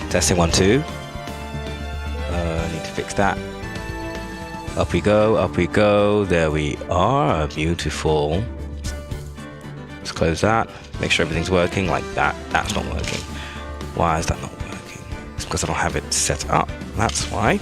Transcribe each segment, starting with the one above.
Testing 1, 2. Need to fix that. Up we go, up we go. There we are. Beautiful. Let's close that. Make sure everything's working like that. That's not working. Why is that not working? It's because I don't have it set up. That's why.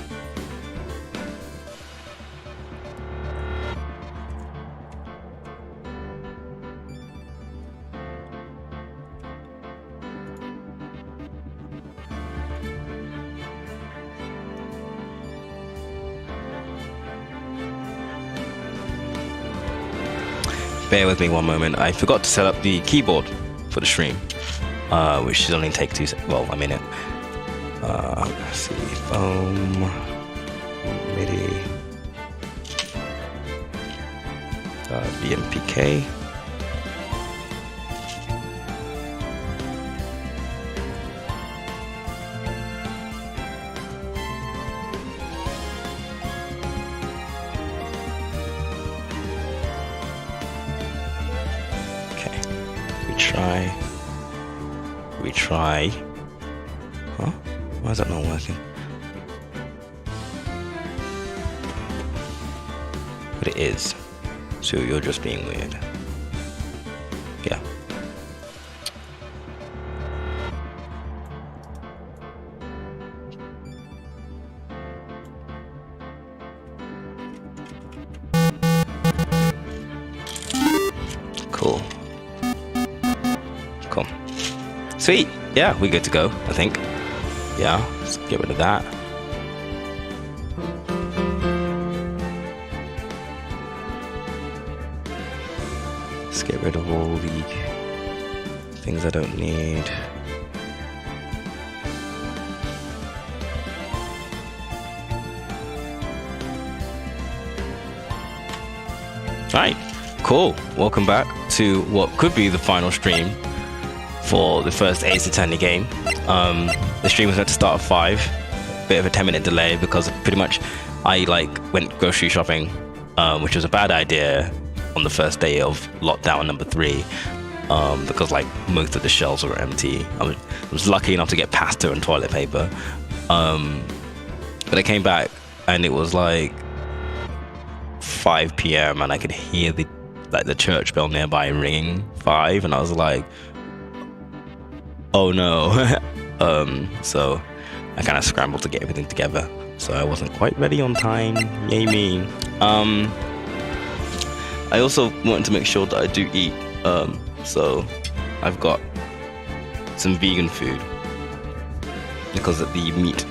Bear with me one moment. I forgot to set up the keyboard for the stream, which should only take a minute. Let's see, foam, MIDI, BMPK. Retry. Huh? Why is that not working? But it is. So you're just being weird. Yeah. Cool. Cool. Sweet. Yeah, we're good to go, I think. Yeah, let's get rid of that. Let's get rid of all the things I don't need. Alright, cool. Welcome back to what could be the final stream for the first Ace Attorney game. The stream was meant to start at 5, bit of a 10-minute delay because pretty much I went grocery shopping, which was a bad idea on the first day of lockdown number 3, because most of the shelves were empty. I was lucky enough to get pasta and toilet paper, but I came back and it was 5 p.m. and I could hear the church bell nearby ringing 5, and I was like, oh no. So I kind of scrambled to get everything together, so I wasn't quite ready on time. Yay me. I also wanted to make sure that I do eat, so I've got some vegan food because the meat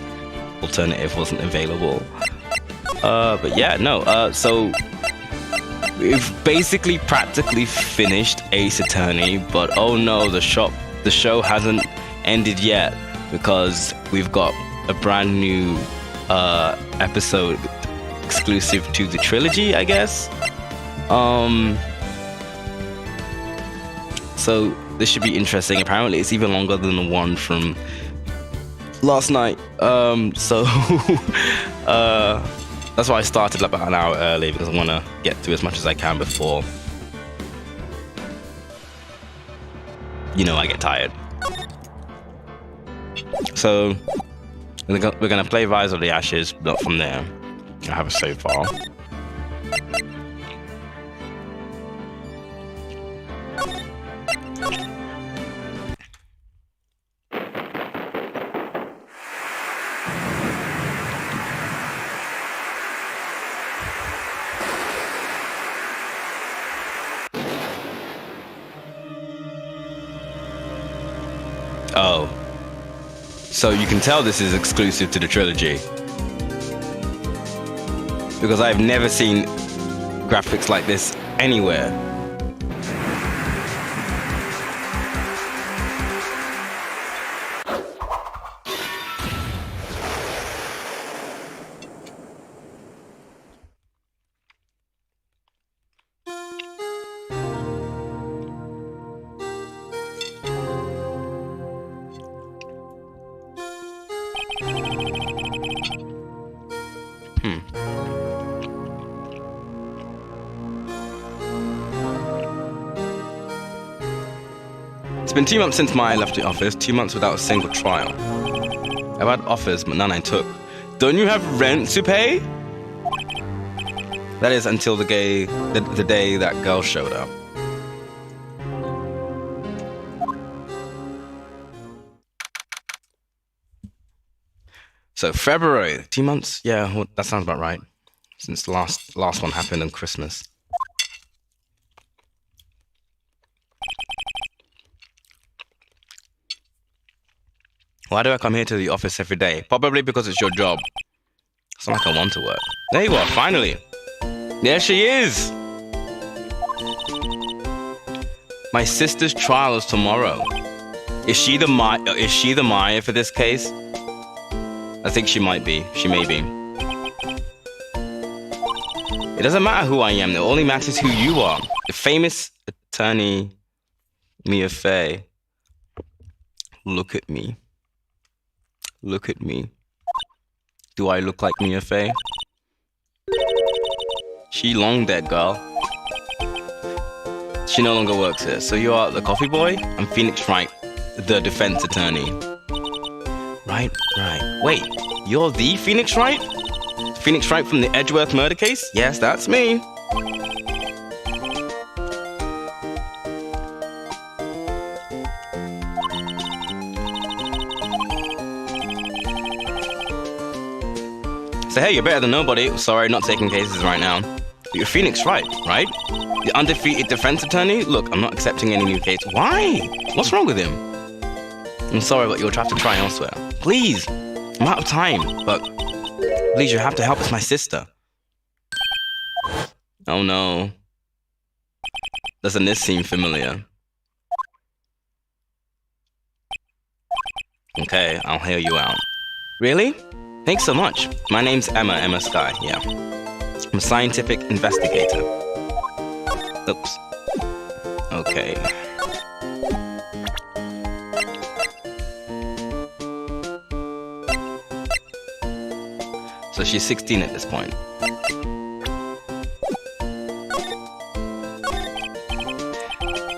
alternative wasn't available. But yeah, no, so we've basically practically finished Ace Attorney, but oh no, the show hasn't ended yet because we've got a brand new episode exclusive to the trilogy, I guess. So this should be interesting. Apparently it's even longer than the one from last night. So that's why I started about an hour early, because I want to get through as much as I can before, I get tired. So we're gonna play Rise of the Ashes, but from there I have a save file. Oh, so you can tell this is exclusive to the trilogy, because I've never seen graphics like this anywhere. It's been 2 months since Maya left the office, 2 months without a single trial. I've had offers, but none I took. Don't you have rent to pay? That is until the day that girl showed up. So February, 2 months? Yeah, well, that sounds about right. Since the last one happened on Christmas. Why do I come here to the office every day? Probably because it's your job. It's not like I want to work. There you are, finally. There she is. My sister's trial is tomorrow. Is she the Maya for this case? I think she might be. She may be. It doesn't matter who I am. It only matters who you are. The famous attorney, Mia Fey. Look at me. Look at me. Do I look like Mia Fey? She long dead, girl. She no longer works here. So you are the coffee boy? I'm Phoenix Wright, the defense attorney. Right. Wait, you're the Phoenix Wright? Phoenix Wright from the Edgeworth murder case? Yes, that's me. So hey, you're better than nobody. Sorry, not taking cases right now. But you're Phoenix Wright, right? The undefeated defense attorney? Look, I'm not accepting any new case. Why? What's wrong with him? I'm sorry, but you'll have to try elsewhere. Please, I'm out of time, but please, you have to help. It's my sister. Oh no. Doesn't this seem familiar? Okay, I'll hear you out. Really? Thanks so much. My name's Emma Sky, yeah. I'm a scientific investigator. Oops. Okay. So she's 16 at this point.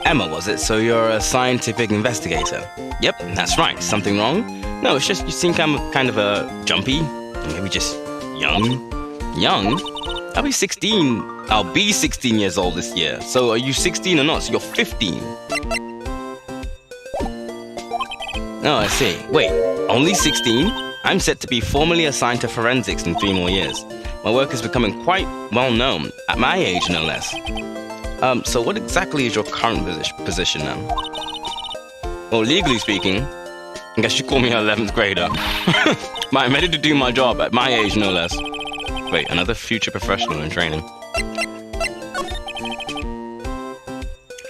Emma, was it? So you're a scientific investigator? Yep, that's right. Something wrong? No, it's just you seem kind of jumpy, maybe just young. Young? I'll be 16. I'll be 16 years old this year. So are you 16 or not? So you're 15. Oh, I see. Wait, only 16? I'm set to be formally assigned to forensics in 3 more years. My work is becoming quite well known, at my age no less. So what exactly is your current position now? Well, legally speaking, I guess you call me an 11th grader. I'm ready to do my job at my age no less. Wait, another future professional in training.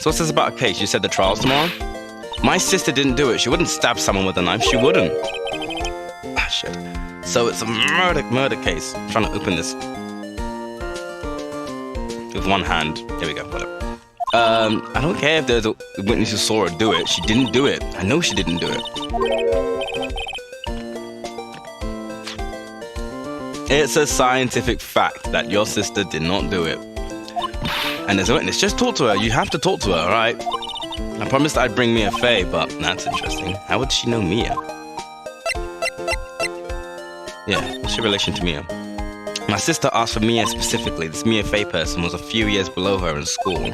So what's this about a case? You said the trial's tomorrow? My sister didn't do it. She wouldn't stab someone with a knife. She wouldn't. Ah, shit. So it's a murder case. I'm trying to open this with one hand. Here we go. Whatever. I don't care if there's a witness who saw her do it. She didn't do it. I know she didn't do it. It's a scientific fact that your sister did not do it. And there's a witness. Just talk to her. You have to talk to her, alright? I promised I'd bring Mia Fey, but that's interesting. How would she know Mia? Yeah, what's your relation to Mia? My sister asked for Mia specifically. This Mia Fey person was a few years below her in school.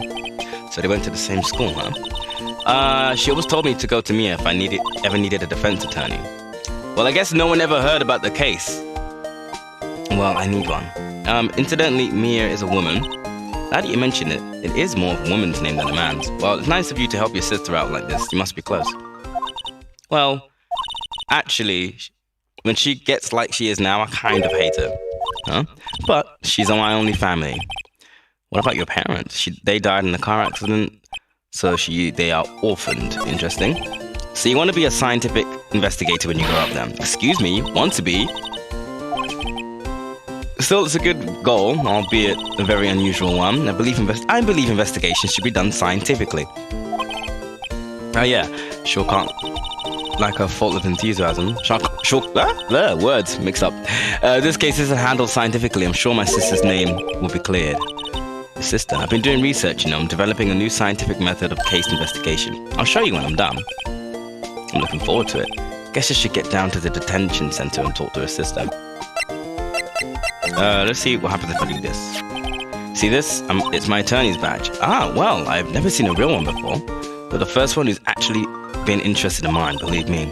So they went to the same school, huh? She always told me to go to Mia if I ever needed a defense attorney. Well, I guess no one ever heard about the case. Well, I need one. Incidentally, Mia is a woman. Now that you mention it, it is more of a woman's name than a man's. Well, it's nice of you to help your sister out like this. You must be close. Well, actually, when she gets like she is now, I kind of hate her. Huh? But she's on my only family. What about your parents? They died in a car accident, so they are orphaned. Interesting. So you want to be a scientific investigator when you grow up then? Excuse me, want to be? Still, it's a good goal, albeit a very unusual one. I believe investigations should be done scientifically. Oh yeah, sure can't. Like a fault of enthusiasm. Words mix up. This case isn't handled scientifically. I'm sure my sister's name will be cleared. Sister, I've been doing research, I'm developing a new scientific method of case investigation. I'll show you when I'm done. I'm looking forward to it. Guess I should get down to the detention center and talk to her sister. Let's see what happens if I do this. See this? It's my attorney's badge. Ah, well, I've never seen a real one before. But the first one who's actually been interested in mine, believe me.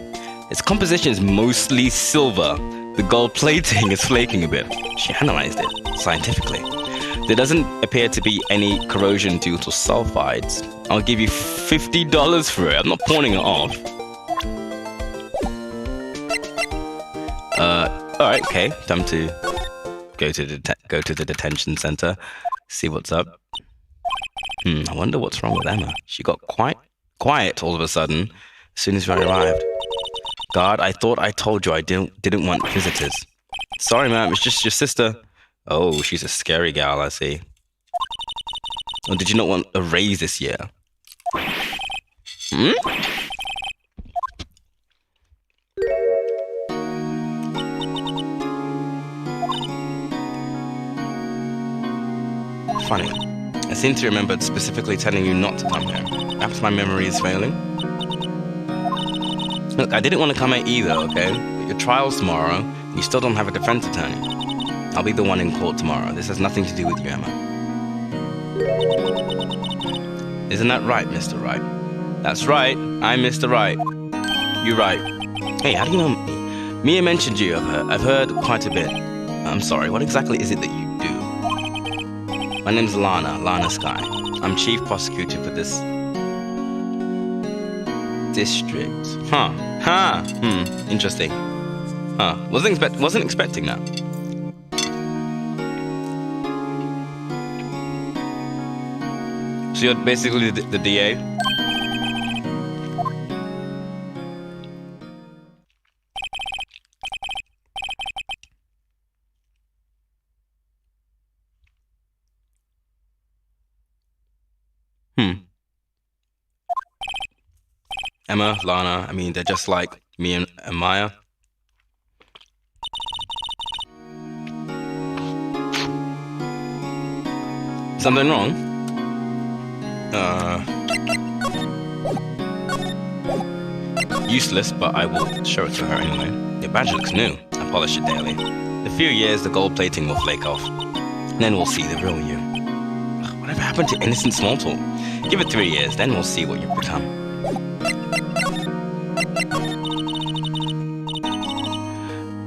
Its composition is mostly silver. The gold plating is flaking a bit. She analyzed it scientifically. There doesn't appear to be any corrosion due to sulfides. I'll give you $50 for it. I'm not pawning it off. Alright, okay. Time to go to the detention center. See what's up. I wonder what's wrong with Emma. She got quite quiet all of a sudden as soon as I arrived. God, I thought I told you I didn't want visitors. Sorry, ma'am. It's just your sister. Oh, she's a scary gal, I see. Or did you not want a raise this year? Funny. I seem to remember specifically telling you not to come here. Perhaps my memory is failing. Look, I didn't want to come here either, okay? But your trial's tomorrow, and you still don't have a defense attorney. I'll be the one in court tomorrow. This has nothing to do with you, Emma. Isn't that right, Mr. Wright? That's right. I'm Mr. Wright. You're right. Hey, how do you know me? Mia mentioned you. I've heard quite a bit. I'm sorry, what exactly is it that you do? My name's Lana Sky. I'm chief prosecutor for this district. Interesting. Wasn't expecting that. So you're basically the DA? Emma, Lana, I mean, they're just like me and Maya. Something wrong? Useless, but I will show it to her anyway. Your badge looks new. I polish it daily. In a few years, the gold plating will flake off. And then we'll see the real you. Whatever happened to innocent small talk? Give it 3 years, then we'll see what you've become.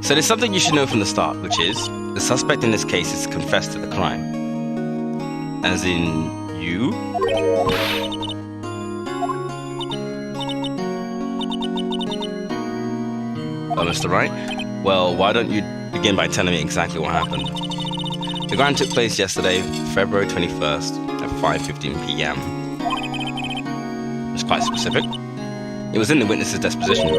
So there's something you should know from the start, which is the suspect in this case has confessed to the crime. As in you? Oh, Mr. Wright? Well, why don't you begin by telling me exactly what happened? The crime took place yesterday, February 21st at 5:15 p.m. It's quite specific. It was in the witness's disposition.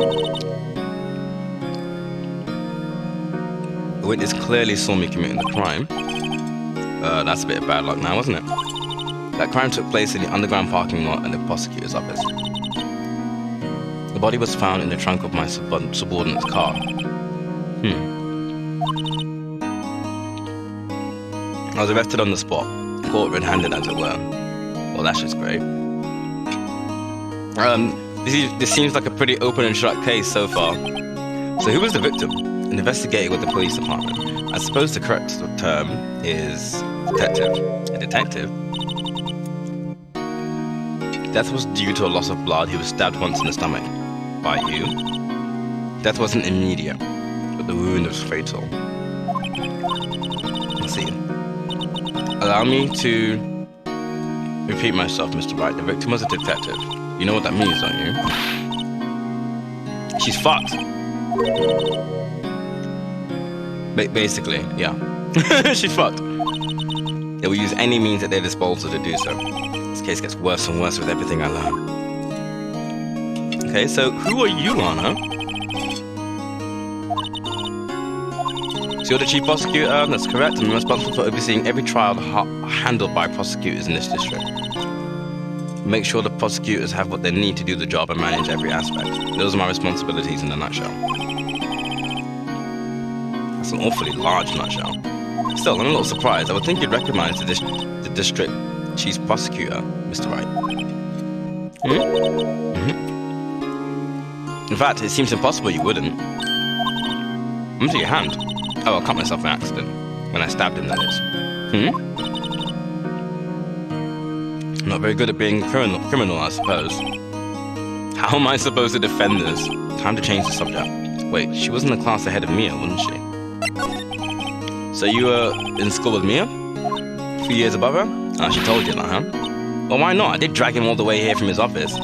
The witness clearly saw me committing the crime. That's a bit of bad luck now, wasn't it? That crime took place in the underground parking lot at the prosecutor's office. The body was found in the trunk of my subordinate's car. I was arrested on the spot, caught red-handed as it were. Well, that's just great. This seems like a pretty open and shut case so far. So who was the victim? An investigator with the police department. I suppose the correct term is detective. A detective? Death was due to a loss of blood. He was stabbed once in the stomach. By you? Death wasn't immediate, but the wound was fatal. Let's see. Allow me to repeat myself, Mr. Wright. The victim was a detective. You know what that means, don't you? She's fucked. Basically, yeah. She's fucked. They will use any means at their disposal to do so. This case gets worse and worse with everything I learn. Okay, so who are you, Lana? So you're the chief prosecutor, that's correct, and I'm responsible for overseeing every trial handled by prosecutors in this district. Make sure the prosecutors have what they need to do the job and manage every aspect. Those are my responsibilities in a nutshell. That's an awfully large nutshell. Still, I'm a little surprised. I would think you'd recognize the district chief prosecutor, Mr. Wright. In fact, it seems impossible you wouldn't. Look at your hand. Oh, I cut myself in accident. When I stabbed him, that is. Not very good at being a criminal, I suppose. How am I supposed to defend this? Time to change the subject. Wait, she was in the class ahead of Mia, wasn't she? So you were in school with Mia? A few years above her? Ah, she told you that, huh? Well, why not? I did drag him all the way here from his office.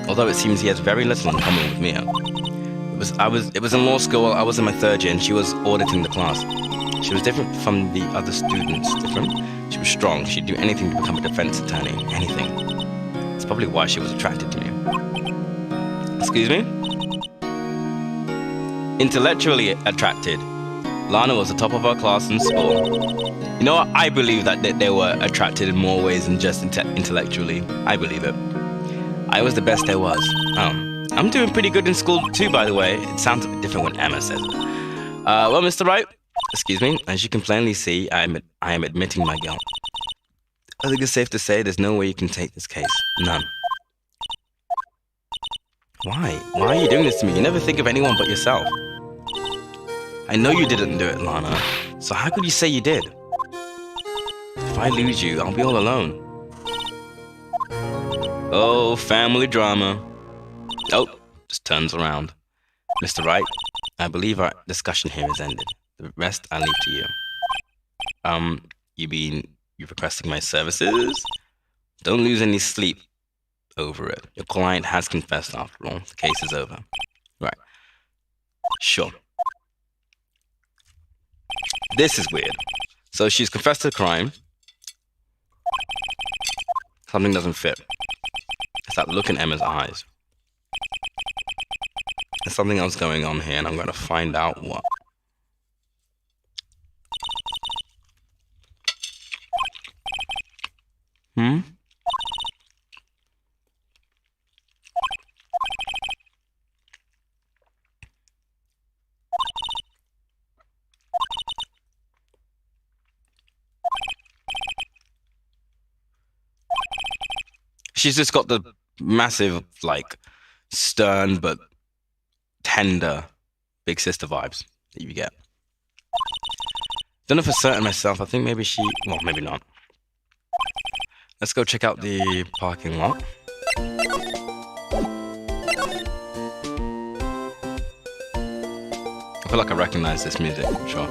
Although it seems he has very little in common with Mia. It was in law school, I was in my third year, and she was auditing the class. She was different from the other students. Different? She was strong. She'd do anything to become a defense attorney. Anything. That's probably why she was attracted to me. Excuse me? Intellectually attracted. Lana was the top of her class in school. You know what? I believe that they were attracted in more ways than just intellectually. I believe it. I was the best there was. Oh. I'm doing pretty good in school too, by the way. It sounds a bit different when Emma says it. Well, Mr. Wright, excuse me, as you can plainly see, I am admitting my guilt. I think it's safe to say there's no way you can take this case. None. Why? Why are you doing this to me? You never think of anyone but yourself. I know you didn't do it, Lana. So how could you say you did? If I lose you, I'll be all alone. Oh, family drama. Oh, just turns around. Mr. Wright, I believe our discussion here is ended. The rest I leave to you. You mean you're requesting my services? Don't lose any sleep over it. Your client has confessed after all. The case is over. Right. Sure. This is weird. So she's confessed to the crime. Something doesn't fit. It's that look in Emma's eyes. There's something else going on here, and I'm going to find out what. She's just got the massive, like, stern but tender big sister vibes that you get. Don't know for certain myself. I think maybe she... Well, maybe not. Let's go check out the parking lot. I feel like I recognize this music, sure.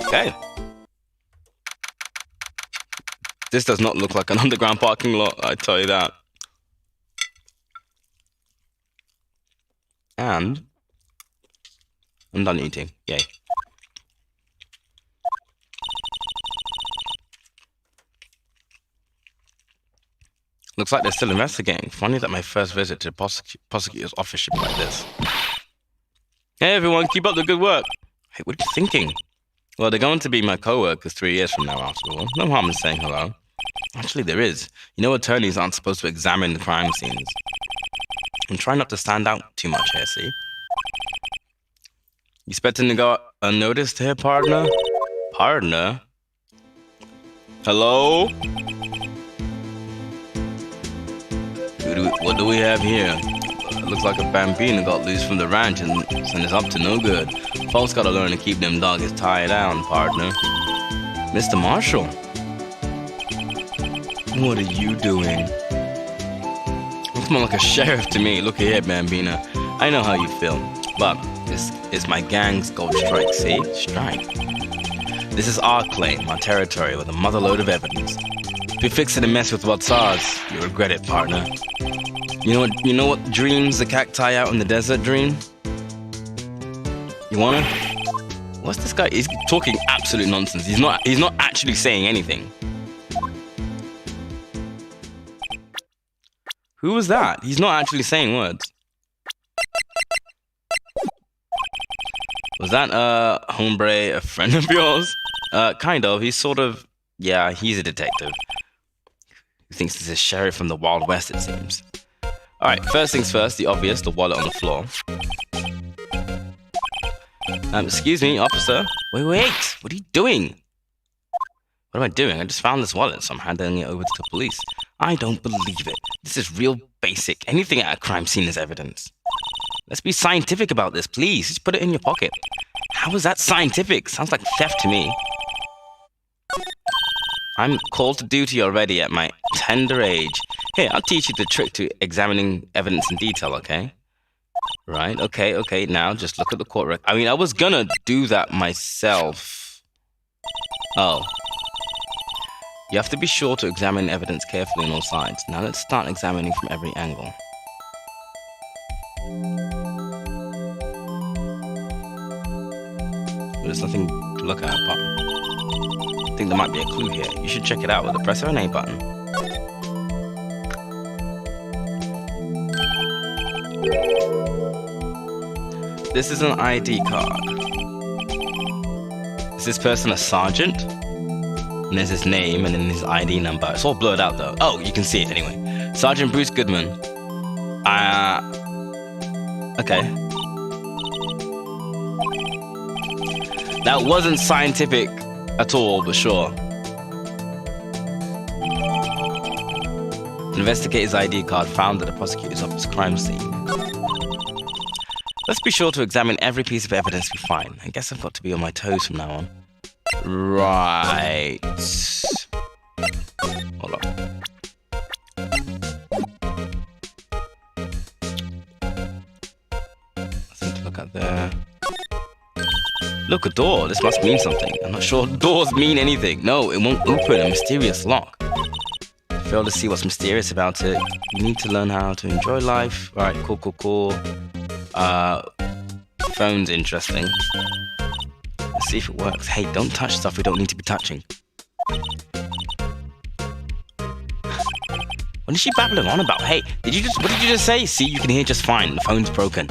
Okay. This does not look like an underground parking lot, I tell you that. And I'm done eating. Yay. Looks like they're still investigating. Funny that my first visit to the prosecutor's office should be like this. Hey everyone, keep up the good work. Hey, what are you thinking? Well, they're going to be my co-workers 3 years from now, after all. No harm in saying hello. Actually, there is. You know, attorneys aren't supposed to examine the crime scenes. I'm trying not to stand out too much here, see? You expecting to go unnoticed here, partner? Partner? Hello? What do we have here? Looks like a bambino got loose from the ranch and is up to no good. Folks gotta learn to keep them doggies tied down, partner. Mr. Marshall? What are you doing? Looks more like a sheriff to me. Look here, bambino. I know how you feel, but this is my gang's gold strike, see? Strike. This is our claim, our territory, with a motherload of evidence. If you fix it and mess with what's ours, you'll regret it, partner. You know what dreams the cacti out in the desert dream? You wanna? What's this guy? He's talking absolute nonsense. He's not actually saying anything. Who was that? He's not actually saying words. Was that hombre a friend of yours? Kind of. He's sort of, yeah, he's a detective. Who thinks this is sheriff from the Wild West, it seems. Alright, first things first, the obvious, the wallet on the floor. Excuse me, officer. Wait, what are you doing? What am I doing? I just found this wallet, so I'm handing it over to the police. I don't believe it. This is real basic. Anything at a crime scene is evidence. Let's be scientific about this, please. Just put it in your pocket. How is that scientific? Sounds like theft to me. I'm called to duty already at my tender age. Here, I'll teach you the trick to examining evidence in detail, okay? Right, okay. Now, just look at the court record. I mean, I was gonna do that myself. Oh. You have to be sure to examine evidence carefully on all sides. Now, let's start examining from every angle. There's nothing to look at, but I think there might be a clue here. You should check it out with the press or an A button. This is an ID card. Is this person a sergeant? And there's his name and then his ID number. It's all blurred out though. Oh, you can see it anyway. Sergeant Bruce Goodman. Okay. That wasn't scientific at all, but sure. Investigator's ID card found at the prosecutor's office crime scene. Let's be sure to examine every piece of evidence we find. I guess I've got to be on my toes from now on. Right. Hold on. Nothing to look at there. Look, a door. This must mean something. I'm not sure doors mean anything. No, it won't open. A mysterious lock. Fail to see what's mysterious about it. You need to learn how to enjoy life. Right, cool. Phone's interesting. Let's see if it works. Hey, don't touch stuff we don't need to be touching. What is she babbling on about? Hey, what did you just say? See, you can hear just fine. The phone's broken.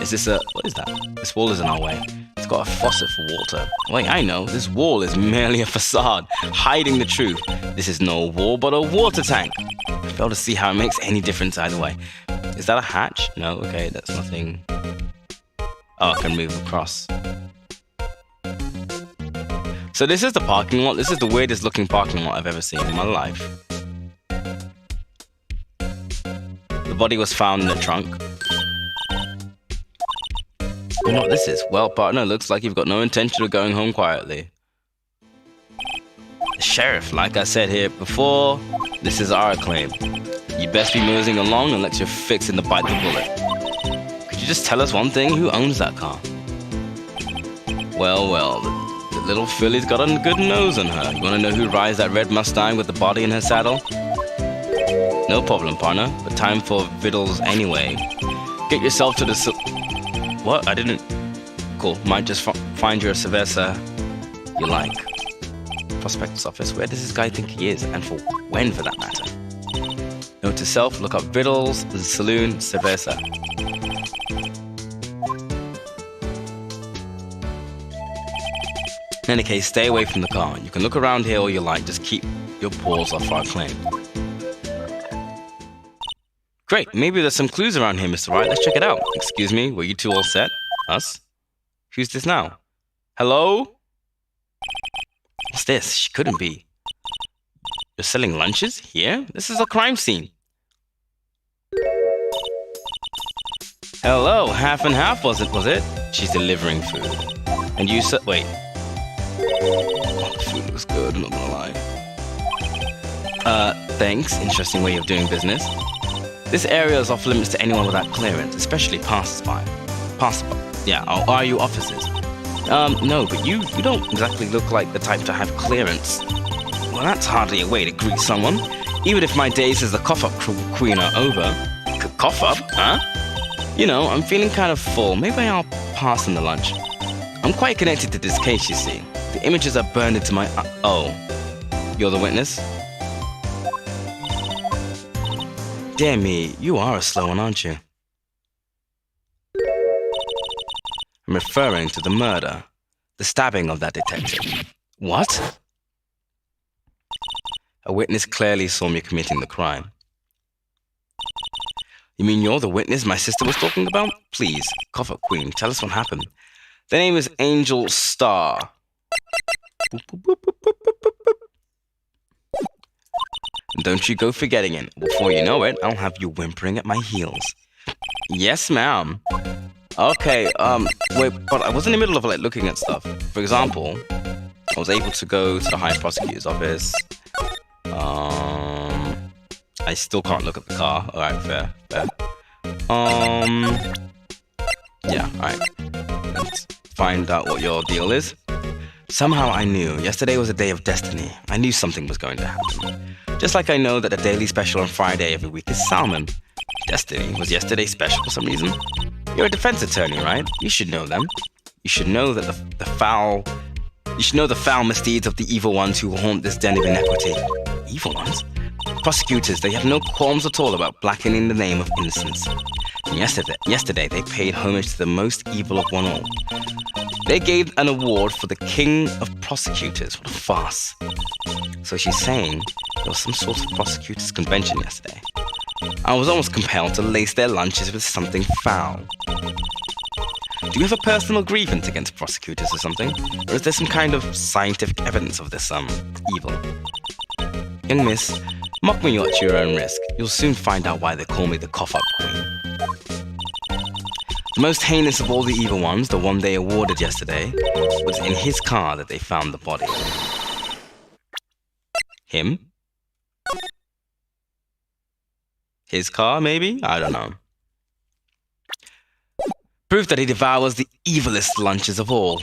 Is this what is that? This wall is in our way. It's got a faucet for water. Wait, I know. This wall is merely a facade, hiding the truth. This is no wall, but a water tank. I fail to see how it makes any difference either way. Is that a hatch? No, okay, that's nothing. Oh, I can move across. So this is the parking lot. This is the weirdest looking parking lot I've ever seen in my life. The body was found in the trunk. You know what this is? Well, partner, looks like you've got no intention of going home quietly. The sheriff, like I said here before, this is our claim. You best be moving along unless you're fixing to bite the bullet. Could you just tell us one thing? Who owns that car? Well, the little filly's got a good nose on her. You want to know who rides that red Mustang with the body in her saddle? No problem, partner, but time for vittles anyway. Get yourself to the... What? I didn't... Cool, might just find you a cerveza you like. Prospectus office, where does this guy think he is? And for when, for that matter? Note to self, look up vittles, the saloon, cerveza. In any case, stay away from the car. You can look around here all you like, just keep your paws off our claim. Great, maybe there's some clues around here, Mr. Wright. Let's check it out. Excuse me, were you two all set? Us? Who's this now? Hello? What's this? She couldn't be. You're selling lunches? Here? This is a crime scene. Hello, half and half was it? She's delivering food. And you said, wait. Oh, the food looks good, I'm not gonna lie. Thanks. Interesting way of doing business. This area is off limits to anyone without clearance, especially passers-by. Yeah, are you officers? No, but you don't exactly look like the type to have clearance. Well, that's hardly a way to greet someone. Even if my days as the cough-up queen are over. Cough-up? Huh? You know, I'm feeling kind of full. Maybe I'll pass on the lunch. I'm quite connected to this case, you see. The images are burned into my... Oh. You're the witness? Dear me, you are a slow one, aren't you? I'm referring to the murder. The stabbing of that detective. What? A witness clearly saw me committing the crime. You mean you're the witness my sister was talking about? Please, cough up queen, tell us what happened. The name is Angel Star. Boop, boop, boop, boop, boop, boop, boop, boop. Don't you go forgetting it. Before you know it, I'll have you whimpering at my heels. Yes, ma'am. Okay, wait, but I was in the middle of like looking at stuff. For example, I was able to go to the High Prosecutor's office. I still can't look at the car. Alright, fair. Yeah, alright. Let's find out what your deal is. Somehow I knew. Yesterday was a day of destiny. I knew something was going to happen. Just like I know that the daily special on Friday every week is salmon. Destiny was yesterday special for some reason. You're a defense attorney, right? You should know them. You should know that You should know the foul misdeeds of the evil ones who haunt this den of inequity. Evil ones? Prosecutors, they have no qualms at all about blackening the name of innocence. And yesterday, they paid homage to the most evil of one all. They gave an award for the King of Prosecutors. What a farce. So she's saying there was some sort of prosecutors' convention yesterday. I was almost compelled to lace their lunches with something foul. Do you have a personal grievance against prosecutors or something? Or is there some kind of scientific evidence of this, evil? Young miss, mock me at your own risk. You'll soon find out why they call me the cough-up queen. The most heinous of all the evil ones, the one they awarded yesterday, was in his car that they found the body. Him? His car, maybe? I don't know. Proof that he devours the evilest lunches of all.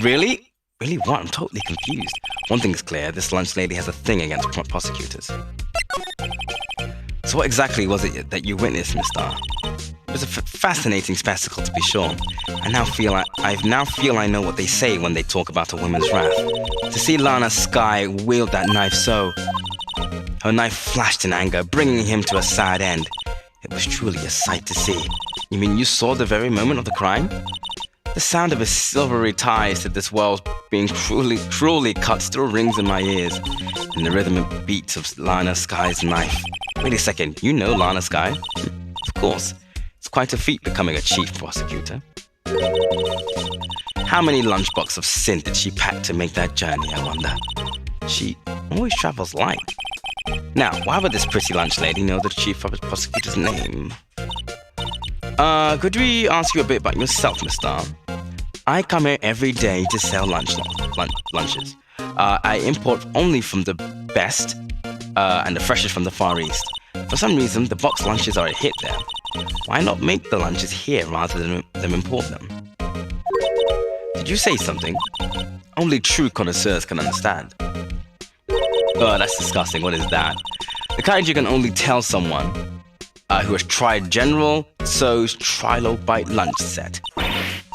Really? Really what? I'm totally confused. One thing's clear, this lunch lady has a thing against prosecutors. So what exactly was it that you witnessed, Miss Starr? It was a fascinating spectacle, to be sure. I now feel I know what they say when they talk about a woman's wrath. To see Lana Skye wield that knife so... Her knife flashed in anger, bringing him to a sad end. It was truly a sight to see. You mean you saw the very moment of the crime? The sound of his silvery ties to this world being cruelly cut still rings in my ears, and the rhythmic beats of Lana Skye's knife. Wait a second, you know Lana Skye? Of course. It's quite a feat becoming a chief prosecutor. How many lunchboxes of sin did she pack to make that journey, I wonder? She always travels light. Now, why would this pretty lunch lady know the chief prosecutor's name? Could we ask you a bit about yourself, Miss Starr? I come here every day to sell lunches. I import only from the best and the freshest from the Far East. For some reason, the box lunches are a hit there. Why not make the lunches here rather than import them? Did you say something? Only true connoisseurs can understand. Oh, that's disgusting. What is that? The kind you can only tell someone who has tried General Tso's Trilobite lunch set.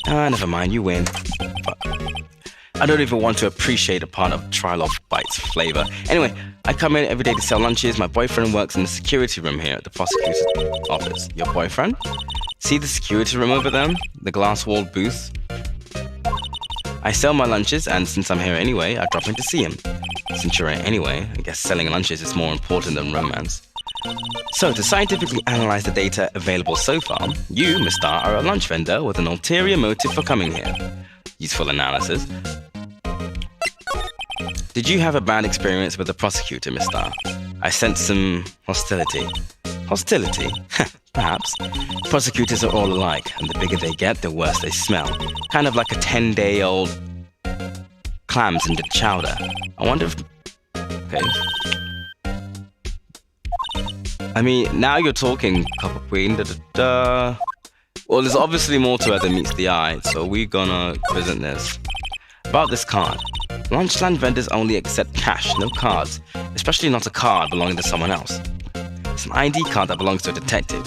Never mind, you win. But I don't even want to appreciate a part of Trilobite's flavor. Anyway, I come in every day to sell lunches. My boyfriend works in the security room here at the prosecutor's office. Your boyfriend? See the security room over there? The glass-walled booth? I sell my lunches, and since I'm here anyway, I drop in to see him. Since you're here anyway, I guess selling lunches is more important than romance. So, to scientifically analyze the data available so far, you, Miss Starr, are a lunch vendor with an ulterior motive for coming here. Useful analysis. Did you have a bad experience with the prosecutor, Miss Starr? I sense some hostility. Hostility? Perhaps. Prosecutors are all alike, and the bigger they get, the worse they smell. Kind of like a 10-day-old clams in the chowder. I wonder if... Okay. I mean, now you're talking, Copper Queen. Well, there's obviously more to it than meets the eye, so we're gonna present this. About this card. Lunchland vendors only accept cash, no cards. Especially not a card belonging to someone else. It's an ID card that belongs to a detective.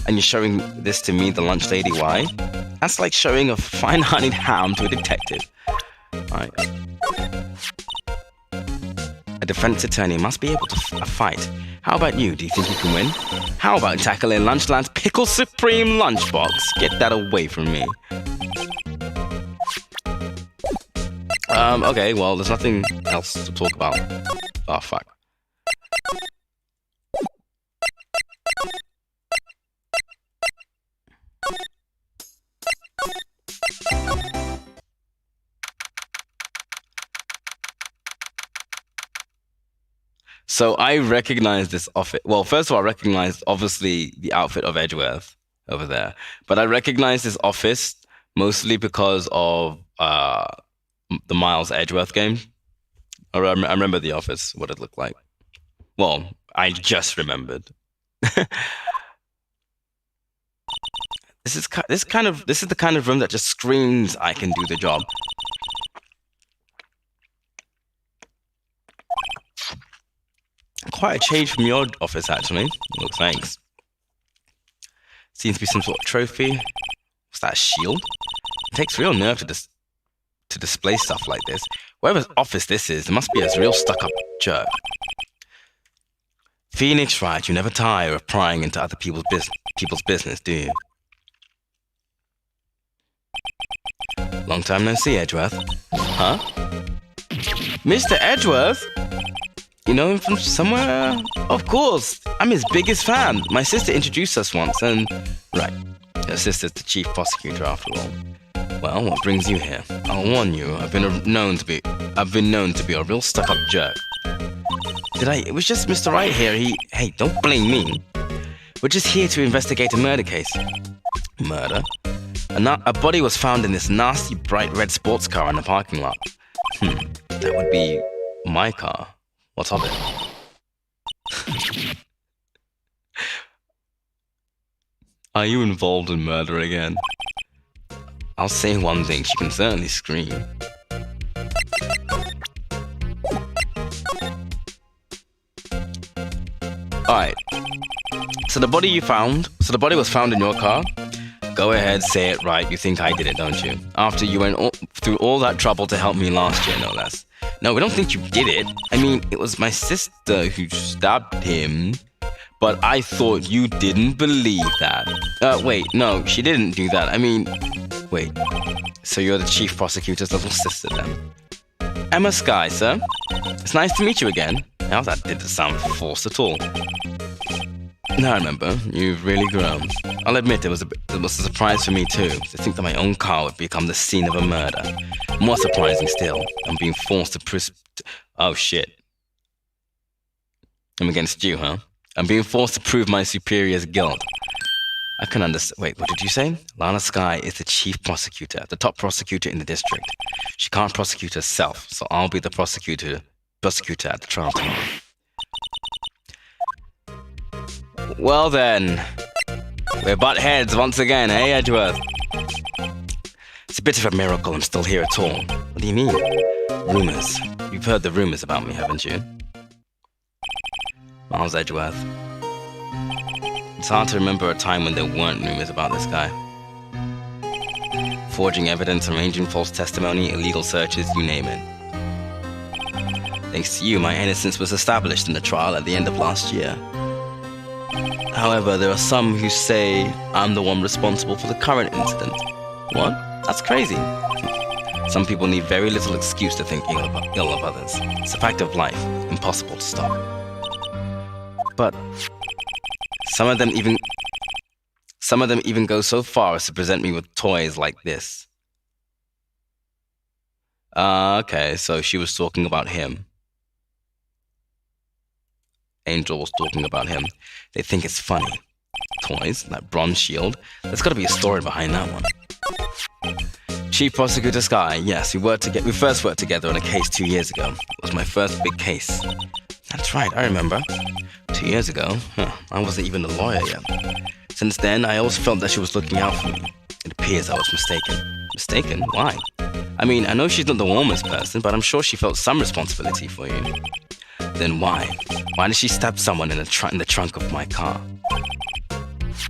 And you're showing this to me, the lunch lady, why? That's like showing a fine-honeyed ham to a detective. Alright. A defense attorney must be able to fight. How about you? Do you think you can win? How about tackling Lunchland's Pickle Supreme lunchbox? Get that away from me. Okay, well, there's nothing else to talk about. Oh, fuck. So I recognize this outfit. Well, first of all, I recognize obviously the outfit of Edgeworth over there, but I recognize this office mostly because of the Miles Edgeworth game. I remember the office, what it looked like. Well, I just remembered. This is the kind of room that just screams I can do the job. Quite a change from your office, actually. Looks nice. Seems to be some sort of trophy. What's that, a shield? It takes real nerve to display stuff like this. Whatever office this is, it must be a real stuck-up jerk. Phoenix Wright, you never tire of prying into other people's business, do you? Long time no see, Edgeworth. Huh? Mr. Edgeworth? You know him from somewhere? Of course, I'm his biggest fan. My sister introduced us once, and right, her sister's the chief prosecutor after all. Well, what brings you here? I'll warn you, I've been known to be a real stuck-up jerk. It was just Mr. Wright here. Hey, don't blame me. We're just here to investigate a murder case. Murder? A body was found in this nasty bright red sports car in the parking lot. That would be my car. What's of it? Are you involved in murder again? I'll say one thing, she can certainly scream. Alright. So the body was found in your car? Go ahead, say it right. You think I did it, don't you? After you went through all that trouble to help me last year, no less. No, we don't think you did it. I mean, it was my sister who stabbed him. But I thought you didn't believe that. Wait, no, she didn't do that. I mean, wait. So you're the chief prosecutor's little sister then? Emma Skye, sir. It's nice to meet you again. Now that didn't sound forced at all. Now I remember, you've really grown. I'll admit it was a surprise for me too, to think that my own car would become the scene of a murder. More surprising still, I'm being forced to oh shit. I'm against you, huh? I'm being forced to prove my superior's guilt. I can understand. Wait, what did you say? Lana Skye is the chief prosecutor, the top prosecutor in the district. She can't prosecute herself, so I'll be the prosecutor at the trial tomorrow. Well then, we're butt heads once again, eh, Edgeworth? It's a bit of a miracle I'm still here at all. What do you mean? Rumors. You've heard the rumors about me, haven't you? Miles Edgeworth. It's hard to remember a time when there weren't rumors about this guy. Forging evidence, arranging false testimony, illegal searches, you name it. Thanks to you, my innocence was established in the trial at the end of last year. However, there are some who say I'm the one responsible for the current incident. What? That's crazy. Some people need very little excuse to think ill of others. It's a fact of life, impossible to stop. But some of them even go so far as to present me with toys like this. Okay, so she was talking about him. Angel was talking about him. They think it's funny. Toys, that bronze shield. There's got to be a story behind that one. Chief Prosecutor Skye, yes, we first worked together on a case 2 years ago. It was my first big case. That's right, I remember. 2 years ago, I wasn't even a lawyer yet. Since then, I always felt that she was looking out for me. It appears I was mistaken. Mistaken? Why? I mean, I know she's not the warmest person, but I'm sure she felt some responsibility for you. Then why? Why did she stab someone in the trunk of my car?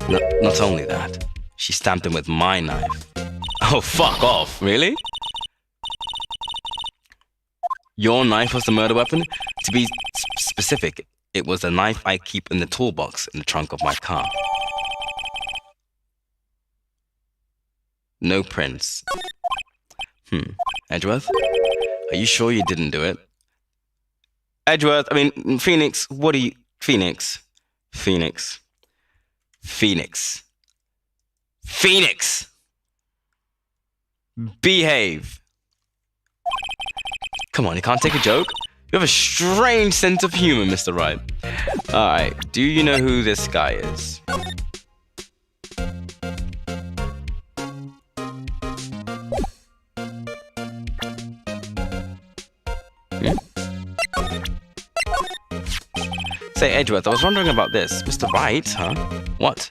Not only that, she stabbed him with my knife. Oh, fuck off, really? Your knife was the murder weapon? To be specific, it was the knife I keep in the toolbox in the trunk of my car. No prints. Edgeworth? Are you sure you didn't do it? Edgeworth, I mean, Phoenix, what are you... Phoenix. Behave. Come on, you can't take a joke? You have a strange sense of humor, Mr. Wright. Alright, do you know who this guy is? Say, Edgeworth, I was wondering about this. Mr. Wright, huh? What?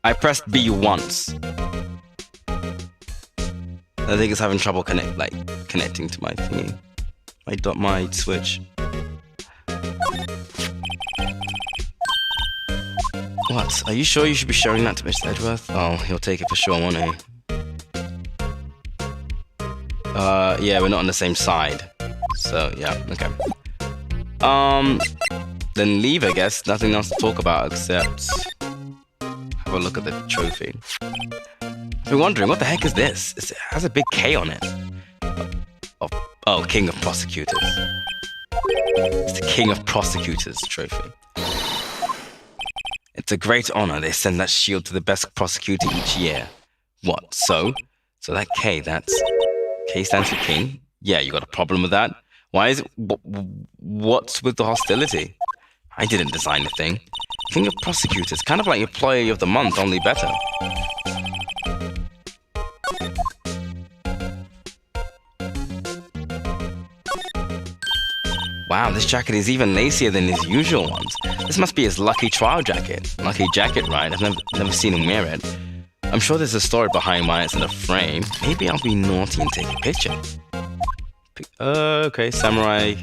I pressed B once. I think it's having trouble connecting to my thingy. My switch. What? Are you sure you should be showing that to Mr. Edgeworth? Oh, he'll take it for sure, won't he? Yeah, we're not on the same side. So, yeah, okay. Then leave, I guess. Nothing else to talk about except have a look at the trophy. I've been wondering, what the heck is this? It has a big K on it. Oh, King of Prosecutors. It's the King of Prosecutors trophy. It's a great honor. They send that shield to the best prosecutor each year. What, so? So that K, that's... K stands for King? Yeah, you got a problem with that? Why is it... What's with the hostility? I didn't design the thing. King of Prosecutors, kind of like Employee of the Month, only better. Wow, this jacket is even lacier than his usual ones. This must be his lucky trial jacket. Lucky jacket, right? I've never seen him wear it. I'm sure there's a story behind why it's in a frame. Maybe I'll be naughty and take a picture. Okay, samurai.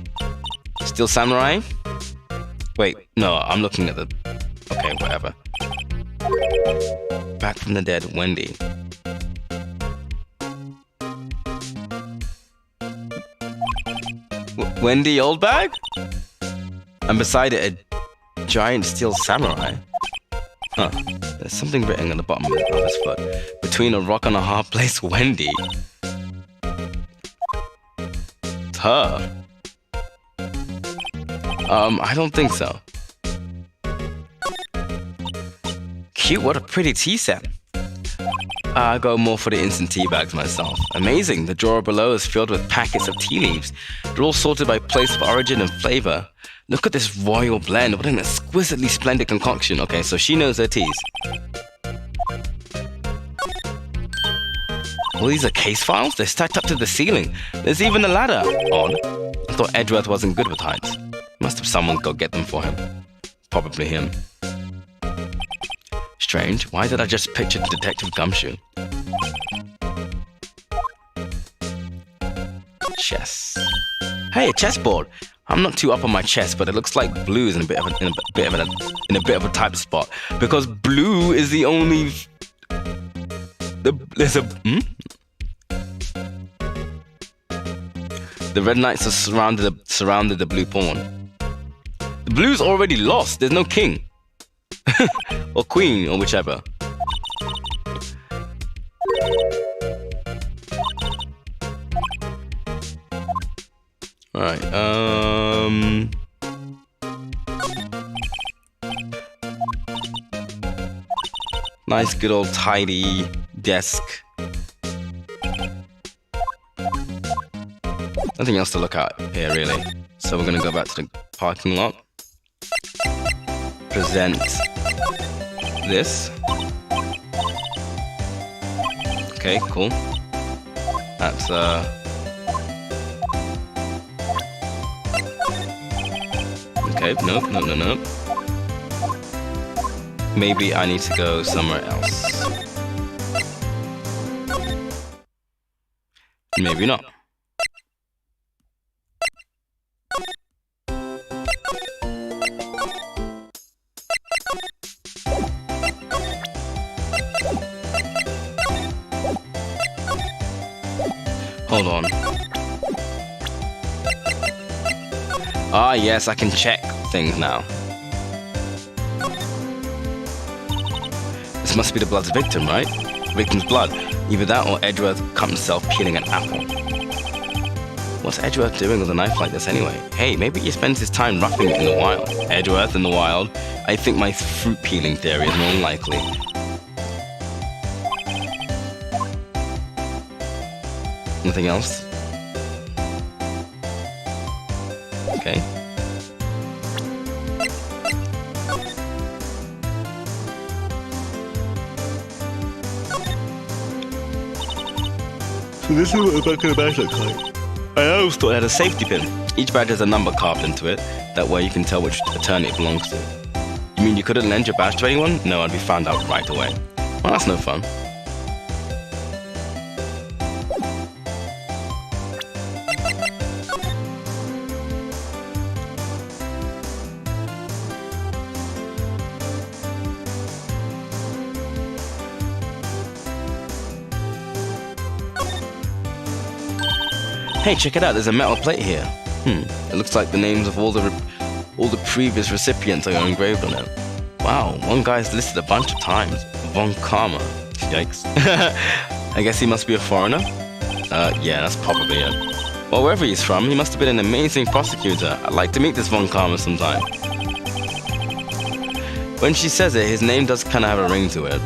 Still samurai? Wait, no, I'm looking at the... Okay, whatever. Back from the dead, Wendy. Wendy Oldbag? And beside it, a giant steel samurai. Huh. There's something written on the bottom of his foot. Between a rock and a hard place, Wendy. It's her. I don't think so. Cute, what a pretty tea set. I go more for the instant tea bags myself. Amazing, the drawer below is filled with packets of tea leaves. They're all sorted by place of origin and flavor. Look at this royal blend, what an exquisitely splendid concoction. Okay, so she knows her teas. Well, these are case files? They're stacked up to the ceiling. There's even a ladder. Odd. I thought Edgeworth wasn't good with heights. Must have someone go get them for him. Probably him. Strange. Why did I just picture Detective Gumshoe? Chess. Hey, a chessboard. I'm not too up on my chess, but it looks like blue is in a bit of a tight spot because blue is the only. The red knights are surrounded the blue pawn. The blue's already lost. There's no king. Or queen, or whichever. Alright, nice good old tidy desk. Nothing else to look at here, really. So we're gonna go back to the parking lot. Present this. Okay, cool. That's okay, nope. Maybe I need to go somewhere else. Maybe not. Hold on. Ah, yes, I can check things now. This must be the blood's victim, right? Victim's blood. Either that or Edgeworth cut himself peeling an apple. What's Edgeworth doing with a knife like this anyway? Hey, maybe he spends his time roughing it in the wild. Edgeworth in the wild? I think my fruit peeling theory is more likely. Nothing else? Okay. So this is what the back of the badge looks like. I always thought it had a safety pin. Each badge has a number carved into it. That way you can tell which attorney it belongs to. You mean you couldn't lend your badge to anyone? No, I'd be found out right away. Well, that's no fun. Hey, check it out, there's a metal plate here. It looks like the names of all the previous recipients are engraved on it. Wow, one guy's listed a bunch of times. Von Karma. Yikes. I guess he must be a foreigner? Yeah, that's probably it. Well, wherever he's from, he must have been an amazing prosecutor. I'd like to meet this Von Karma sometime. When she says it, his name does kind of have a ring to it.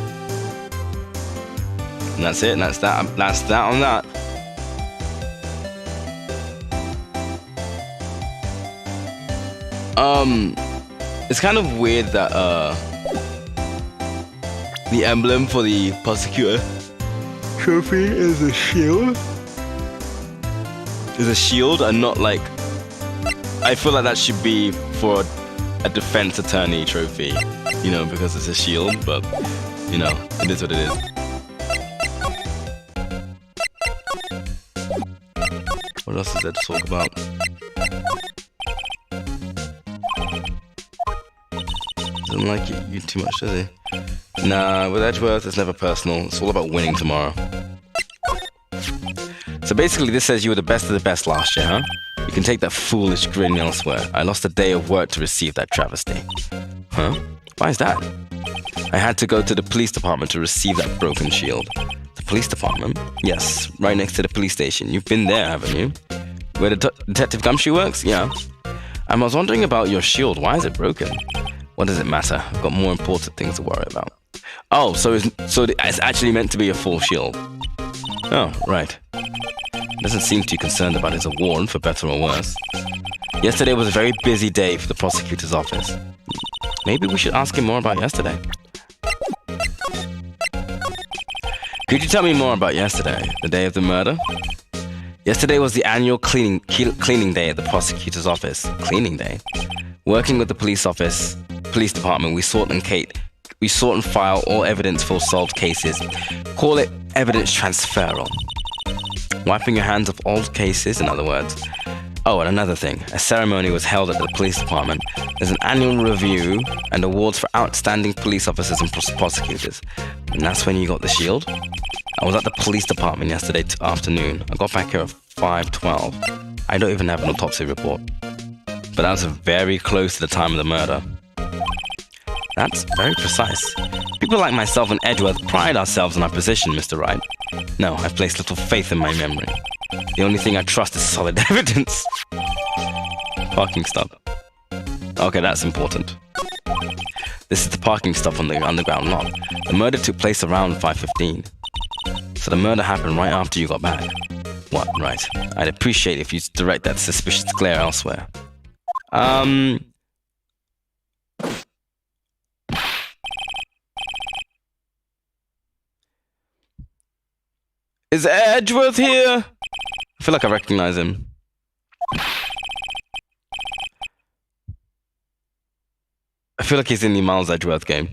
And that's it, and that's that. That's that on that. It's kind of weird that the emblem for the prosecutor trophy is a shield. Is a shield and not like. I feel like that should be for a defense attorney trophy, you know, because it's a shield. But you know, it is what it is. What else is there to talk about? Doesn't like you too much, does he? Nah, with Edgeworth, it's never personal. It's all about winning tomorrow. So basically, this says you were the best of the best last year, huh? You can take that foolish grin elsewhere. I lost a day of work to receive that travesty. Huh? Why is that? I had to go to the police department to receive that broken shield. The police department? Yes, right next to the police station. You've been there, haven't you? Where Detective Gumshoe works? Yeah. I was wondering about your shield. Why is it broken? What does it matter? I've got more important things to worry about. Oh, so it's actually meant to be a full shield. Oh, right. Doesn't seem too concerned about his award, for better or worse. Yesterday was a very busy day for the prosecutor's office. Maybe we should ask him more about yesterday. Could you tell me more about yesterday, the day of the murder? Yesterday was the annual cleaning day at the prosecutor's office. Cleaning day? Working with the police department, we sort and file all evidence for solved cases. Call it evidence transferal. Wiping your hands of old cases, in other words. Oh, and another thing. A ceremony was held at the police department. There's an annual review and awards for outstanding police officers and prosecutors. And that's when you got the shield? I was at the police department yesterday afternoon. I got back here at 5:12. I don't even have an autopsy report. But that was very close to the time of the murder. That's very precise. People like myself and Edgeworth pride ourselves on our position, Mr. Wright. No, I place little faith in my memory. The only thing I trust is solid evidence. Parking stop. Okay, that's important. This is the parking stop on the underground lot. The murder took place around 5:15. So the murder happened right after you got back. What? Right. I'd appreciate if you direct that suspicious glare elsewhere. Is Edgeworth here? I feel like I recognize him. I feel like he's in the Miles Edgeworth game.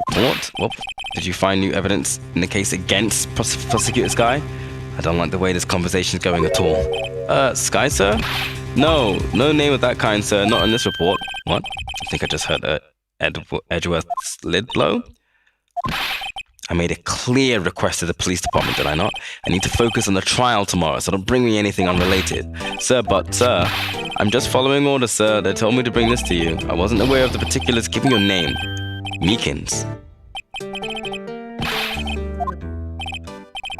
Report? What? Did you find new evidence in the case against Prosecutor Sky? I don't like the way this conversation's going at all. Sky, sir? No name of that kind, sir. Not in this report. What? I think I just heard Edgeworth's lid blow. I made a clear request to the police department, did I not? I need to focus on the trial tomorrow, so don't bring me anything unrelated. Sir, I'm just following orders, sir. They told me to bring this to you. I wasn't aware of the particulars. Give me your name. Meekins.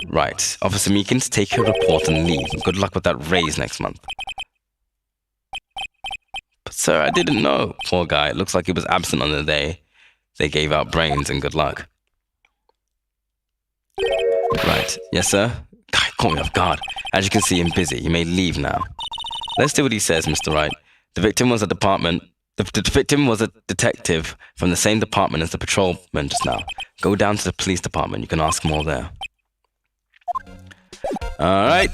Right. Officer Meekins, take your report and leave. Good luck with that raise next month. But sir, I didn't know. Poor guy. It looks like he was absent on the day. They gave out brains and good luck. Right. Yes, sir. caught me off guard. As you can see, I'm busy. You may leave now. Let's do what he says, Mr. Wright. The victim was a detective from the same department as the patrolman just now. Go down to the police department. You can ask more there. All right.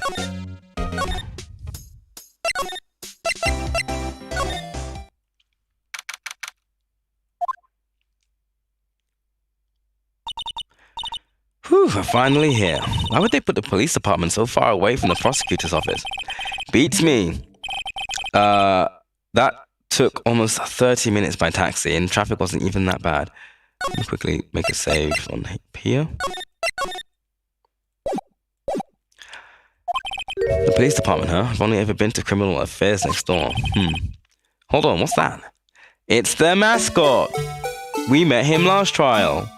Whew, we're finally here. Why would they put the police department so far away from the prosecutor's office? Beats me. That took almost 30 minutes by taxi, and traffic wasn't even that bad. Let me quickly make a save on here. The police department, huh? I've only ever been to criminal affairs next door. Hold on, what's that? It's their mascot! We met him last trial.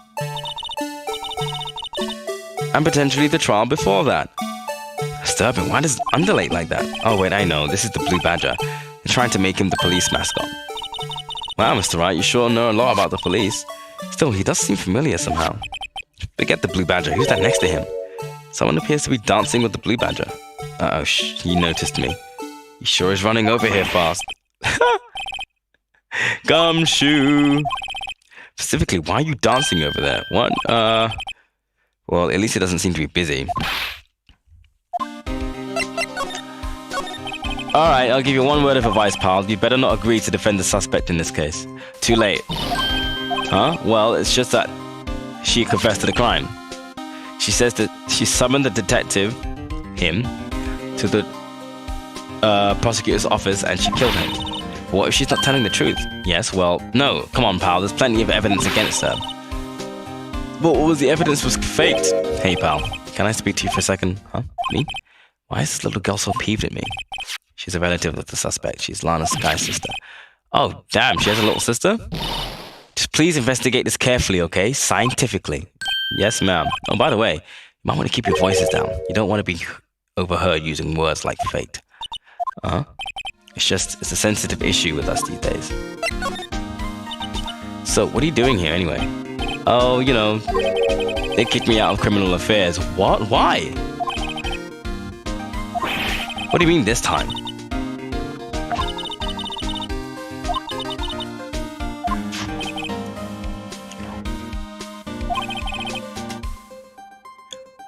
And potentially the trial before that. Disturbing, why does it undulate like that? Oh wait, I know, this is the Blue Badger. They're trying to make him the police mascot. Wow, Mr. Wright, you sure know a lot about the police. Still, he does seem familiar somehow. Forget the Blue Badger, who's that next to him? Someone appears to be dancing with the Blue Badger. Uh-oh, he noticed me. He sure is running over here fast. Gumshoe! Specifically, why are you dancing over there? What? Well, at least it doesn't seem to be busy. Alright, I'll give you one word of advice, pal. You better not agree to defend the suspect in this case. Too late. Huh? Well, it's just that she confessed to the crime. She says that she summoned the detective, him, to the prosecutor's office and she killed him. What if she's not telling the truth? Yes, well, no. Come on, pal. There's plenty of evidence against her. But what was the evidence was faked? Hey, pal. Can I speak to you for a second? Huh? Me? Why is this little girl so peeved at me? She's a relative of the suspect. She's Lana Sky's sister. Oh, damn. She has a little sister? Just please investigate this carefully, okay? Scientifically. Yes, ma'am. Oh, by the way, you might want to keep your voices down. You don't want to be overheard using words like fate. It's a sensitive issue with us these days. So, what are you doing here anyway? Oh, you know, they kicked me out of criminal affairs. What? Why? What do you mean this time?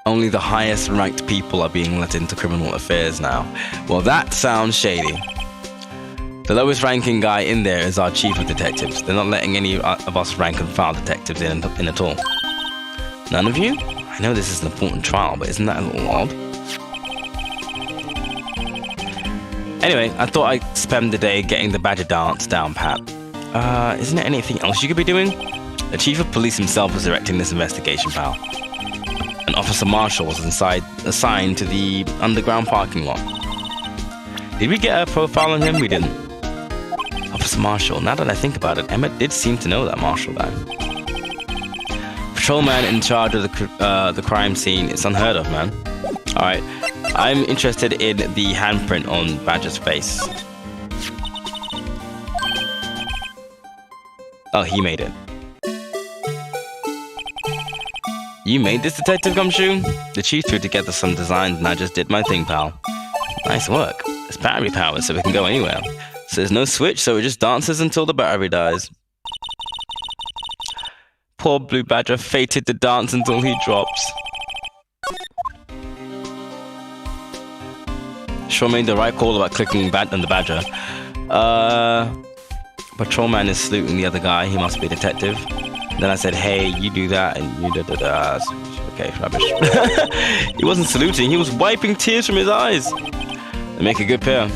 Only the highest ranked people are being let into criminal affairs now. Well, that sounds shady. The lowest ranking guy in there is our chief of detectives. They're not letting any of us rank and file detectives in at all. None of you? I know this is an important trial, but isn't that a little odd? Anyway, I thought I'd spend the day getting the Badger dance down pat. Isn't there anything else you could be doing? The chief of police himself was directing this investigation, pal. An officer marshal was assigned to the underground parking lot. Did we get a profile on him? We didn't. Officer Marshall. Now that I think about it, Emmett did seem to know that Marshall guy. Patrolman in charge of the crime scene. It's unheard of, man. All right, I'm interested in the handprint on Badger's face. Oh, he made it. You made this, Detective Gumshoe? The chief threw together some designs and I just did my thing, pal. Nice work. It's battery powered so we can go anywhere. So there's no switch, so it just dances until the battery dies. Poor Blue Badger fated to dance until he drops. Sure made the right call about clicking on the Badger. Patrolman is saluting the other guy. He must be a detective. Then I said, hey, you do that, and you da-da-da. Okay, rubbish. He wasn't saluting, he was wiping tears from his eyes. They make a good pair.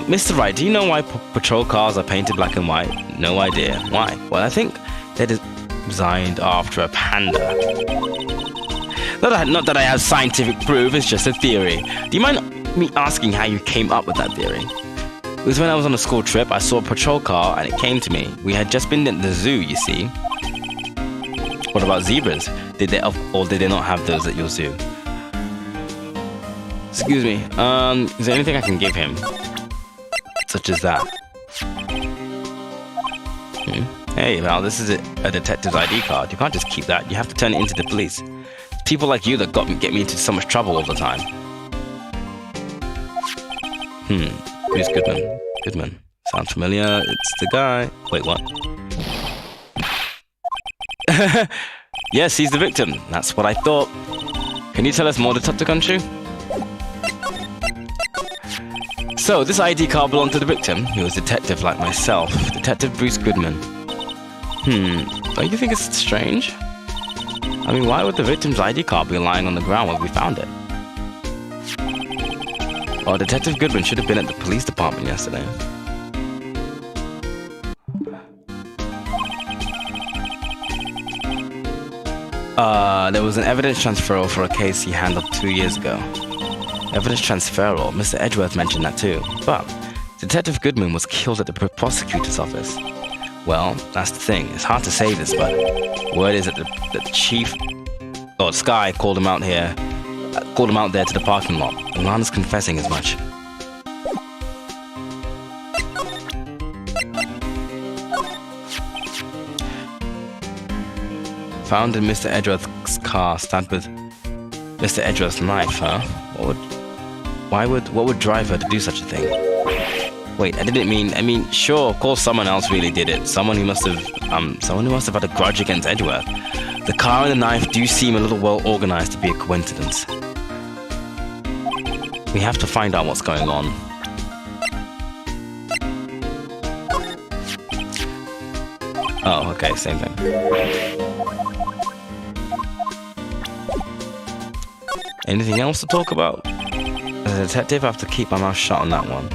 Mr. Wright, do you know why patrol cars are painted black and white? No idea. Why? Well, I think they're designed after a panda. Not that I have scientific proof, it's just a theory. Do you mind me asking how you came up with that theory? It was when I was on a school trip, I saw a patrol car and it came to me. We had just been at the zoo, you see. What about zebras? Did they not have those at your zoo? Excuse me, is there anything I can give him? Such as that. Hey, Val, this is a detective's ID card. You can't just keep that. You have to turn it into the police. People like you that get me into so much trouble all the time. Who's Goodman? Goodman. Sounds familiar. It's the guy. Wait, what? Yes, he's the victim. That's what I thought. Can you tell us more, Detective Country? So, this ID card belonged to the victim. He was a detective like myself. Detective Bruce Goodman. Don't you think it's strange? I mean, why would the victim's ID card be lying on the ground where we found it? Well, Detective Goodman should have been at the police department yesterday. There was an evidence transferal for a case he handled 2 years ago. Evidence transferal? Mr. Edgeworth mentioned that too. But Detective Goodman was killed at the prosecutor's office. Well, that's the thing. It's hard to say this, but word is that the chief, or Sky, called him out there to the parking lot. And Lana's confessing as much. Found in Mr. Edgeworth's car, stabbed with Mr. Edgeworth's knife, huh? What would drive her to do such a thing? Wait, I mean, sure, of course someone else really did it. Someone who must have had a grudge against Edgeworth. The car and the knife do seem a little well organized to be a coincidence. We have to find out what's going on. Oh, okay, same thing. Anything else to talk about? As a detective, I have to keep my mouth shut on that one.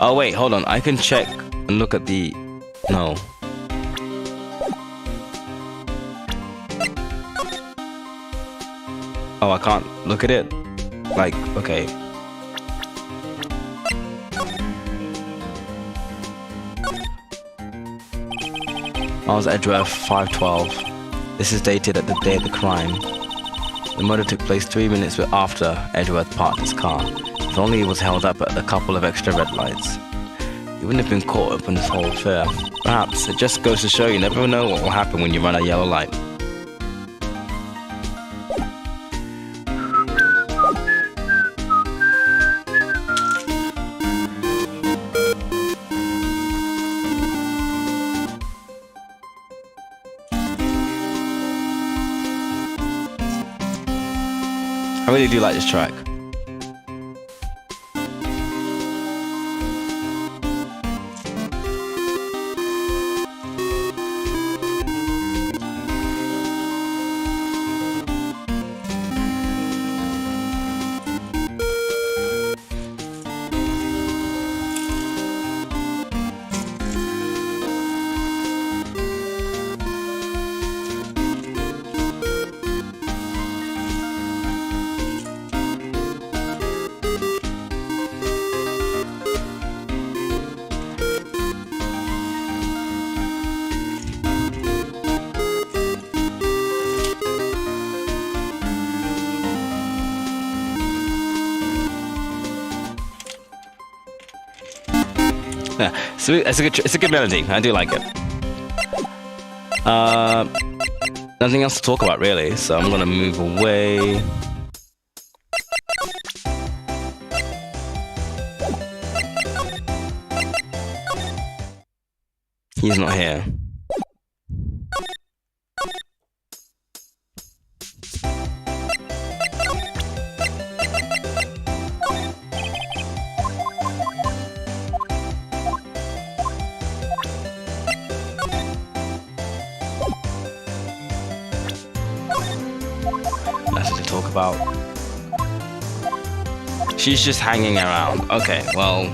Oh wait, hold on. I can check and look at the... No. Oh, I can't look at it? Like, okay. Miles Edgeworth, 512. This is dated at the day of the crime. The murder took place 3 minutes after Edgeworth parked his car. If only he was held up at a couple of extra red lights, he wouldn't have been caught up in this whole affair. Perhaps it just goes to show you never know what will happen when you run a yellow light. I really do like this track. Yeah, so it's a good melody. I do like it. Nothing else to talk about really, so I'm gonna move away. He's not here. Nothing to talk about. She's just hanging around. Okay, well.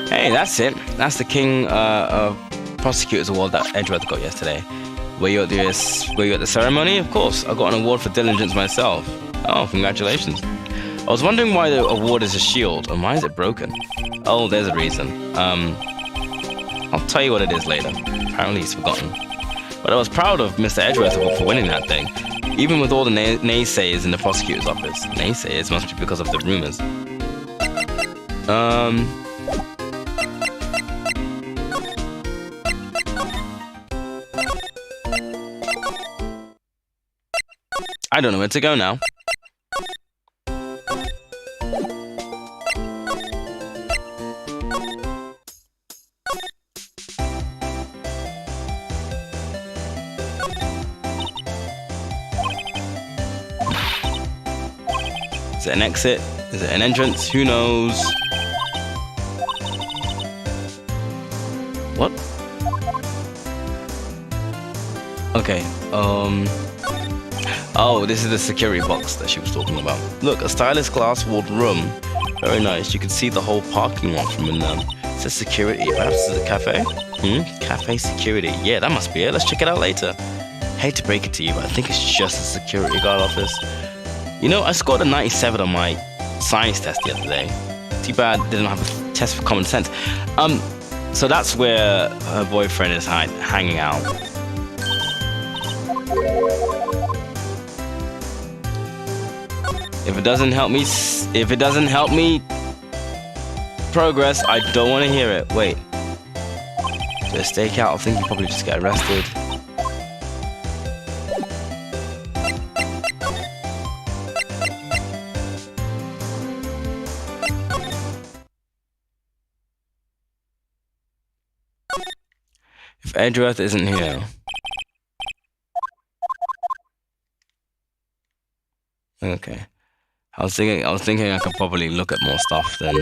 Hey, that's it. That's the King of Prosecutors Award that Edgeworth got yesterday. Were you at the ceremony? Of course. I got an award for diligence myself. Oh, congratulations. I was wondering why the award is a shield, and why is it broken? Oh, there's a reason. I'll tell you what it is later. Apparently he's forgotten. But I was proud of Mr. Edgeworth for winning that thing. Even with all the naysayers in the prosecutor's office. Naysayers must be because of the rumors. I don't know where to go now. Is it an exit? Is it an entrance? Who knows? What? Okay, oh, this is the security box that she was talking about. Look, a stylish glass-walled room. Very nice. You can see the whole parking lot from in there. It says security. Perhaps it's a cafe? Cafe security. Yeah, that must be it. Let's check it out later. Hate to break it to you, but I think it's just a security guard office. You know, I scored a 97 on my science test the other day. Too bad I didn't have a test for common sense. So that's where her boyfriend is hanging out. If it doesn't help me progress, I don't want to hear it. Wait. The stakeout, I think you probably just get arrested. If Edgeworth isn't here. Okay. I was thinking I could probably look at more stuff then.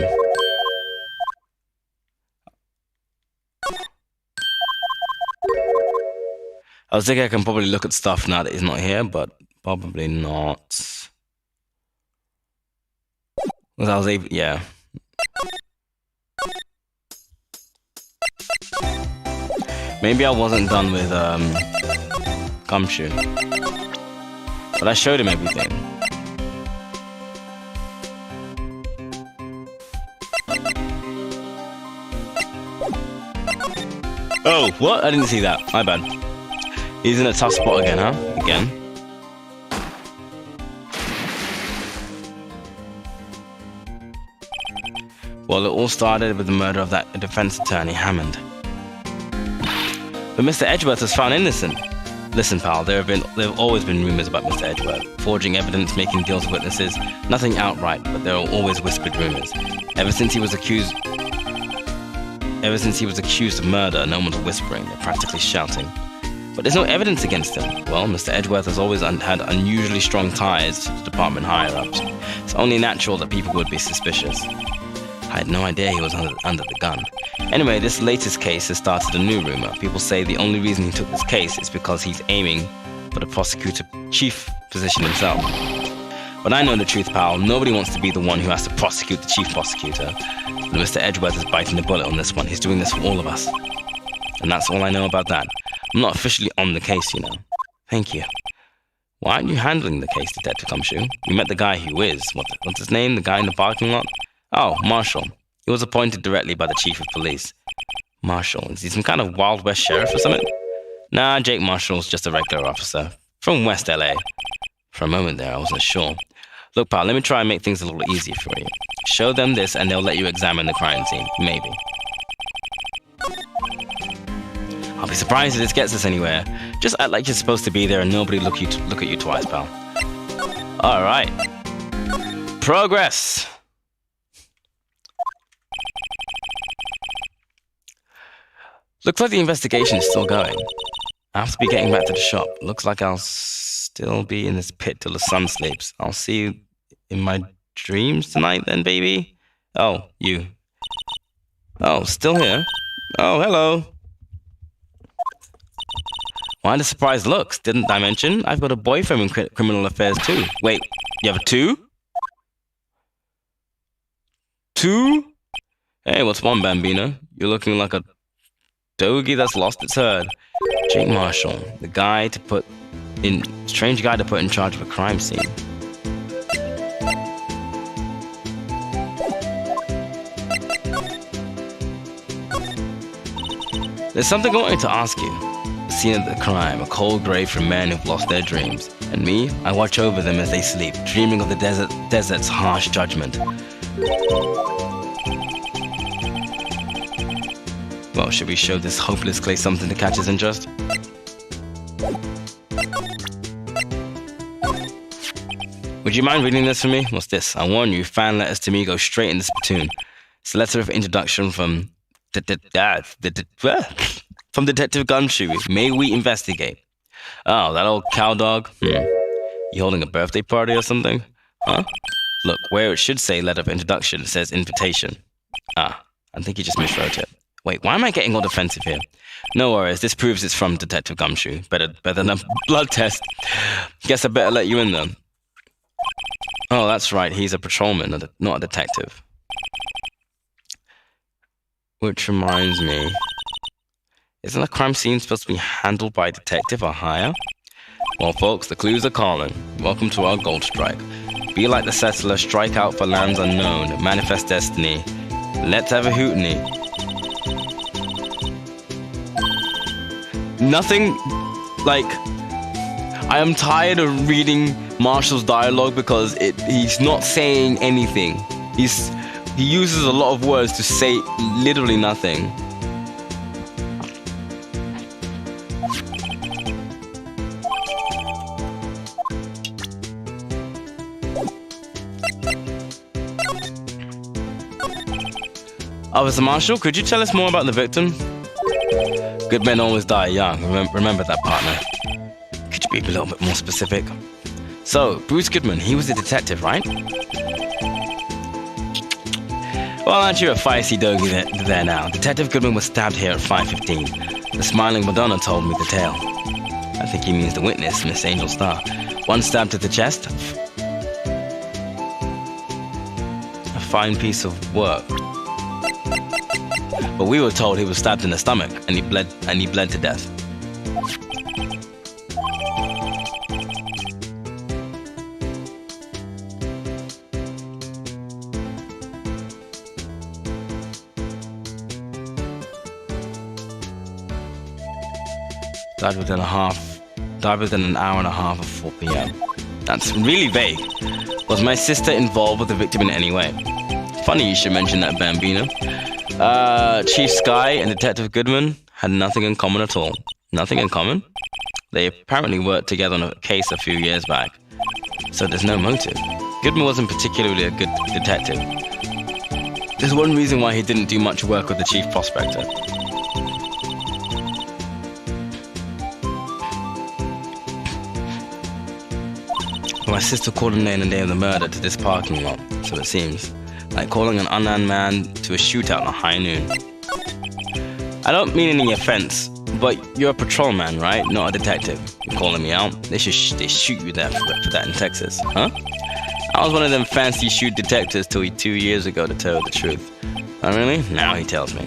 I was thinking I can probably look at stuff now that he's not here, but probably not. Because I was able, yeah. Maybe I wasn't done with Gumshoe. But I showed him everything. Oh, what? I didn't see that. My bad. He's in a tough spot again, huh? Again. Well, it all started with the murder of that defense attorney, Hammond. But Mr. Edgeworth was found innocent. Listen, pal, there have always been rumors about Mr. Edgeworth. Forging evidence, making deals with witnesses. Nothing outright, but there are always whispered rumors. Ever since he was accused of murder, no one's whispering, they're practically shouting. But there's no evidence against him. Well, Mr. Edgeworth has always had unusually strong ties to the department higher-ups. It's only natural that people would be suspicious. I had no idea he was under the gun. Anyway, this latest case has started a new rumor. People say the only reason he took this case is because he's aiming for the prosecutor chief position himself. But I know the truth, pal. Nobody wants to be the one who has to prosecute the chief prosecutor. But Mr. Edgeworth is biting the bullet on this one. He's doing this for all of us. And that's all I know about that. I'm not officially on the case, you know. Thank you. Why aren't you handling the case, Detective Gumshoe? You met the guy who is. What's his name? The guy in the parking lot? Oh, Marshall. He was appointed directly by the chief of police. Marshall. Is he some kind of Wild West sheriff or something? Nah, Jake Marshall's just a regular officer. From West LA. For a moment there, I wasn't sure. Look, pal, let me try and make things a little easier for you. Show them this and they'll let you examine the crime scene. Maybe. I'll be surprised if this gets us anywhere. Just act like you're supposed to be there and nobody look at you twice, pal. Alright. Progress! Looks like the investigation is still going. I have to be getting back to the shop. Looks like I'll still be in this pit till the sun sleeps. I'll see you in my dreams tonight then, baby? Oh, you. Oh, still here? Oh, hello. Why the surprised looks? Didn't I mention? I've got a boyfriend in criminal affairs too. Wait, you have a two? Two? Hey, what's one, Bambino? You're looking like a doggy that's lost its herd. Jake Marshall, strange guy to put in charge of a crime scene. There's something I wanted to ask you. The scene of the crime, a cold grave for men who've lost their dreams. And me, I watch over them as they sleep, dreaming of the desert's harsh judgment. Well, should we show this hopeless clay something to catch his interest? Would you mind reading this for me? What's this? I warn you, fan letters to me go straight in this platoon. It's a letter of introduction from Detective Gumshoe. May we investigate? Oh, that old cow dog? You holding a birthday party or something? Huh? Look, where it should say letter of introduction, it says invitation. Ah, I think you just miswrote it. Wait, why am I getting all defensive here? No worries, this proves it's from Detective Gumshoe. Better than a blood test. Guess I better let you in then. Oh, that's right, he's a patrolman, not a detective. Which reminds me, isn't a crime scene supposed to be handled by a detective or higher? Well, folks, the clues are calling. Welcome to our gold strike. Be like the settler, strike out for lands unknown, manifest destiny. Let's have a hooteny. Nothing, like, I am tired of reading Marshall's dialogue because he's not saying anything. He uses a lot of words to say literally nothing. Officer Marshall, could you tell us more about the victim? Good men always die young. Remember that, partner. Could you be a little bit more specific? So, Bruce Goodman, he was a detective, right? Well, aren't you a feisty doggy there now? Detective Goodman was stabbed here at 5:15. The smiling Madonna told me the tale. I think he means the witness, Miss Angel Starr. One stab to the chest. A fine piece of work. But we were told he was stabbed in the stomach, and he bled to death. Died within an hour and a half of 4 p.m. That's really vague. Was my sister involved with the victim in any way? Funny you should mention that, Bambino. Chief Sky and Detective Goodman had nothing in common at all. Nothing in common? They apparently worked together on a case a few years back. So there's no motive. Goodman wasn't particularly a good detective. There's one reason why he didn't do much work with the chief prospector. My sister called him there in the day of the murder to this parking lot, so it seems. Like calling an unarmed man to a shootout on high noon. I don't mean any offense, but you're a patrolman, right? Not a detective. You're calling me out? They shoot you there for that in Texas, huh? I was one of them fancy shoot detectives till 2 years ago, to tell the truth. Oh really? Now he tells me.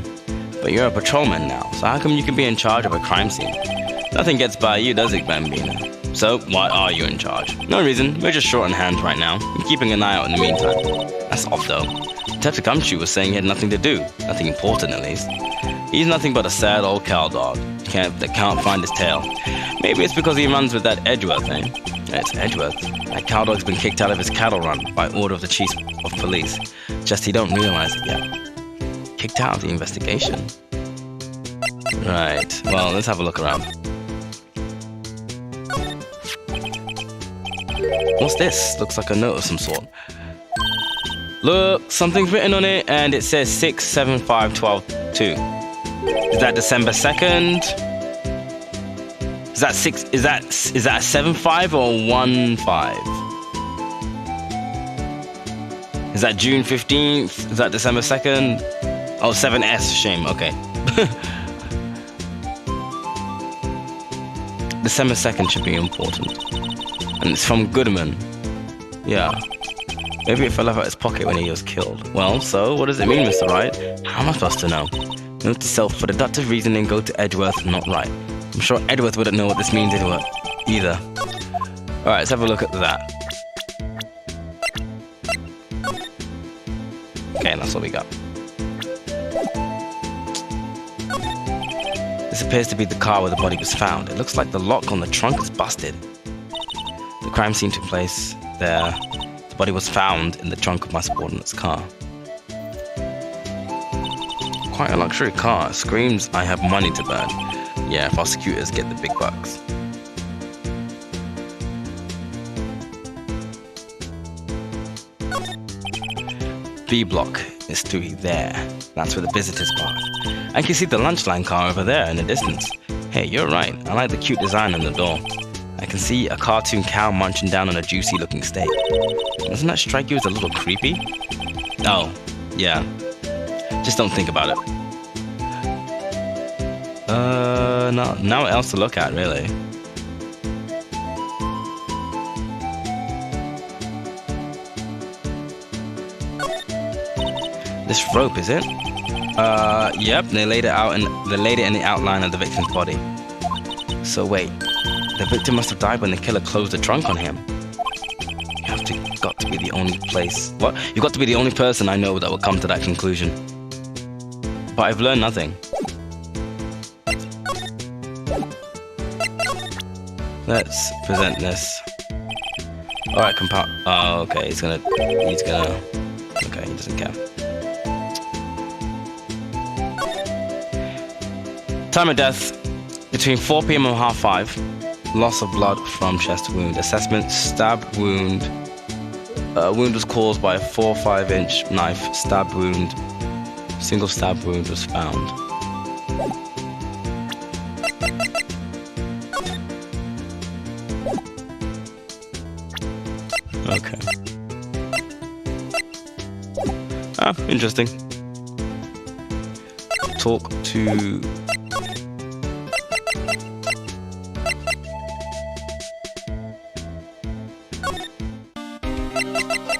But you're a patrolman now, so how come you can be in charge of a crime scene? Nothing gets by you, does it, Bambino? So, why are you in charge? No reason, we're just short on hands right now. I'm keeping an eye out in the meantime. That's odd though. Detective Gumshoe was saying he had nothing to do. Nothing important at least. He's nothing but a sad old cow dog that can't find his tail. Maybe it's because he runs with that Edgeworth thing. It's Edgeworth. That cow dog's been kicked out of his cattle run by order of the chief of police. Just he don't realize it yet. Kicked out of the investigation. Right, well, let's have a look around. What's this? Looks like a note of some sort. Look, something's written on it, and it says 6/7/5/12/2. Is that December 2nd? Is that 6? Is that a 7/5 or 1/5? Is that June 15th? Is that December 2nd? Oh, 7S. Shame. Okay. December 2nd should be important. And it's from Goodman. Yeah. Maybe it fell out of his pocket when he was killed. Well, so what does it mean, Mr. Wright? How am I supposed to know? Note to self, for deductive reasoning, go to Edgeworth, not Wright. I'm sure Edgeworth wouldn't know what this means either. Alright, let's have a look at that. Okay, that's what we got. This appears to be the car where the body was found. It looks like the lock on the trunk is busted. The crime scene took place there. The body was found in the trunk of my subordinate's car. Quite a luxury car. Screams I have money to burn. Yeah, prosecutors get the big bucks. B block is through there. That's where the visitors park. I can see the lunch line car over there in the distance. Hey, you're right. I like the cute design on the door. I can see a cartoon cow munching down on a juicy looking steak. Doesn't that strike you as a little creepy? Oh, yeah. Just don't think about it. No what else to look at, really. This rope, is it? Yep, they laid it in the outline of the victim's body. So wait, the victim must have died when the killer closed the trunk on him. Got to be the only place. What? You've got to be the only person I know that will come to that conclusion. But I've learned nothing. Let's present this. Alright, oh, okay, he's gonna, okay, he doesn't care. Time of death, between 4 p.m. and 5:30. Loss of blood from chest wound. Assessment, stab wound. Wound was caused by a 4 or 5 inch knife. Stab wound. Single stab wound was found. Okay. Ah, interesting. Talk to...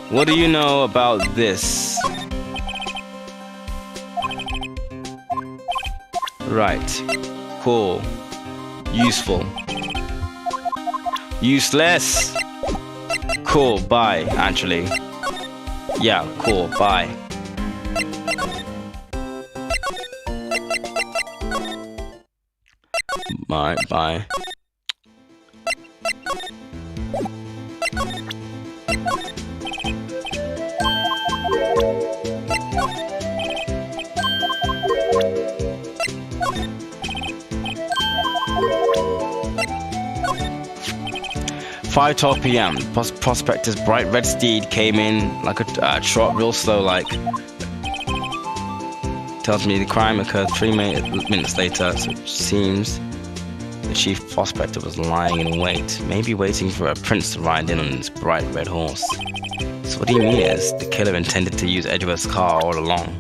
What do you know about this? Right. Cool. Useful. Useless. Cool. Bye, actually. Yeah, cool. Bye. Bye, bye. Five 12 p.m. Prospector's bright red steed came in like a trot, real slow like. Tells me the crime occurred 3 minutes later, so it seems the chief prospector was lying in wait, maybe waiting for a prince to ride in on his bright red horse. So what do you mean is the killer intended to use Edgeworth's car all along?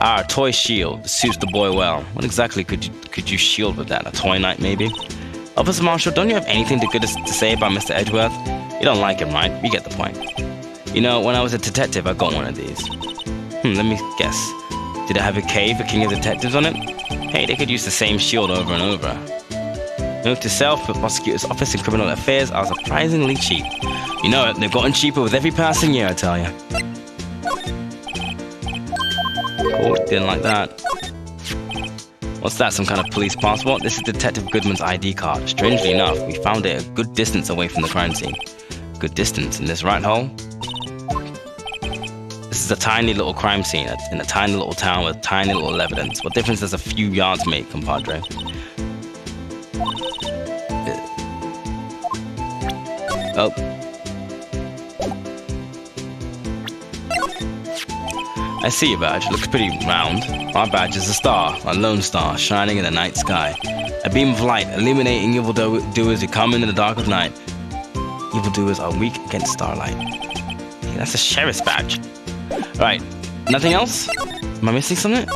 Ah, a toy shield. Suits the boy well. What exactly could you shield with that? A toy knife, maybe? Officer Marshall, don't you have anything good to say about Mr. Edgeworth? You don't like him, right? You get the point. You know, when I was a detective, I got one of these. Let me guess. Did it have a K for King of Detectives on it? Hey, they could use the same shield over and over. Note to self, the prosecutor's office in criminal affairs are surprisingly cheap. You know it, they've gotten cheaper with every passing year, I tell you. Cool, didn't like that. What's that, some kind of police passport? This is Detective Goodman's ID card. Strangely enough, we found it a good distance away from the crime scene. Good distance in this rat hole? This is a tiny little crime scene in a tiny little town with tiny little evidence. What difference does a few yards make, compadre? Oh. I see your badge. It looks pretty round. Our badge is a star, a lone star, shining in the night sky. A beam of light, illuminating evildoers who come in the dark of night. Evildoers are weak against starlight. Hey, that's a sheriff's badge. Right, nothing else? Am I missing something?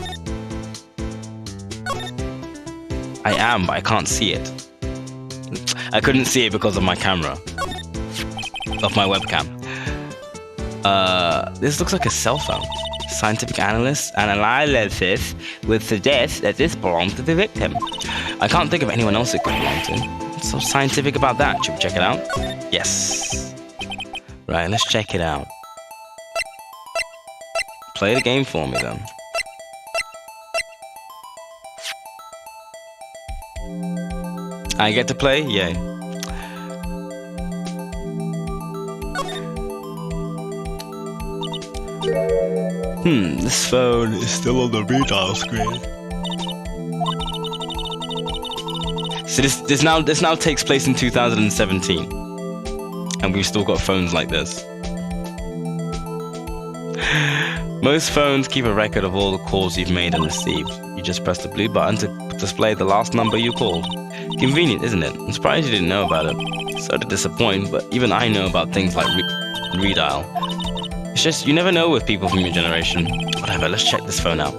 I am, but I can't see it. I couldn't see it because of my camera. Of my webcam. This looks like a cell phone. Scientific analysis would suggest that this belongs to the victim. I can't think of anyone else it could belong to. What's so scientific about that? Should we check it out? Yes. Right, let's check it out. Play the game for me then. I get to play? Yay. This phone is still on the redial screen. So this now takes place in 2017, and we've still got phones like this. Most phones keep a record of all the calls you've made and received. You just press the blue button to display the last number you called. Convenient, isn't it? I'm surprised you didn't know about it. Sorry to disappoint, but even I know about things like redial. It's just, you never know with people from your generation. Whatever, let's check this phone out.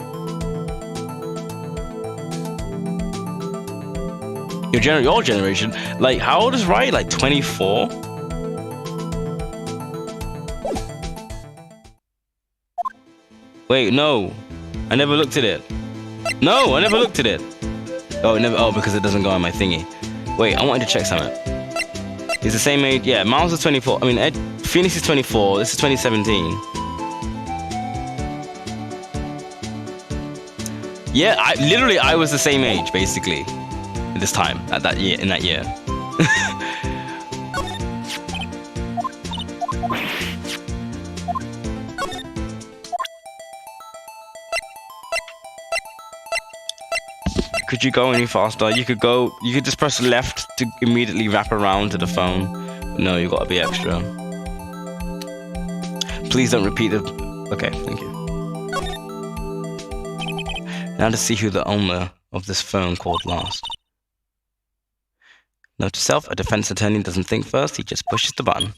Your generation? Like, how old is Wright? Like 24? Wait, no. I never looked at it. No, I never looked at it. Oh, because it doesn't go on my thingy. Wait, I wanted to check something. He's the same age. Yeah, Miles is 24. I mean, Phoenix is 24. This is 2017. Yeah, I was the same age, basically. This time, in that year. Could you go any faster? You could just press left to immediately wrap around to the phone. No, you gotta be extra. Please don't repeat it. Okay, thank you. Now to see who the owner of this phone called last. Note to self, a defense attorney doesn't think first, he just pushes the button.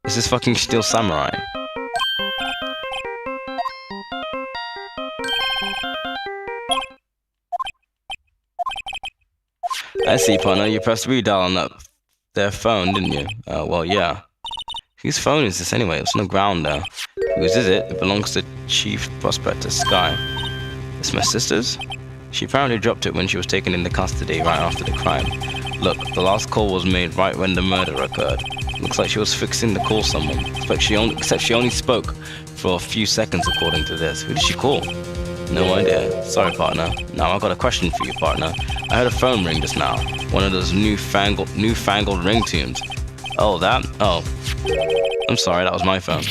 This is fucking Steel Samurai. I see, partner, you pressed redial on their phone, didn't you? Well, yeah. Whose phone is this anyway? It's on the ground there. Whose is it? It belongs to Chief Prospector Sky. It's my sister's? She apparently dropped it when she was taken into custody right after the crime. Look, the last call was made right when the murder occurred. Looks like she was fixing to call someone. Except she only spoke for a few seconds according to this. Who did she call? No idea. Sorry, partner. Now I've got a question for you, partner. I heard a phone ring just now. One of those newfangled ringtones. Oh, that? Oh. I'm sorry, that was my phone.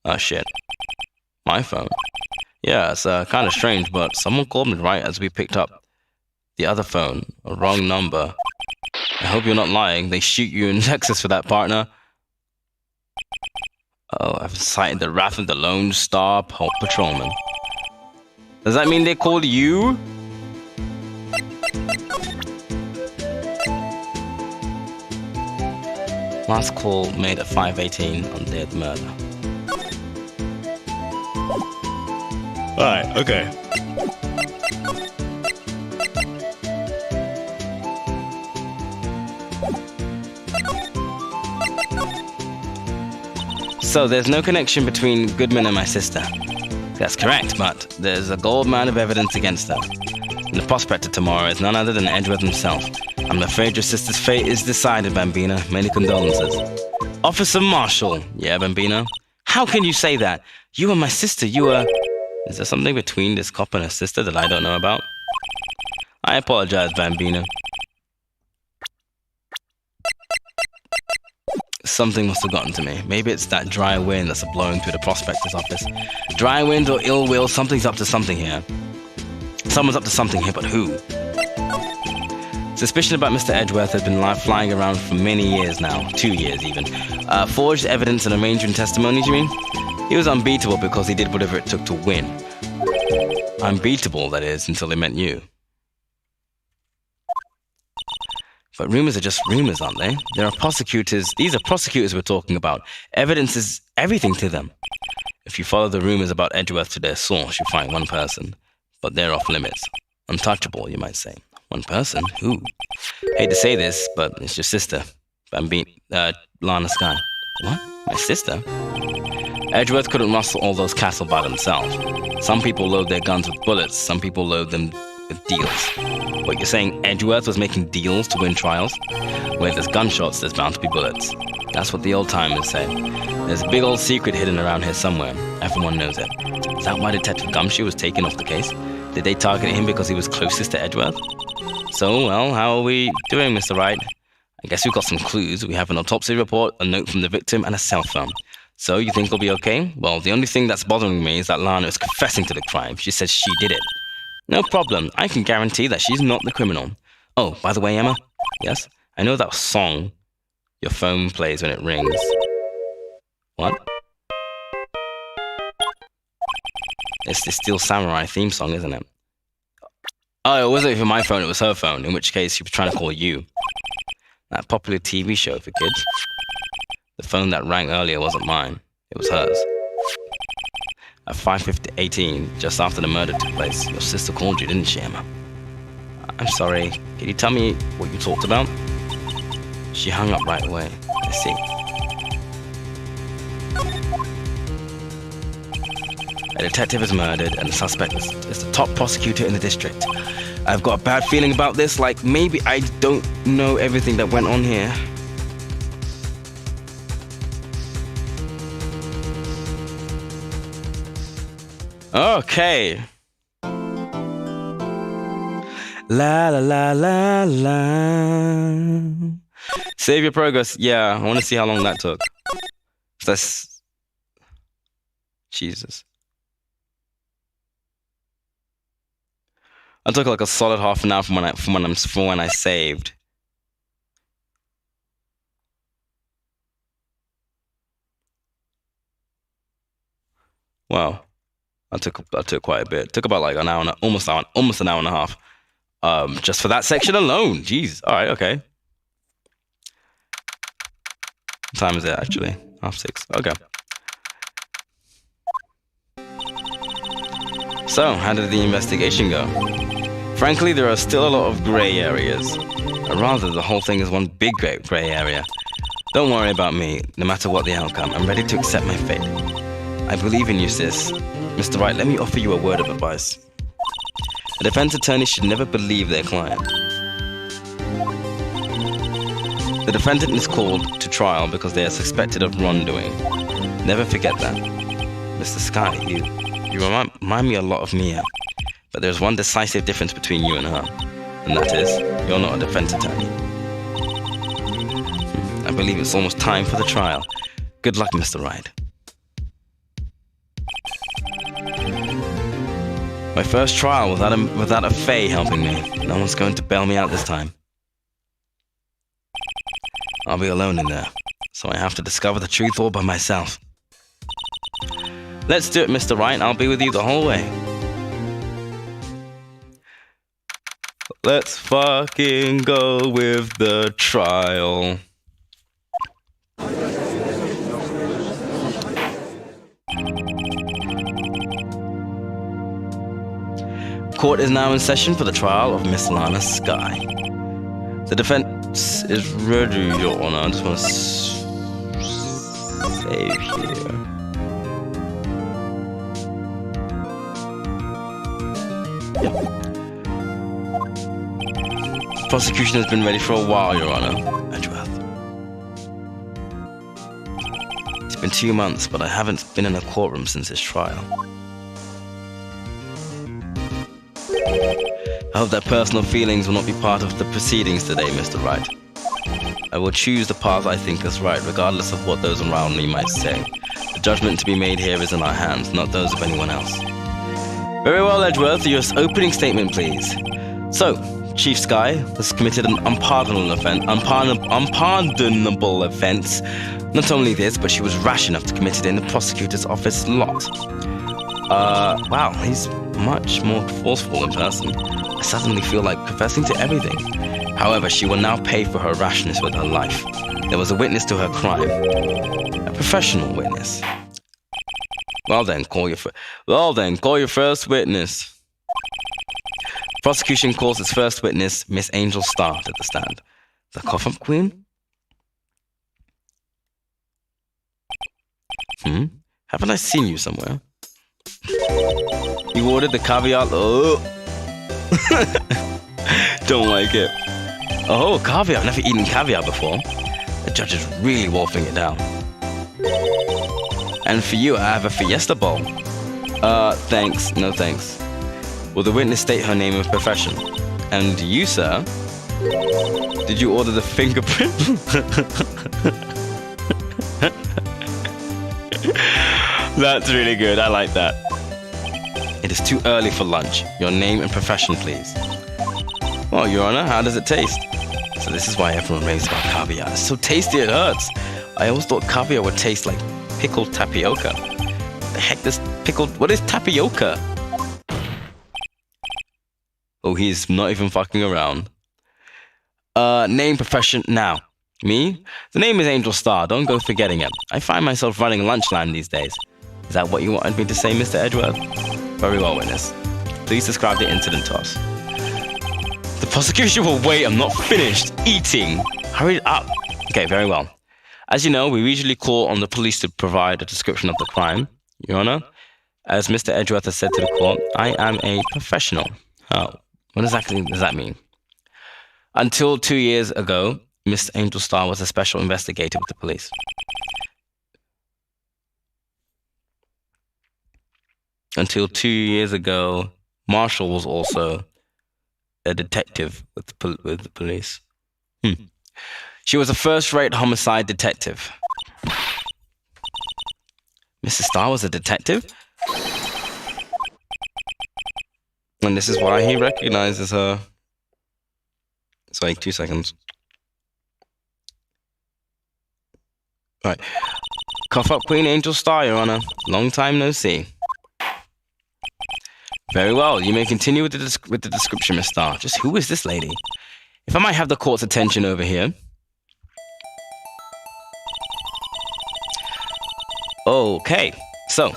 Oh, shit. My phone? Yeah, it's kind of strange, but someone called me right as we picked up the other phone. A wrong number. I hope you're not lying. They shoot you in Texas for that, partner. Oh, I've incited the wrath of the Lone Star Patrolman. Does that mean they called you? Last call made at 5:18 on the day of the murder. Alright, okay. So there's no connection between Goodman and my sister. That's correct, but there's a gold mine of evidence against her. And the prospector tomorrow is none other than Edgeworth himself. I'm afraid your sister's fate is decided, Bambina. Many condolences. Officer Marshall. Yeah, Bambina? How can you say that? You and my sister, you were... Is there something between this cop and her sister that I don't know about? I apologize, Bambina. Something must have gotten to me. Maybe it's that dry wind that's blowing through the prospector's office. Dry wind or ill will, something's up to something here. Someone's up to something here, but who? Suspicion about Mr. Edgeworth has been flying around for many years now. 2 years, even. Forged evidence and arrangement testimonies, you mean? He was unbeatable because he did whatever it took to win. Unbeatable, that is, until they met you. But rumors are just rumors, aren't they? There are prosecutors. These are prosecutors we're talking about. Evidence is everything to them. If you follow the rumors about Edgeworth to their source, you find one person. But they're off limits. Untouchable, you might say. One person? Who? Hate to say this, but it's your sister. Lana Sky. What? My sister? Edgeworth couldn't rustle all those cattle by themselves. Some people load their guns with bullets. Some people load them with deals. What, you're saying Edgeworth was making deals to win trials? Where there's gunshots, there's bound to be bullets. That's what the old timers say. There's a big old secret hidden around here somewhere. Everyone knows it. Is that why Detective Gumshoe was taken off the case? Did they target him because he was closest to Edgeworth? So, well, how are we doing, Mr. Wright? I guess we've got some clues. We have an autopsy report, a note from the victim, and a cell phone. So, you think we'll be okay? Well, the only thing that's bothering me is that Lana is confessing to the crime. She says she did it. No problem. I can guarantee that she's not the criminal. Oh, by the way, Emma? Yes? I know that song your phone plays when it rings. What? It's the Steel Samurai theme song, isn't it? Oh, it wasn't even my phone, it was her phone, in which case she was trying to call you. That popular TV show for kids. The phone that rang earlier wasn't mine, it was hers. At 5:18, just after the murder took place, your sister called you, didn't she, Emma? I'm sorry, can you tell me what you talked about? She hung up right away, I see. A detective is murdered and the suspect is the top prosecutor in the district. I've got a bad feeling about this, like maybe I don't know everything that went on here. Okay. La la la la la. Save your progress. Yeah, I want to see how long that took. That's... Jesus. I took like a solid half an hour from when I saved. Wow, I took quite a bit. It took about like an hour, almost an hour and a half. Just for that section alone. Jeez. All right. Okay. What time is it actually? 6:30. Okay. So, how did the investigation go? Frankly, there are still a lot of grey areas. Or rather, the whole thing is one big grey area. Don't worry about me, no matter what the outcome. I'm ready to accept my fate. I believe in you, sis. Mr. Wright, let me offer you a word of advice. A defense attorney should never believe their client. The defendant is called to trial because they are suspected of wrongdoing. Never forget that. Mr. Sky, you remind me a lot of Mia. But there's one decisive difference between you and her. And that is, you're not a defense attorney. I believe it's almost time for the trial. Good luck, Mr. Wright. My first trial without a Fae helping me. No one's going to bail me out this time. I'll be alone in there, so I have to discover the truth all by myself. Let's do it, Mr. Wright. I'll be with you the whole way. Let's fucking go with the trial. Court is now in session for the trial of Miss Lana Sky. The defense is ready, Your Honor. I just want to save here. Yep. Prosecution has been ready for a while, Your Honor. Edgeworth. It's been 2 months, but I haven't been in a courtroom since his trial. I hope that personal feelings will not be part of the proceedings today, Mr. Wright. I will choose the path I think is right, regardless of what those around me might say. The judgment to be made here is in our hands, not those of anyone else. Very well, Edgeworth. Your opening statement, please. So, Chief Sky has committed an unpardonable offense. Not only this, but she was rash enough to commit it in the prosecutor's office lot. Wow, he's much more forceful in person. I suddenly feel like confessing to everything. However, she will now pay for her rashness with her life. There was a witness to her crime. A professional witness. Well then, call your first witness. Prosecution calls its first witness, Miss Angel Starr, to the stand. The Coffin Queen? Haven't I seen you somewhere? You ordered the caviar. Oh. Don't like it. Oh, caviar. I've never eaten caviar before. The judge is really wolfing it down. And for you, I have a Fiesta Bowl. Thanks. No thanks. Will the witness state her name and profession? And you, sir? Did you order the fingerprint? That's really good. I like that. It is too early for lunch. Your name and profession, please. Oh, Your Honor, how does it taste? So this is why everyone raves about caviar. It's so tasty it hurts. I always thought caviar would taste like pickled tapioca. What the heck is pickled? What is tapioca? Oh, he's not even fucking around. Name, profession, now. Me? The name is Angel Star. Don't go forgetting it. I find myself running Lunchland these days. Is that what you wanted me to say, Mr. Edgeworth? Very well, witness. Please describe the incident to us. The prosecution will wait. I'm not finished eating. Hurry it up. Okay, very well. As you know, we usually call on the police to provide a description of the crime. Your Honor, as Mr. Edgeworth has said to the court, I am a professional. Oh, what exactly does that mean? Until 2 years ago, Miss Angel Star was a special investigator with the police. Until 2 years ago, Marshall was also a detective with the police. She was a first-rate homicide detective. Mrs. Star was a detective? And this is why he recognizes her. It's like 2 seconds. Right. Cough up Queen Angel Star, Your Honor. Long time no see. Very well. You may continue with the description, Miss Star. Just who is this lady? If I might have the court's attention over here. Okay. So,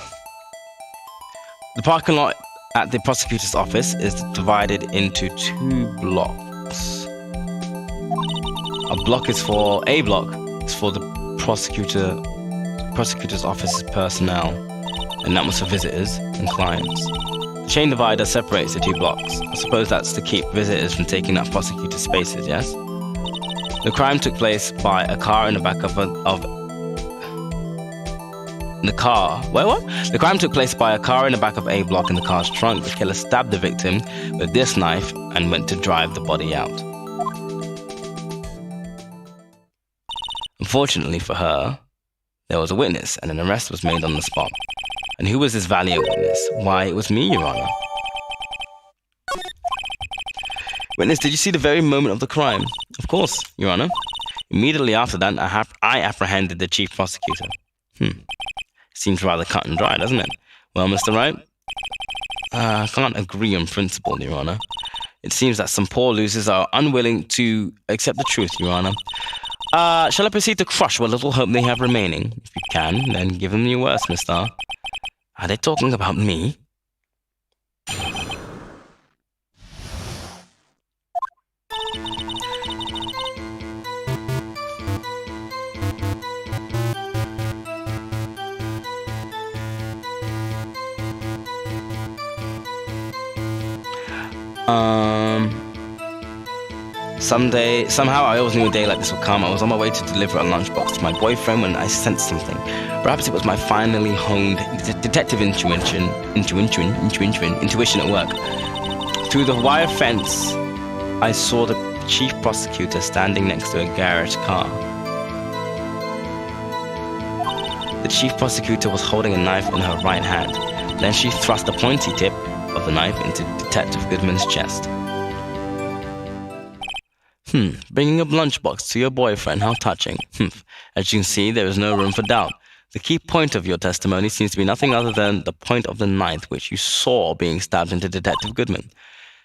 the parking lot at the prosecutor's office is divided into 2 blocks. A block is for the prosecutor's office's personnel, and that was for visitors and clients. The chain divider separates the 2 blocks. I suppose that's to keep visitors from taking up prosecutor's spaces, yes? The crime took place by a car in the back of The crime took place by a car in the back of A block. In the car's trunk, the killer stabbed the victim with this knife and went to drive the body out. Unfortunately for her, there was a witness and an arrest was made on the spot. And who was this valiant witness? Why, it was me, Your Honor. Witness, did you see the very moment of the crime? Of course, Your Honor. Immediately after that, I apprehended the chief prosecutor. Seems rather cut and dry, doesn't it? Well, Mr. Wright, I can't agree on principle, Your Honor. It seems that some poor losers are unwilling to accept the truth, Your Honor. Shall I proceed to crush what little hope they have remaining? If you can, then give them your worst, Miss Star. Are they talking about me? Somehow I always knew a day like this would come. I was on my way to deliver a lunchbox to my boyfriend when I sensed something. Perhaps it was my finely honed detective intuition at work. Through the wire fence, I saw the chief prosecutor standing next to a garage car. The chief prosecutor was holding a knife in her right hand. Then she thrust the pointy tip of the knife into Detective Goodman's chest. Bringing a lunchbox to your boyfriend, how touching. As you can see, there is no room for doubt. The key point of your testimony seems to be nothing other than the point of the knife which you saw being stabbed into Detective Goodman.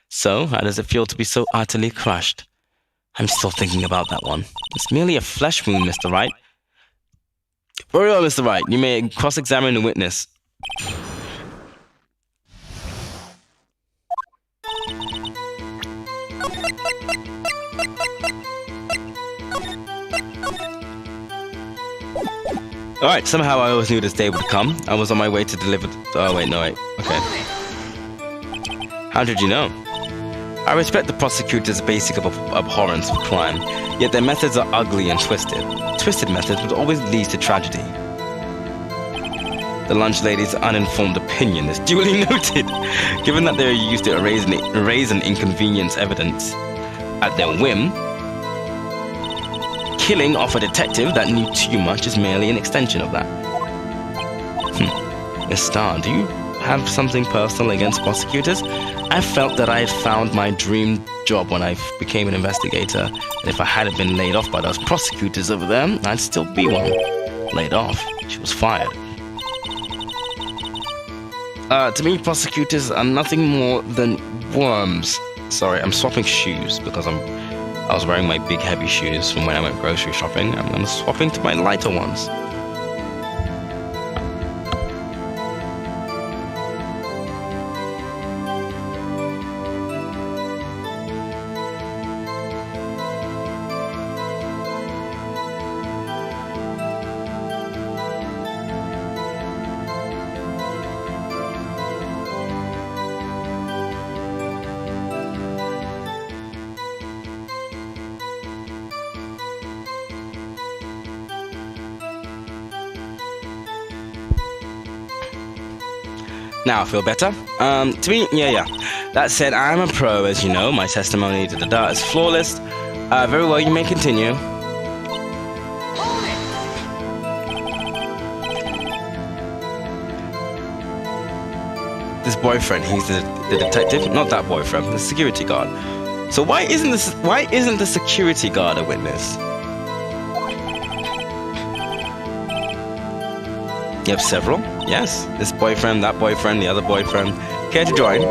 So, how does it feel to be so utterly crushed? I'm still thinking about that one. It's merely a flesh wound, Mr. Wright. Very well, Mr. Wright. You may cross-examine the witness. Alright, somehow I always knew this day would come. I was on my way to deliver... Oh, wait, no, wait. Okay. How did you know? I respect the prosecutor's basic abhorrence of crime, yet their methods are ugly and twisted. Twisted methods would always lead to tragedy. The lunch lady's uninformed opinion is duly noted, given that they are used to erase and inconvenience evidence at their whim. Killing off a detective that knew too much is merely an extension of that. Miss Starr, do you have something personal against prosecutors? I felt that I had found my dream job when I became an investigator, and if I hadn't been laid off by those prosecutors over there, I'd still be one. Laid off? She was fired. To me, prosecutors are nothing more than worms. Sorry, I'm swapping shoes because I was wearing my big heavy shoes from when I went grocery shopping. I'm swapping to my lighter ones. Now I feel better. To me, yeah. That said, I'm a pro, as you know. My testimony to the dart is flawless. Very well, you may continue. This boyfriend, he's the detective, not that boyfriend, the security guard. So why isn't the security guard a witness? You have several? Yes. This boyfriend, that boyfriend, the other boyfriend. Care to join?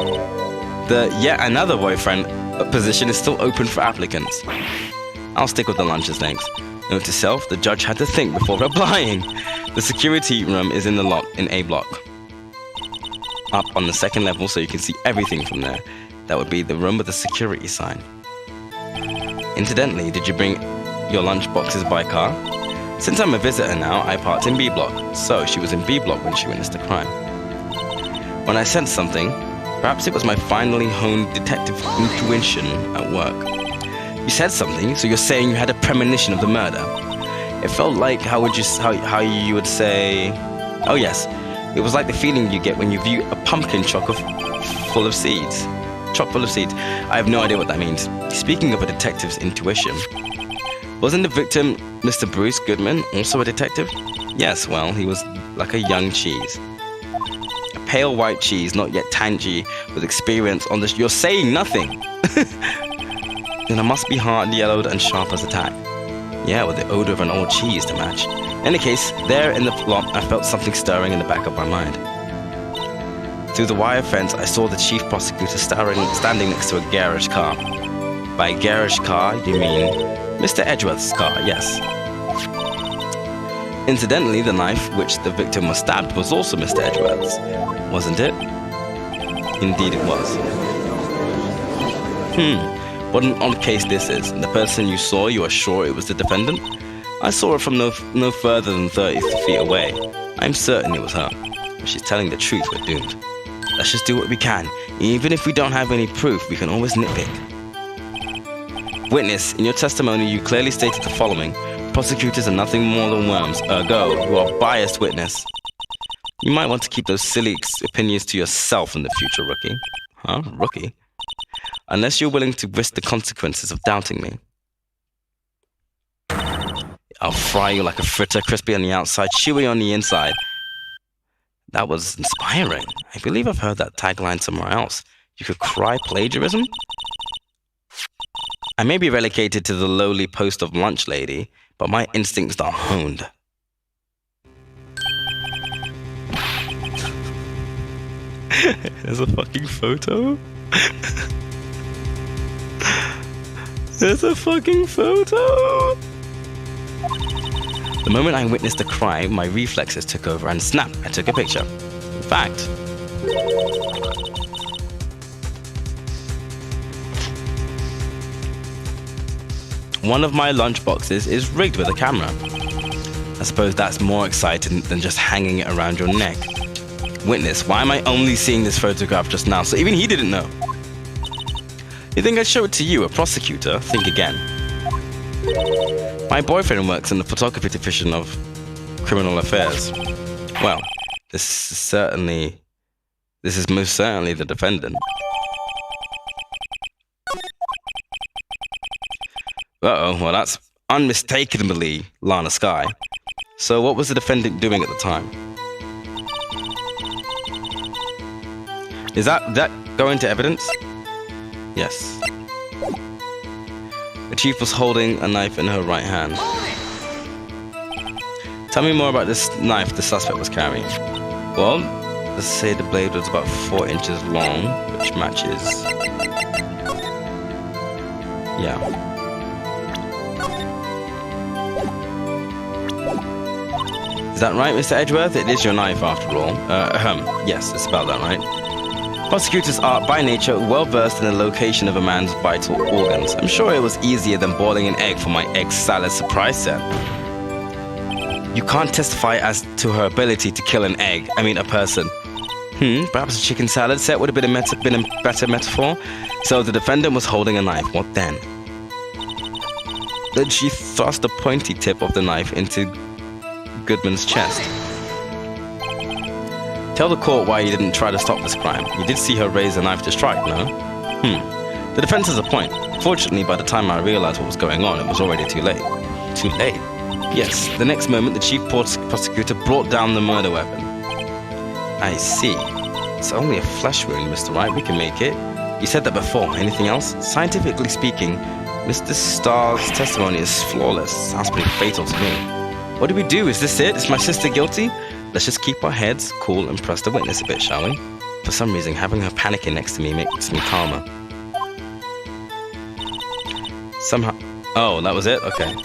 The yet another boyfriend position is still open for applicants. I'll stick with the lunches, thanks. Note to self, the judge had to think before applying. The security room is in A block. Up on the second level so you can see everything from there. That would be the room with the security sign. Incidentally, did you bring your lunch boxes by car? Since I'm a visitor now, I parked in B block, so she was in B block when she witnessed the crime. When I sensed something, perhaps it was my finely honed detective intuition at work. You said something, so you're saying you had a premonition of the murder. It felt like how you would say, oh yes, it was like the feeling you get when you view a pumpkin chock full of seeds. I have no idea what that means. Speaking of a detective's intuition, wasn't the victim Mr. Bruce Goodman also a detective? Yes, well, he was like a young cheese. A pale white cheese, not yet tangy, with experience on the... You're saying nothing! Then I must be hard, yellowed, and sharp as a tack. Yeah, with the odor of an old cheese to match. In any case, there in the plot, I felt something stirring in the back of my mind. Through the wire fence, I saw the chief prosecutor standing next to a garage car. By garage car, you mean Mr. Edgeworth's car, yes. Incidentally, the knife which the victim was stabbed was also Mr. Edgeworth's, wasn't it? Indeed it was. What an odd case this is. The person you saw, you are sure it was the defendant? I saw her from no further than 30 feet away. I'm certain it was her. If she's telling the truth, we're doomed. Let's just do what we can. Even if we don't have any proof, we can always nitpick. Witness, in your testimony, you clearly stated the following. Prosecutors are nothing more than worms. Ergo, you are a biased witness. You might want to keep those silly opinions to yourself in the future, rookie. Huh? Rookie? Unless you're willing to risk the consequences of doubting me. I'll fry you like a fritter, crispy on the outside, chewy on the inside. That was inspiring. I believe I've heard that tagline somewhere else. You could cry plagiarism? I may be relegated to the lowly post of lunch lady, but my instincts are honed. There's a fucking photo? There's a fucking photo! The moment I witnessed the crime, my reflexes took over and snap, I took a picture. In fact, one of my lunch boxes is rigged with a camera. I suppose that's more exciting than just hanging it around your neck. Witness, why am I only seeing this photograph just now? So even he didn't know. You think I'd show it to you, a prosecutor? Think again. My boyfriend works in the photography division of criminal affairs. Well, this is most certainly the defendant. Uh-oh, well that's unmistakably Lana Skye. So what was the defendant doing at the time? Is that going to evidence? Yes. The chief was holding a knife in her right hand. Tell me more about this knife the suspect was carrying. Well, let's say the blade was about 4 inches long, which matches. Yeah. Is that right, Mr. Edgeworth? It is your knife, after all. Yes, it's about that, right? Prosecutors are, by nature, well-versed in the location of a man's vital organs. I'm sure it was easier than boiling an egg for my egg salad surprise set. You can't testify as to her ability to kill an egg. I mean, a person. Perhaps a chicken salad set would have been a better metaphor. So the defendant was holding a knife. What then? Then she thrust the pointy tip of the knife into Goodman's chest. Tell the court why you didn't try to stop this crime. You did see her raise the knife to strike, no? The defense has a point. Fortunately, by the time I realized what was going on, it was already too late. Too late? Yes, the next moment the chief prosecutor brought down the murder weapon. I see. It's only a flesh wound, Mr. Wright. We can make it. You said that before. Anything else? Scientifically speaking, Mr. Starr's testimony is flawless. Sounds pretty fatal to me. What do we do? Is this it? Is my sister guilty? Let's just keep our heads cool and press the witness a bit, shall we? For some reason, having her panicking next to me makes me calmer. Somehow... Oh, that was it? Okay.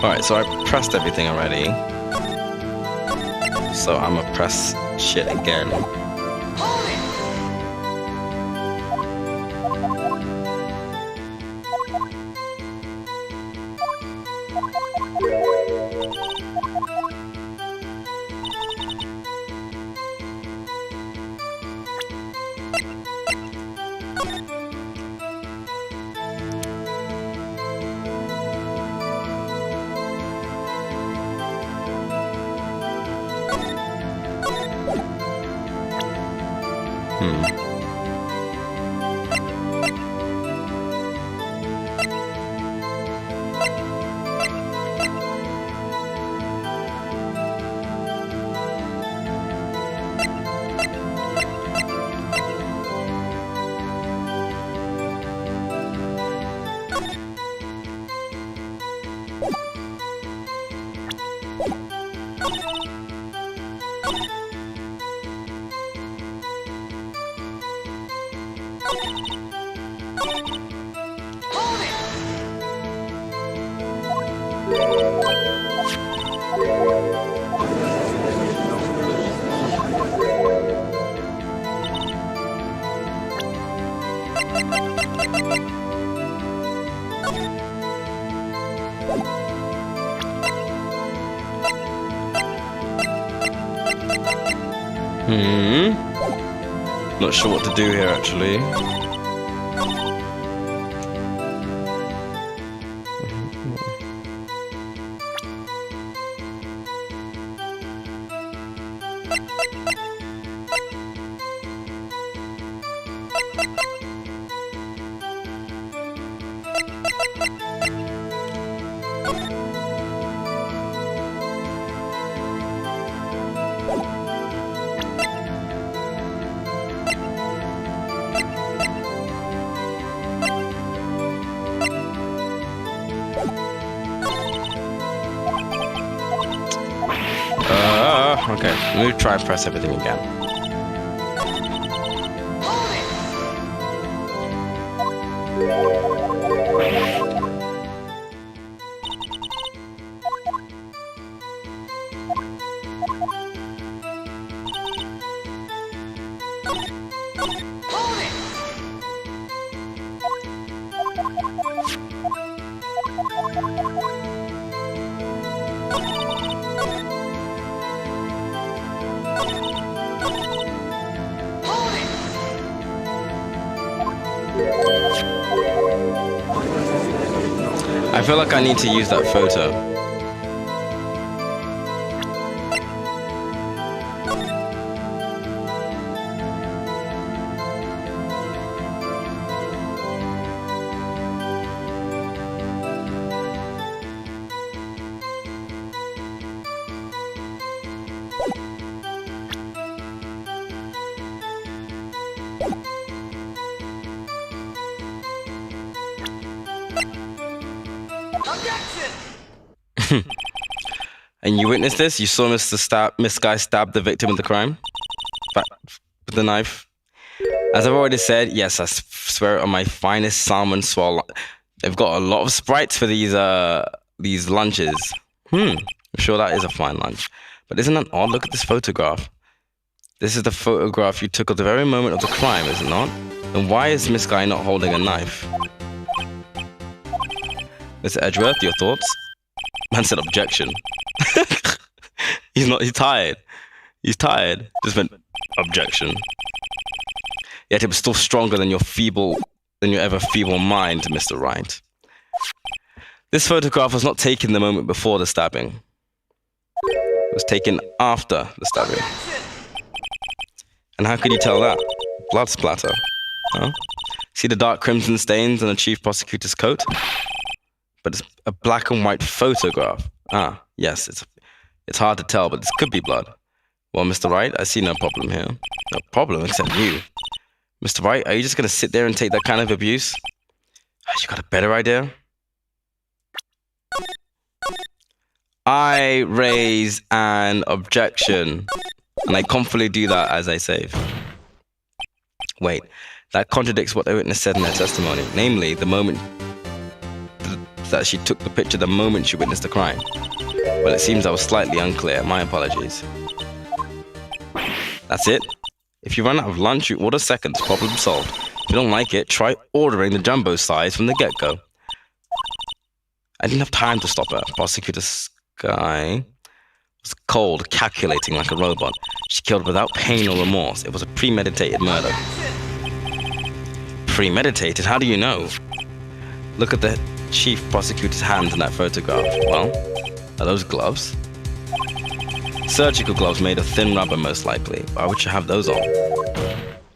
Alright, so I pressed everything already. So I'm gonna press shit again. Not sure what to do here, actually. Okay, let me try and press everything again. I feel like I need to use that photo. And you witnessed this? You saw Miss Guy stab the victim of the crime? But with the knife? As I've already said, yes, I swear it on my finest salmon swallow. They've got a lot of sprites for these lunches. I'm sure that is a fine lunch. But isn't that odd? Look at this photograph. This is the photograph you took at the very moment of the crime, is it not? And why is Miss Guy not holding a knife? Mr. Edgeworth, your thoughts? Man said objection. He's tired. He's tired. Just meant objection. Yet it was still stronger than your ever feeble mind, Mr. Wright. This photograph was not taken the moment before the stabbing. It was taken after the stabbing. And how could you tell that? Blood splatter. Huh? See the dark crimson stains on the chief prosecutor's coat? But it's a black and white photograph. Ah, yes, it's hard to tell, but this could be blood. Well, Mr. Wright, I see no problem here. No problem, except you. Mr. Wright, are you just going to sit there and take that kind of abuse? You got a better idea? I raise an objection. And I confidently do that as I save. Wait, that contradicts what the witness said in their testimony. Namely, the moment that she took the picture the moment she witnessed the crime. Well, it seems I was slightly unclear. My apologies. That's it. If you run out of lunch, you order seconds. Problem solved. If you don't like it, try ordering the jumbo size from the get-go. I didn't have time to stop her. Prosecutor Sky was cold, calculating like a robot. She killed without pain or remorse. It was a premeditated murder. Premeditated? How do you know? Look at the chief prosecutor's hands in that photograph. Well, are those gloves? Surgical gloves made of thin rubber, most likely. Why would you have those on?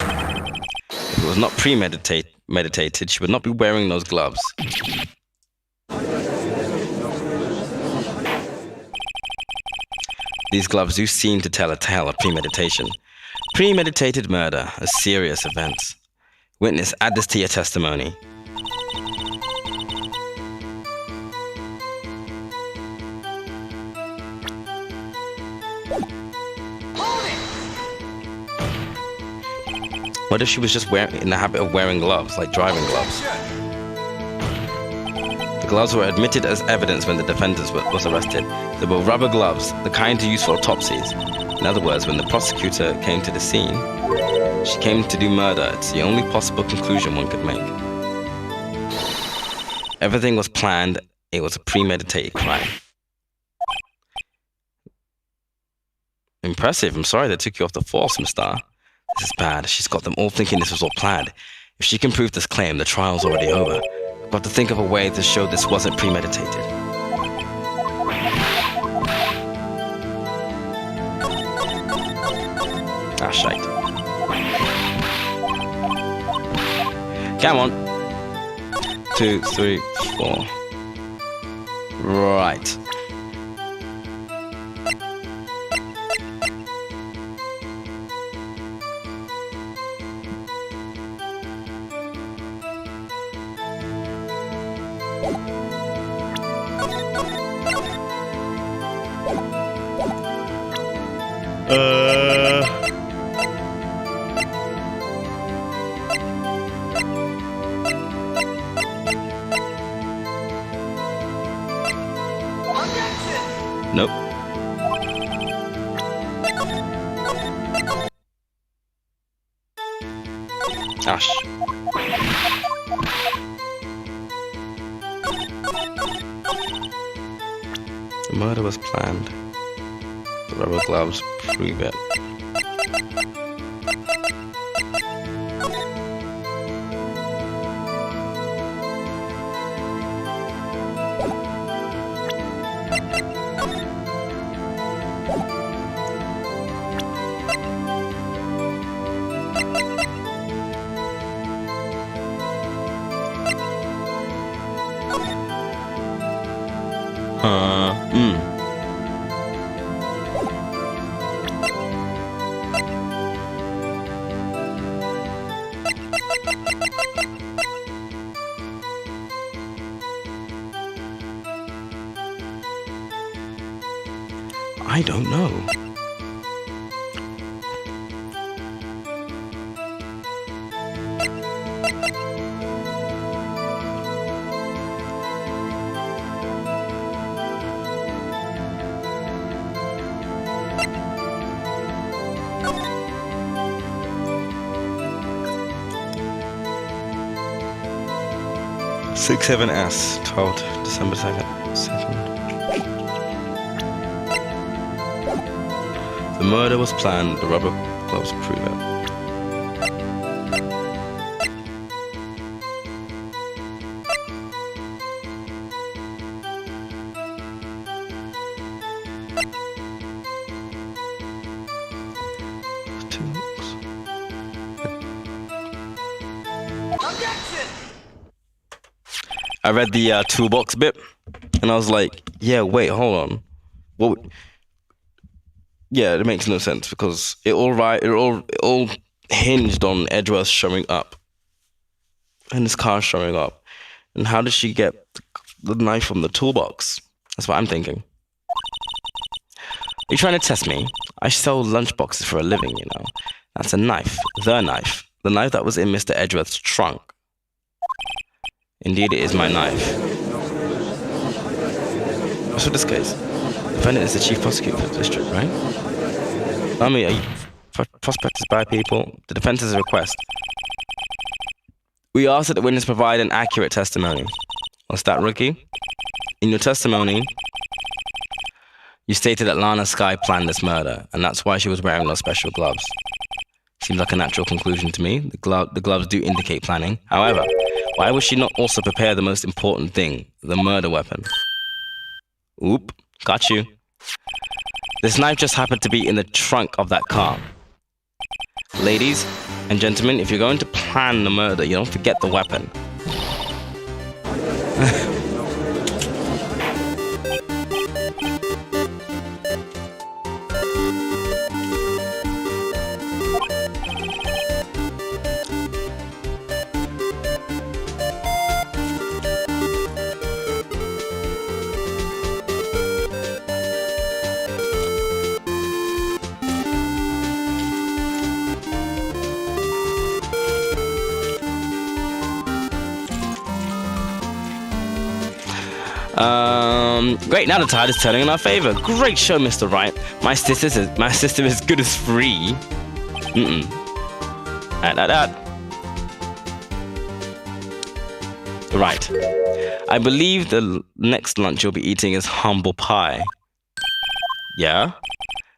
If it was not premeditated, she would not be wearing those gloves. These gloves do seem to tell a tale of premeditation. Premeditated murder, a serious event. Witness, add this to your testimony. What if she was just in the habit of wearing gloves, like driving gloves? The gloves were admitted as evidence when the defendant was arrested. They were rubber gloves, the kind used for autopsies. In other words, when the prosecutor came to the scene, she came to do murder. It's the only possible conclusion one could make. Everything was planned. It was a premeditated crime. Impressive. I'm sorry they took you off the force, Mr. This is bad. She's got them all thinking this was all planned. If she can prove this claim, the trial's already over. I've got to think of a way to show this wasn't premeditated. Ah, shite. Come on. 2, 3, 4. Right. Nope. Ash. The murder was planned. The rubber gloves prove it. I don't know. Six 7S, 12 December 2nd. The murder was planned, the rubber gloves prove it. I read the toolbox bit, and I was like, yeah, wait, hold on. What? Yeah, it makes no sense because it all hinged on Edgeworth showing up and his car showing up. And how did she get the knife from the toolbox? That's what I'm thinking. Are you trying to test me? I sell lunchboxes for a living, you know. That's a knife. The knife that was in Mr. Edgeworth's trunk. Indeed, it is my knife. What's with this case? The defendant is the chief prosecutor for the district, right? I mean, are you prospectors by people? The defense has a request. We ask that the witness provide an accurate testimony. What's that, rookie? In your testimony, you stated that Lana Skye planned this murder, and that's why she was wearing those special gloves. Seems like a natural conclusion to me. The gloves do indicate planning. However, why would she not also prepare the most important thing, the murder weapon? Oop, got you. This knife just happened to be in the trunk of that car. Ladies and gentlemen, if you're going to plan the murder, you don't forget the weapon. Great, now the tide is turning in our favor. Great show, Mr. Wright. My sister is good as free. Right. I believe the next lunch you'll be eating is humble pie. Yeah?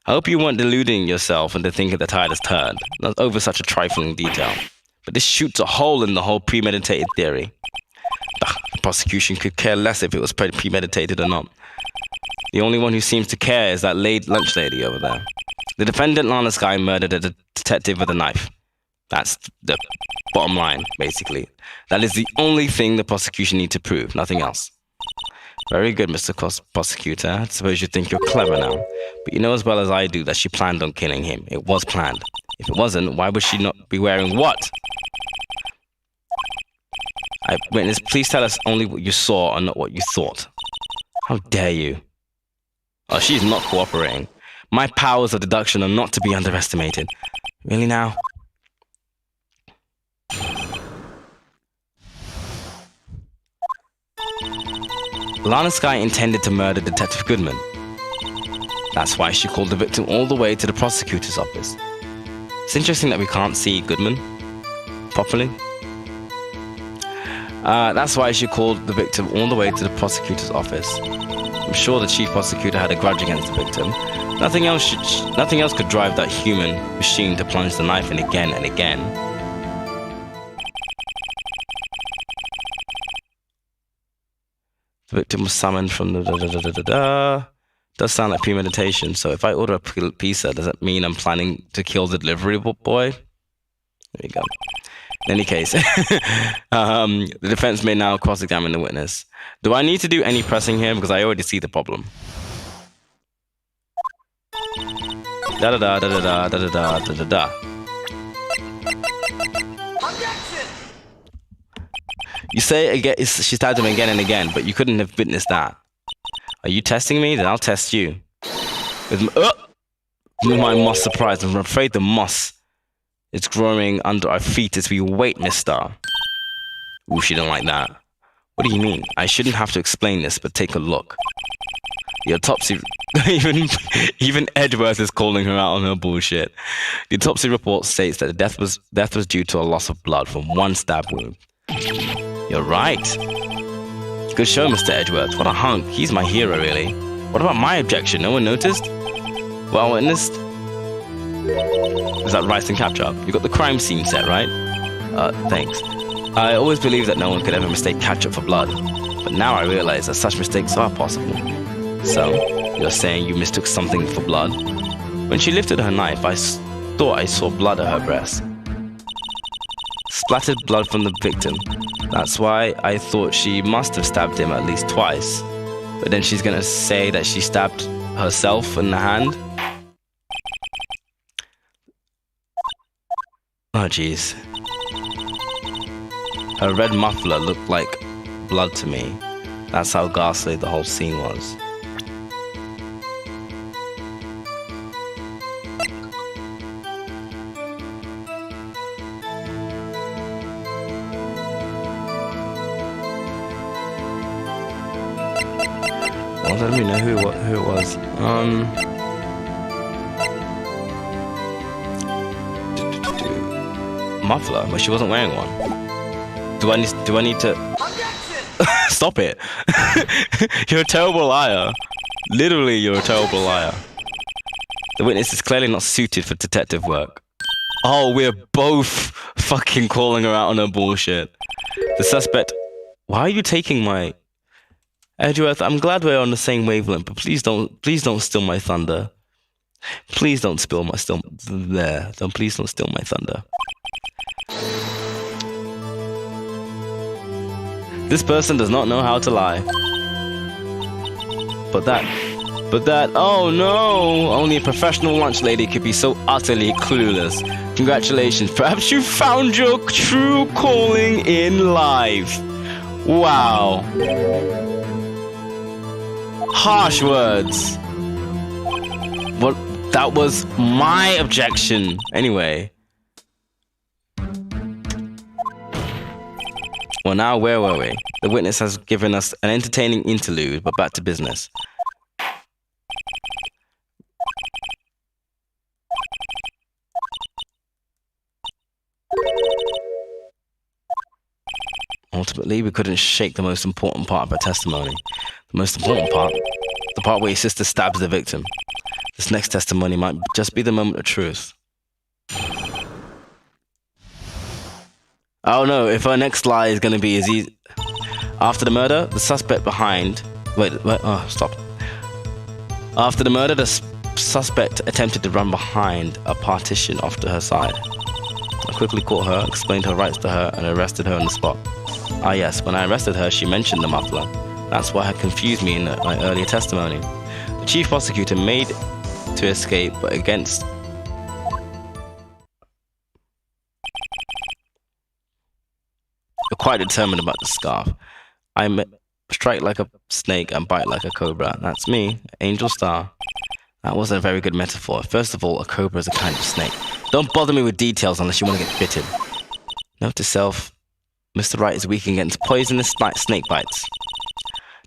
I hope you weren't deluding yourself into thinking the tide has turned. Not over such a trifling detail. But this shoots a hole in the whole premeditated theory. The prosecution could care less if it was premeditated or not. The only one who seems to care is that lunch lady over there. The defendant, Lana Skye, murdered a detective with a knife. That's the bottom line, basically. That is the only thing the prosecution need to prove, nothing else. Very good, Mr. Prosecutor. I suppose you think you're clever now. But you know as well as I do that she planned on killing him. It was planned. If it wasn't, why would she not be wearing what? Witness, please tell us only what you saw and not what you thought. How dare you? Oh, she's not cooperating. My powers of deduction are not to be underestimated. Really now? Lana Skye intended to murder Detective Goodman. That's why she called the victim all the way to the prosecutor's office. It's interesting that we can't see Goodman. properly. That's why she called the victim all the way to the prosecutor's office. I'm sure the chief prosecutor had a grudge against the victim. Nothing else could drive that human machine to plunge the knife in again and again. The victim was summoned from the Does sound like premeditation. So if I order a pizza, does that mean I'm planning to kill the delivery boy? There you go. In any case, the defense may now cross-examine the witness. Do I need to do any pressing here? Because I already see the problem. Da-da-da. You say again, she stabbed him again and again, but you couldn't have witnessed that. Are you testing me? Then I'll test you. With my moss surprise, I'm afraid the moss is growing under our feet as we wait, mister. Ooh, she don't like that. What do you mean? I shouldn't have to explain this, but take a look. The autopsy... even Edgeworth is calling her out on her bullshit. The autopsy report states that the death was due to a loss of blood from one stab wound. You're right. Good show, Mr. Edgeworth. What a hunk. He's my hero, really. What about my objection? No one noticed? Well witnessed? Is that Rice and Catch-Up? You got the crime scene set, right? Thanks. I always believed that no one could ever mistake ketchup for blood, but now I realize that such mistakes are possible. So, you're saying you mistook something for blood? When she lifted her knife, I thought I saw blood at her breast. Splattered blood from the victim. That's why I thought she must have stabbed him at least twice. But then she's gonna say that she stabbed herself in the hand? Oh, jeez. Her red muffler looked like blood to me. That's how ghastly the whole scene was. Well, I don't even know who it was. Muffler, but she wasn't wearing one. Do I need to stop it? You're a terrible liar. Literally, you're a terrible liar. The witness is clearly not suited for detective work. Oh, we're both fucking calling her out on her bullshit. The suspect. Why are you taking my Edgeworth? I'm glad we're on the same wavelength, but please don't steal my thunder. Please don't steal my please don't steal my thunder. This person does not know how to lie. But that, oh no! Only a professional lunch lady could be so utterly clueless. Congratulations, perhaps you found your true calling in life. Wow. Harsh words. What? That was my objection. Anyway. Well, now where were we? The witness has given us an entertaining interlude, but back to business. Ultimately, we couldn't shake the most important part of her testimony. The most important part? The part where your sister stabs the victim. This next testimony might just be the moment of truth. Oh no, if her next lie is going to be as easy... After the murder, the suspect behind... Wait, oh, stop. After the murder, the suspect attempted to run behind a partition off to her side. I quickly caught her, explained her rights to her, and arrested her on the spot. Ah yes, when I arrested her, she mentioned the muffler. That's why it confused me in my earlier testimony. The chief prosecutor made to escape, but against... You're quite determined about the scarf. I strike like a snake and bite like a cobra. That's me, Angel Star. That wasn't a very good metaphor. First of all, a cobra is a kind of snake. Don't bother me with details unless you want to get bitten. Note to self, Mr. Wright is weak against poisonous snake bites.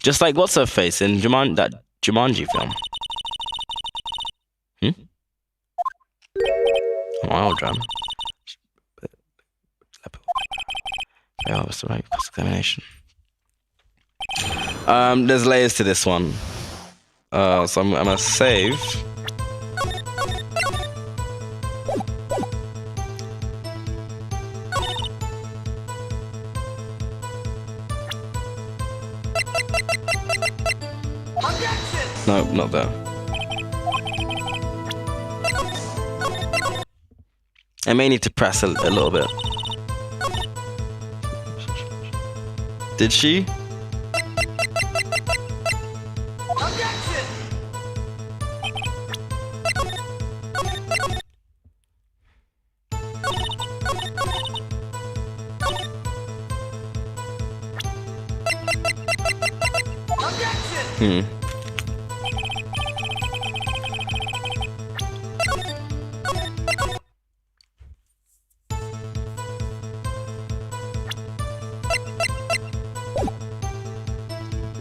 Just like what's her face in that Jumanji film. Wild drum. Yeah, what's the right cross-examination? There's layers to this one. So I'm gonna save. No, not there. I may need to press a little bit. Did she?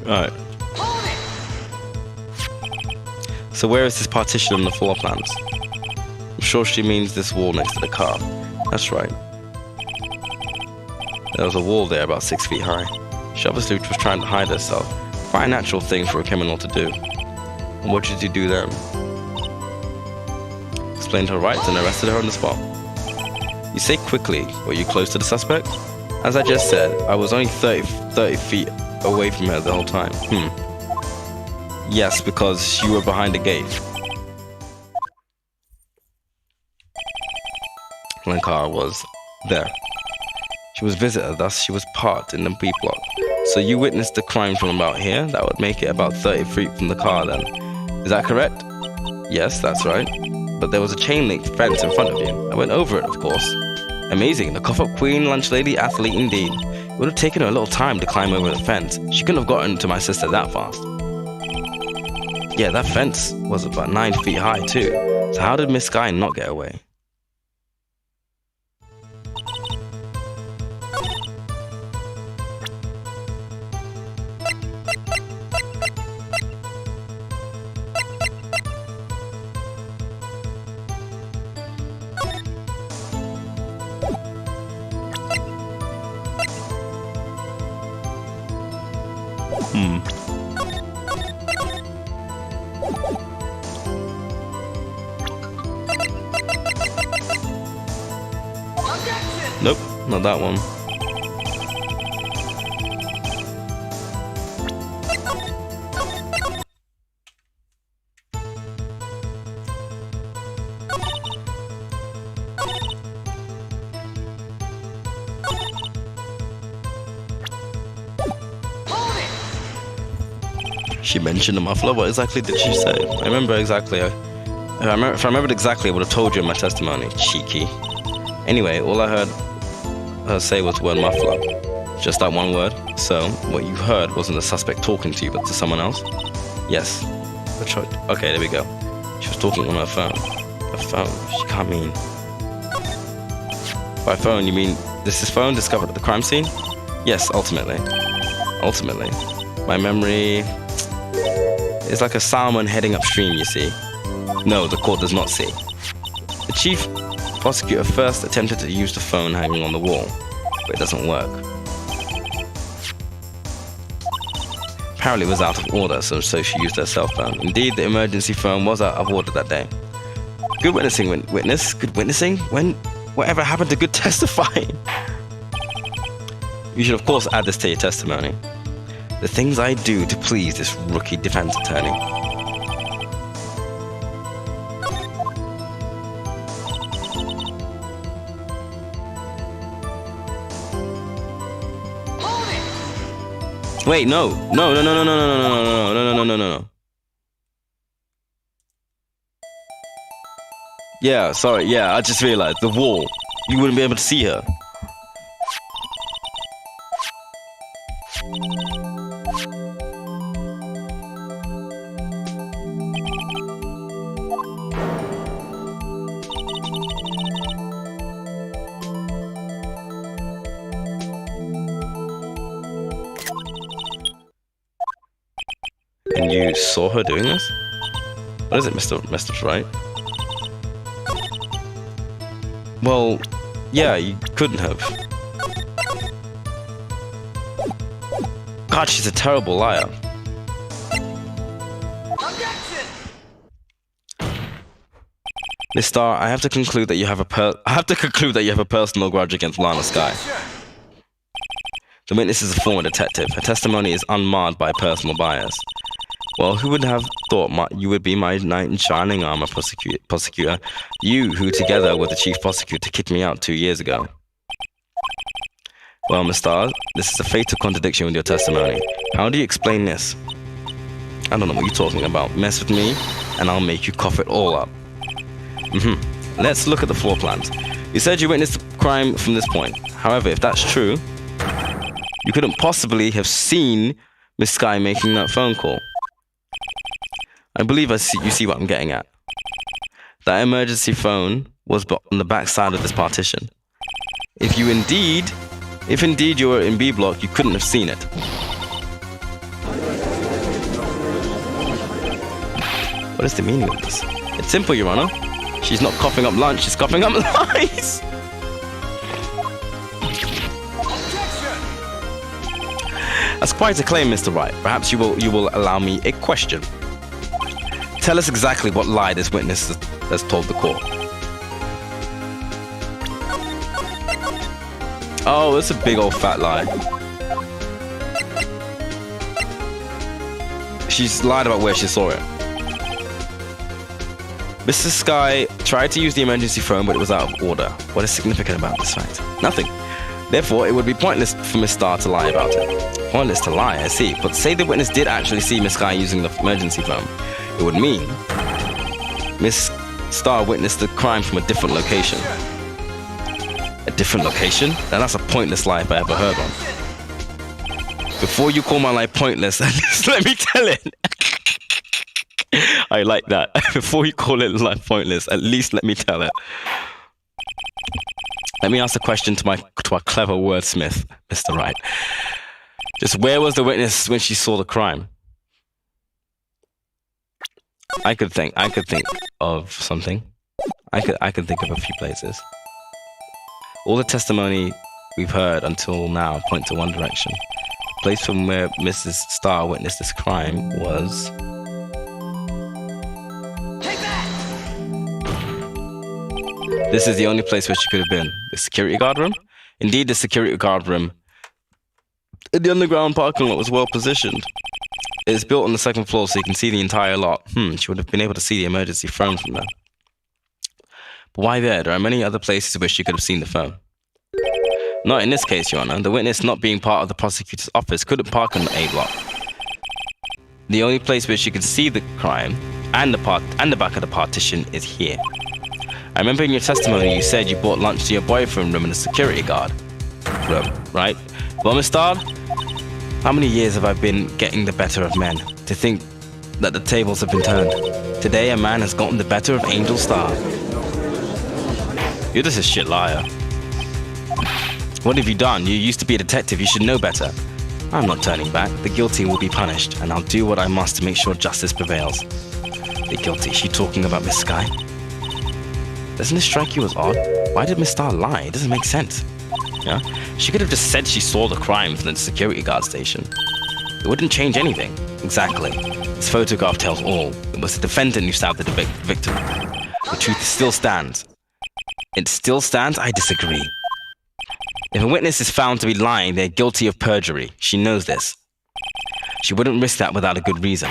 Alright. So where is this partition on the floor plans? I'm sure she means this wall next to the car. That's right. There was a wall there about 6 feet high. She obviously was trying to hide herself. Quite a natural thing for a criminal to do. And what did you do then? Explained her rights and arrested her on the spot. You say quickly, were you close to the suspect? As I just said, I was only 30 feet away from her the whole time. Yes, because you were behind the gate. Lankara was there. She was visitor, thus she was parked in the B block. So you witnessed the crime from about here? That would make it about 30 feet from the car then. Is that correct? Yes, that's right. But there was a chain link fence in front of you. I went over it, of course. Amazing, the cough-up queen, lunch lady, athlete indeed. It would have taken her a little time to climb over the fence. She couldn't have gotten to my sister that fast. Yeah, that fence was about 9 feet high too. So how did Miss Sky not get away? Nope, not that one. She mentioned the muffler. What exactly did she say? I remember exactly. If I remembered exactly, I would have told you in my testimony. Cheeky. Anyway, all I heard her say was the word muffler. Just that one word. So, what you heard wasn't the suspect talking to you, but to someone else? Yes. Okay, there we go. She was talking on her phone. Her phone? She can't mean... By phone, you mean this is phone discovered at the crime scene? Yes, ultimately. Ultimately. My memory... is like a salmon heading upstream, you see. No, the court does not see. The chief prosecutor first attempted to use the phone hanging on the wall, but it doesn't work. Apparently it was out of order, so she used her cell phone. Indeed, the emergency phone was out of order that day. Good witnessing, witness. Good witnessing? When? Whatever happened to good testifying? You should of course add this to your testimony. The things I do to please this rookie defense attorney. Wait, no. No. Yeah, sorry, yeah, I just realized, the wall. You wouldn't be able to see her. And you saw her doing this? What is it, Mr. Wright? Well, yeah, you couldn't have. God, she's a terrible liar. Miss Star, I have to conclude that you have a personal grudge against Lana Sky. The witness is a former detective. Her testimony is unmarred by personal bias. Well, who would have thought you would be my knight in shining armor, prosecutor? You, who together with the chief prosecutor kicked me out 2 years ago. Well, Miss Star, this is a fatal contradiction with your testimony. How do you explain this? I don't know what you're talking about. Mess with me, and I'll make you cough it all up. Let's look at the floor plans. You said you witnessed the crime from this point. However, if that's true, you couldn't possibly have seen Miss Sky making that phone call. I believe you see what I'm getting at. That emergency phone was on the back side of this partition. If indeed you were in B block, you couldn't have seen it. What is the meaning of this? It's simple, Your Honor. She's not coughing up lunch, she's coughing up lies! That's quite a claim, Mr. Wright. Perhaps you will allow me a question. Tell us exactly what lie this witness has told the court. Oh, it's a big old fat lie. She's lied about where she saw it. Mrs. Sky tried to use the emergency phone, but it was out of order. What is significant about this fact? Nothing. Therefore, it would be pointless for Miss Star to lie about it. Pointless to lie, I see. But say the witness did actually see Miss Sky using the emergency phone. It would mean Miss Star witnessed the crime from a different location. A different location? Now that's a pointless lie if I ever heard one. Before you call my lie pointless, just let me tell it. I like that. Before you call it lie pointless, at least let me tell it. Let me ask the question to our clever wordsmith, Mr. Wright. Just where was the witness when she saw the crime? I could think of something. I could think of a few places. All the testimony we've heard until now point to one direction. The place from where Mrs. Star witnessed this crime was... This is the only place where she could have been. The security guard room? Indeed, the security guard room in the underground parking lot was well positioned. It is built on the second floor so you can see the entire lot. She would have been able to see the emergency phone from there. But why there? There are many other places where she could have seen the phone. Not in this case, Your Honor. The witness, not being part of the prosecutor's office, couldn't park on the A block. The only place where she could see the crime and the back of the partition is here. I remember in your testimony you said you brought lunch to your boyfriend room in the security guard room, right? Well, Miss Star, how many years have I been getting the better of men? To think that the tables have been turned. Today a man has gotten the better of Angel Star. You're just a shit liar. What have you done? You used to be a detective, you should know better. I'm not turning back. The guilty will be punished, and I'll do what I must to make sure justice prevails. The guilty, is she talking about Miss Sky? Doesn't this strike you as odd? Why did Miss Star lie? It doesn't make sense. Yeah? She could have just said she saw the crime from the security guard station. It wouldn't change anything. Exactly. This photograph tells all. It was the defendant who stabbed the victim. The truth still stands. It still stands? I disagree. If a witness is found to be lying, they're guilty of perjury. She knows this. She wouldn't risk that without a good reason.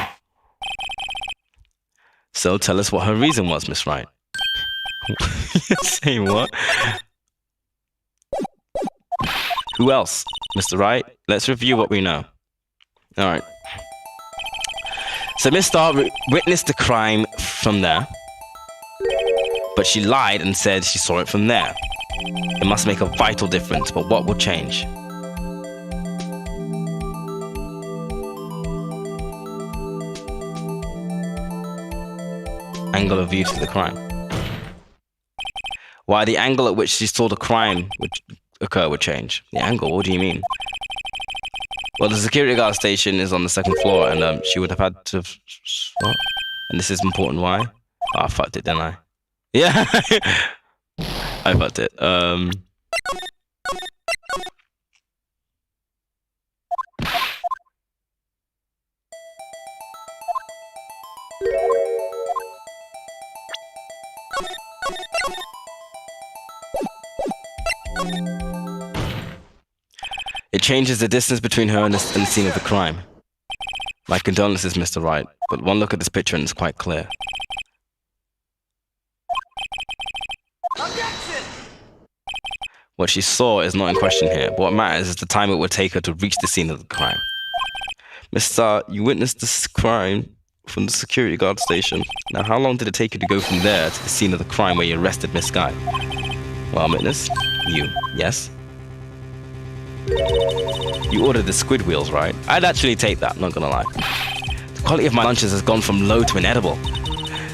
So tell us what her reason was, Miss Wright. Say what? Who else? Mr. Wright, let's review what we know. Alright. So Miss Star witnessed the crime from there, but she lied and said she saw it from there. It must make a vital difference, but what will change? Angle of view to the crime. Why the angle at which she saw the crime would occur would change. The angle, what do you mean? Well, the security guard station is on the second floor, and she would have had to... What? And this is important, why? Oh, I fucked it, didn't I? Yeah! I fucked it. It changes the distance between her and the scene of the crime. My condolences, Mr. Wright, but one look at this picture and it's quite clear. Objection! What she saw is not in question here, but what matters is the time it would take her to reach the scene of the crime. Miss Starr, you witnessed this crime from the security guard station. Now, how long did it take you to go from there to the scene of the crime where you arrested Miss Guy? Well, witness, you, yes? You ordered the squid wheels, right? I'd actually take that, not gonna lie. The quality of my lunches has gone from low to inedible.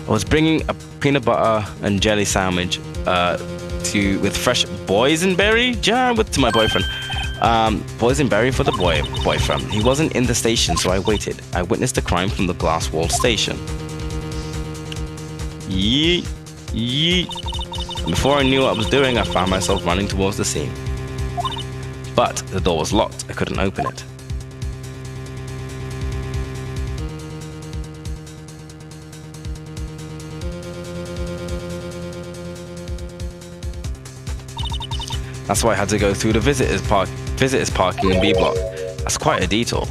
I was bringing a peanut butter and jelly sandwich with fresh boysenberry jam to my boyfriend. Boysenberry for the boyfriend. He wasn't in the station, so I waited. I witnessed the crime from the glass wall station. Yeet, yeet. And before I knew what I was doing, I found myself running towards the scene. But the door was locked. I couldn't open it. That's why I had to go through the visitors parking in B block. That's quite a detour.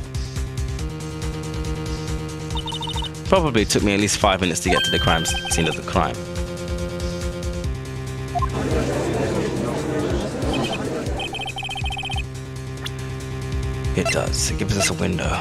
Probably took me at least 5 minutes to get to the scene of the crime. It does. It gives us a window.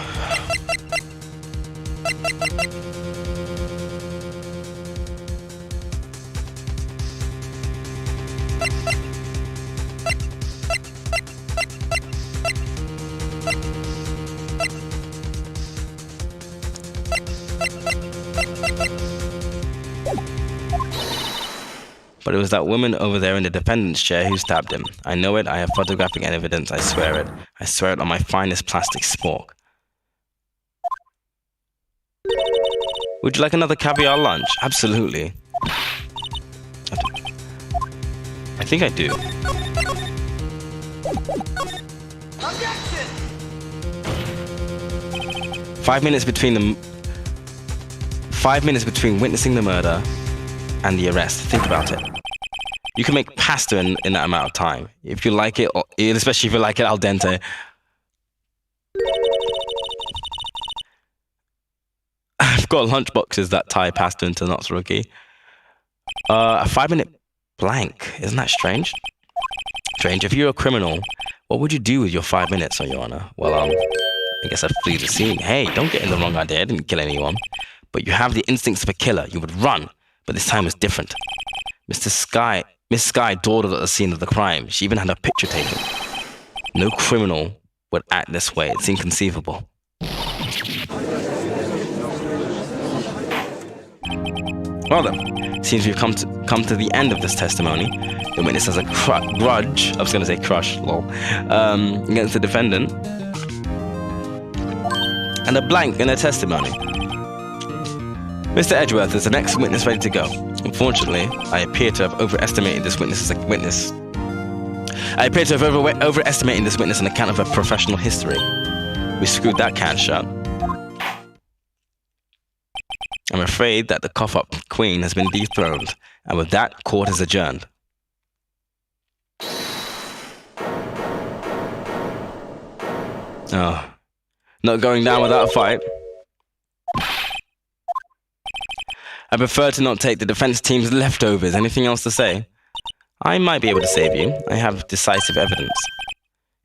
But it was that woman over there in the defendant's chair who stabbed him. I know it. I have photographic evidence. I swear it. I swear it on my finest plastic spork. Would you like another caviar lunch? Absolutely. I think I do. Objection! 5 minutes between 5 minutes between witnessing the murder and the arrest. Think about it. You can make pasta in that amount of time. If you like it, especially if you like it al dente. I've got lunch boxes that tie pasta into knots, rookie. A 5 minute blank. Isn't that strange? Strange. If you're a criminal, what would you do with your 5 minutes, Your Honor? Well, I guess I'd flee the scene. Hey, don't get in the wrong idea. I didn't kill anyone. But you have the instincts of a killer. You would run. But this time was different. Miss Sky dawdled at the scene of the crime. She even had her picture taken. No criminal would act this way. It's inconceivable. Well then, seems we've come to the end of this testimony. The witness has a grudge. I was going to say crush, lol, against the defendant, and a blank in her testimony. Mr. Edgeworth is the next witness ready to go. Unfortunately, I appear to have overestimated this witness as a witness. I appear to have overestimated this witness on account of her professional history. We screwed that can shut. I'm afraid that the cough-up queen has been dethroned, and with that, court is adjourned. Oh, not going down without a fight. I prefer to not take the defense team's leftovers. Anything else to say? I might be able to save you. I have decisive evidence.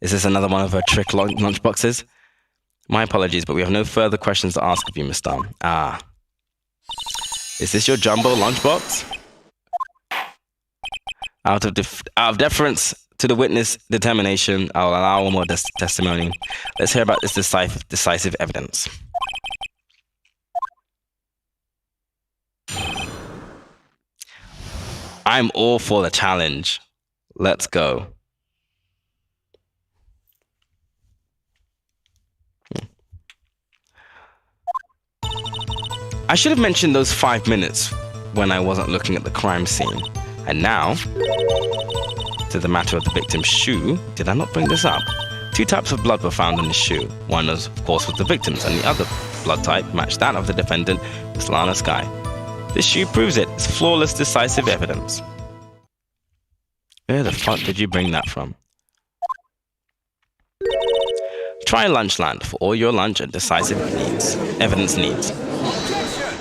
Is this another one of her trick lunchboxes? My apologies, but we have no further questions to ask of you, Miss Dunn. Ah. Is this your jumbo lunchbox? Out of deference to the witness determination, I'll allow one more testimony. Let's hear about this decisive evidence. I'm all for the challenge. Let's go. I should have mentioned those 5 minutes when I wasn't looking at the crime scene. And now, to the matter of the victim's shoe. Did I not bring this up? 2 types of blood were found in the shoe. One, of course, was the victim's, and the other blood type matched that of the defendant, Miss Lana Skye. This shoe proves it. It's flawless, decisive evidence. Where the fuck did you bring that from? Try Lunchland for all your lunch and decisive evidence needs. Objection!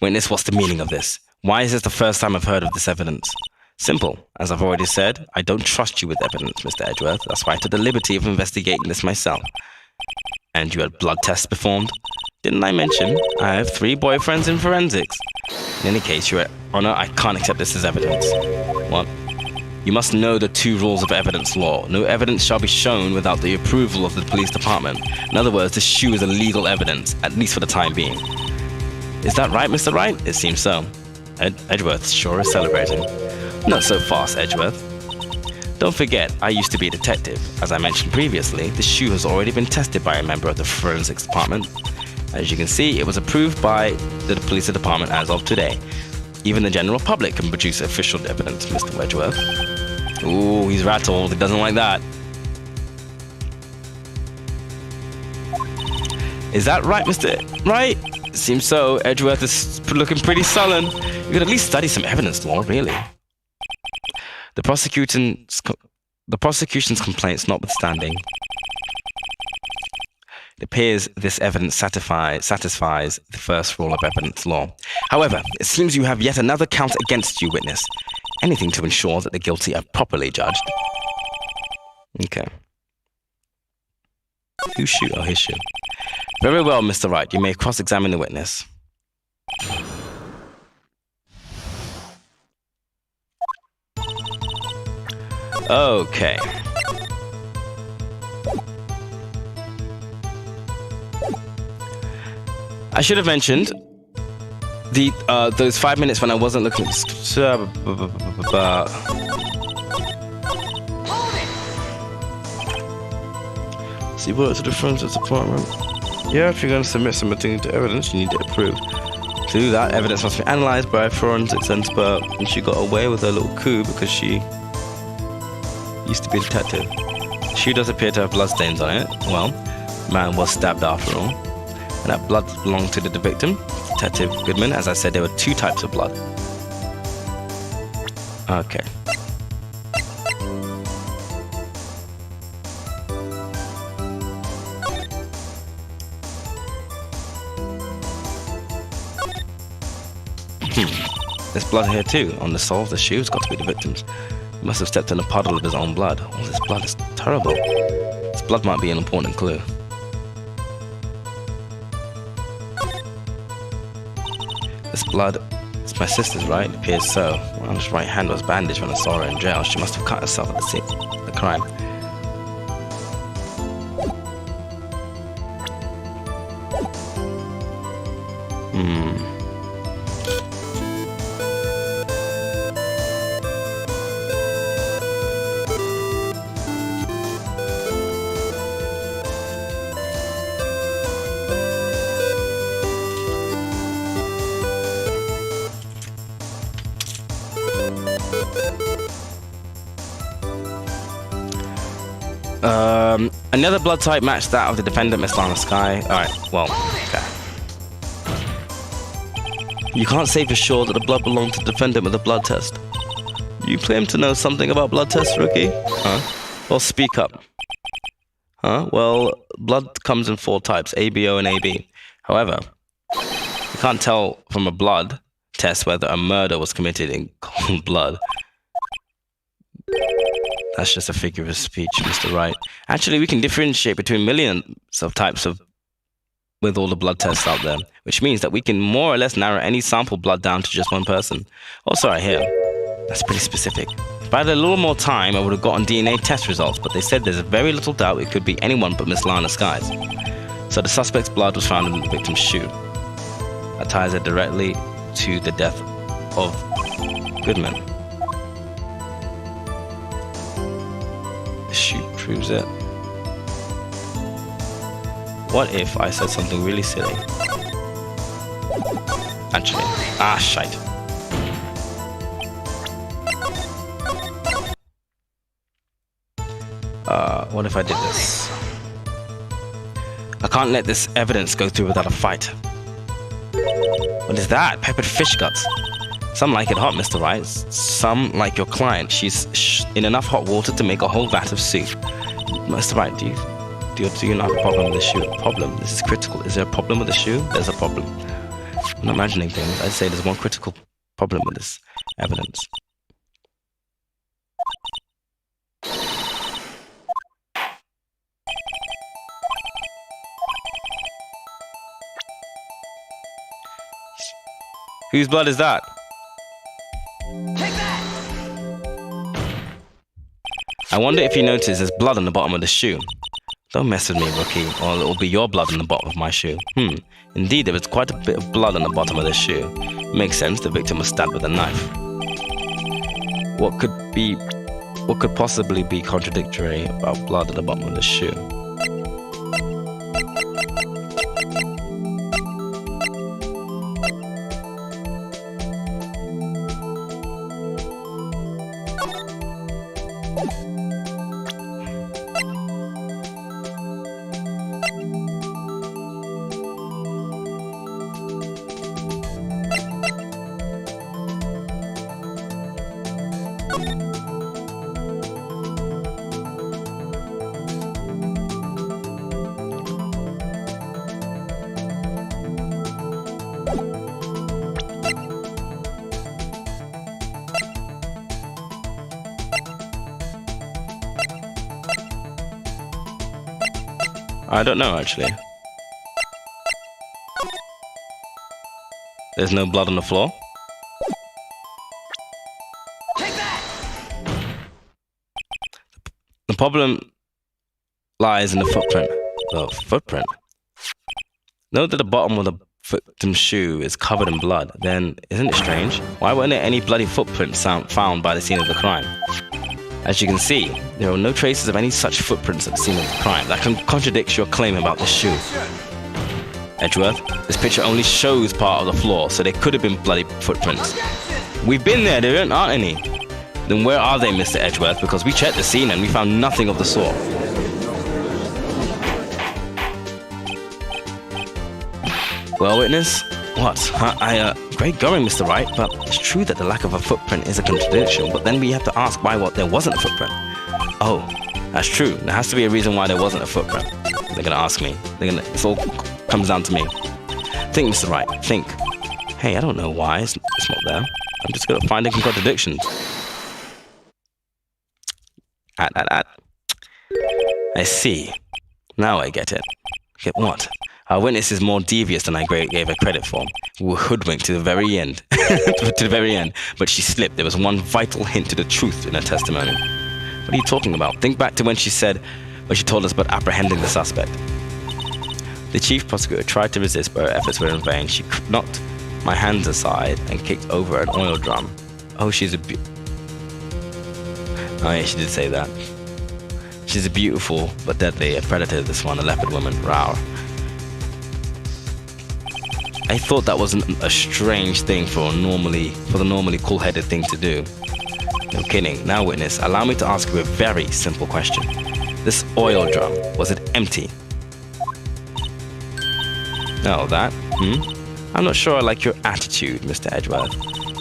Witness, what's the meaning of this? Why is this the first time I've heard of this evidence? Simple. As I've already said, I don't trust you with evidence, Mr. Edgeworth. That's why I took the liberty of investigating this myself. And you had blood tests performed? Didn't I mention I have 3 boyfriends in forensics? In any case, Your Honor, I can't accept this as evidence. What? You must know the 2 rules of evidence law. No evidence shall be shown without the approval of the police department. In other words, this shoe is illegal evidence, at least for the time being. Is that right, Mr. Wright? It seems so. Edgeworth sure is celebrating. Not so fast, Edgeworth. Don't forget, I used to be a detective. As I mentioned previously, the shoe has already been tested by a member of the forensics department. As you can see, it was approved by the police department as of today. Even the general public can produce official evidence, Mr. Edgeworth. Ooh, he's rattled. He doesn't like that. Is that right, Mr. Wright? Seems so. Edgeworth is looking pretty sullen. You could at least study some evidence law, really. The prosecution's complaints notwithstanding, it appears this evidence satisfies the first rule of evidence law. However, it seems you have yet another count against you, witness. Anything to ensure that the guilty are properly judged. Okay. Whose shoe? Oh, his shoe. Very well, Mr. Wright. You may cross-examine the witness. Okay. I should have mentioned the those 5 minutes when I wasn't looking. See, words to the forensics department. Yeah, if you're going to submit something to evidence, you need it approved. To do that, evidence must be analysed by a forensics expert, and she got away with her little coup because she used to be a detective. She does appear to have bloodstains on it. Well, man was stabbed after all. And that blood belonged to the victim, Detective Goodman. As I said, there were 2 types of blood. Okay. There's blood here too, on the sole of the shoe. It's got to be the victim's. He must have stepped in a puddle of his own blood. Oh, this blood is terrible. This blood might be an important clue. This blood, it's my sister's, right? It appears so. Well, his right hand was bandaged when I saw her in jail. She must have cut herself at the scene of the crime. Another blood type matched that of the defendant, Miss Lana Sky. Alright, well, okay. You can't say for sure that the blood belonged to the defendant with a blood test. You claim to know something about blood tests, rookie? Huh? Well, speak up. Huh? Well, blood comes in 4 types, ABO and AB. However, you can't tell from a blood test whether a murder was committed in cold blood. That's just a figure of speech, Mr. Wright. Actually, we can differentiate between millions of types with all the blood tests out there, which means that we can more or less narrow any sample blood down to just one person. Also, right here. That's pretty specific. If I had a little more time, I would have gotten DNA test results, but they said there's very little doubt it could be anyone but Miss Lana Skies. So the suspect's blood was found in the victim's shoe. That ties it directly to the death of Goodman. The shoe proves it. What if I said something really silly? Actually, shite. What if I did this? I can't let this evidence go through without a fight. What is that? Peppered fish guts. Some like it hot, Mr. Wright. Some like your client. She's in enough hot water to make a whole vat of soup. Mr. Wright, do you not have a problem with the shoe? A problem? This is critical. Is there a problem with the shoe? There's a problem. I'm not imagining things. I'd say there's one critical problem with this evidence. Whose blood is that? Take that! I wonder if you notice there's blood on the bottom of the shoe. Don't mess with me, rookie, or it will be your blood on the bottom of my shoe. Indeed, there was quite a bit of blood on the bottom of the shoe. Makes sense, the victim was stabbed with a knife. What could possibly be contradictory about blood at the bottom of the shoe? I don't know, actually. There's no blood on the floor. Take that! The problem lies in the footprint. The footprint? Note that the bottom of the victim's shoe is covered in blood. Then, isn't it strange? Why weren't there any bloody footprints found by the scene of the crime? As you can see, there are no traces of any such footprints at the scene of the crime. That contradicts your claim about the shoe. Edgeworth, this picture only shows part of the floor, so there could have been bloody footprints. We've been there aren't any. Then where are they, Mr. Edgeworth? Because we checked the scene and we found nothing of the sort. Well, witness? What? Great going, Mr. Wright, but it's true that the lack of a footprint is a contradiction, but then we have to ask why there wasn't a footprint. Oh, that's true. There has to be a reason why there wasn't a footprint. They're gonna ask me. It all comes down to me. Think, Mr. Wright, think. Hey, I don't know why it's not there. I'm just good at finding contradictions. I see. Now I get it. Get what? Our witness is more devious than I gave her credit for. We were hoodwinked to the very end. To the very end. But she slipped. There was one vital hint to the truth in her testimony. What are you talking about? Think back to when she told us about apprehending the suspect. The chief prosecutor tried to resist, but her efforts were in vain. She knocked my hands aside and kicked over an oil drum. Oh, she's a Oh yeah, she did say that. She's a beautiful but deadly predator, this one, a leopard woman. Rawr. I thought that wasn't a strange thing for the normally cool-headed thing to do. No kidding. Now, witness, allow me to ask you a very simple question. This oil drum, was it empty? Oh, that? I'm not sure I like your attitude, Mr. Edgeworth.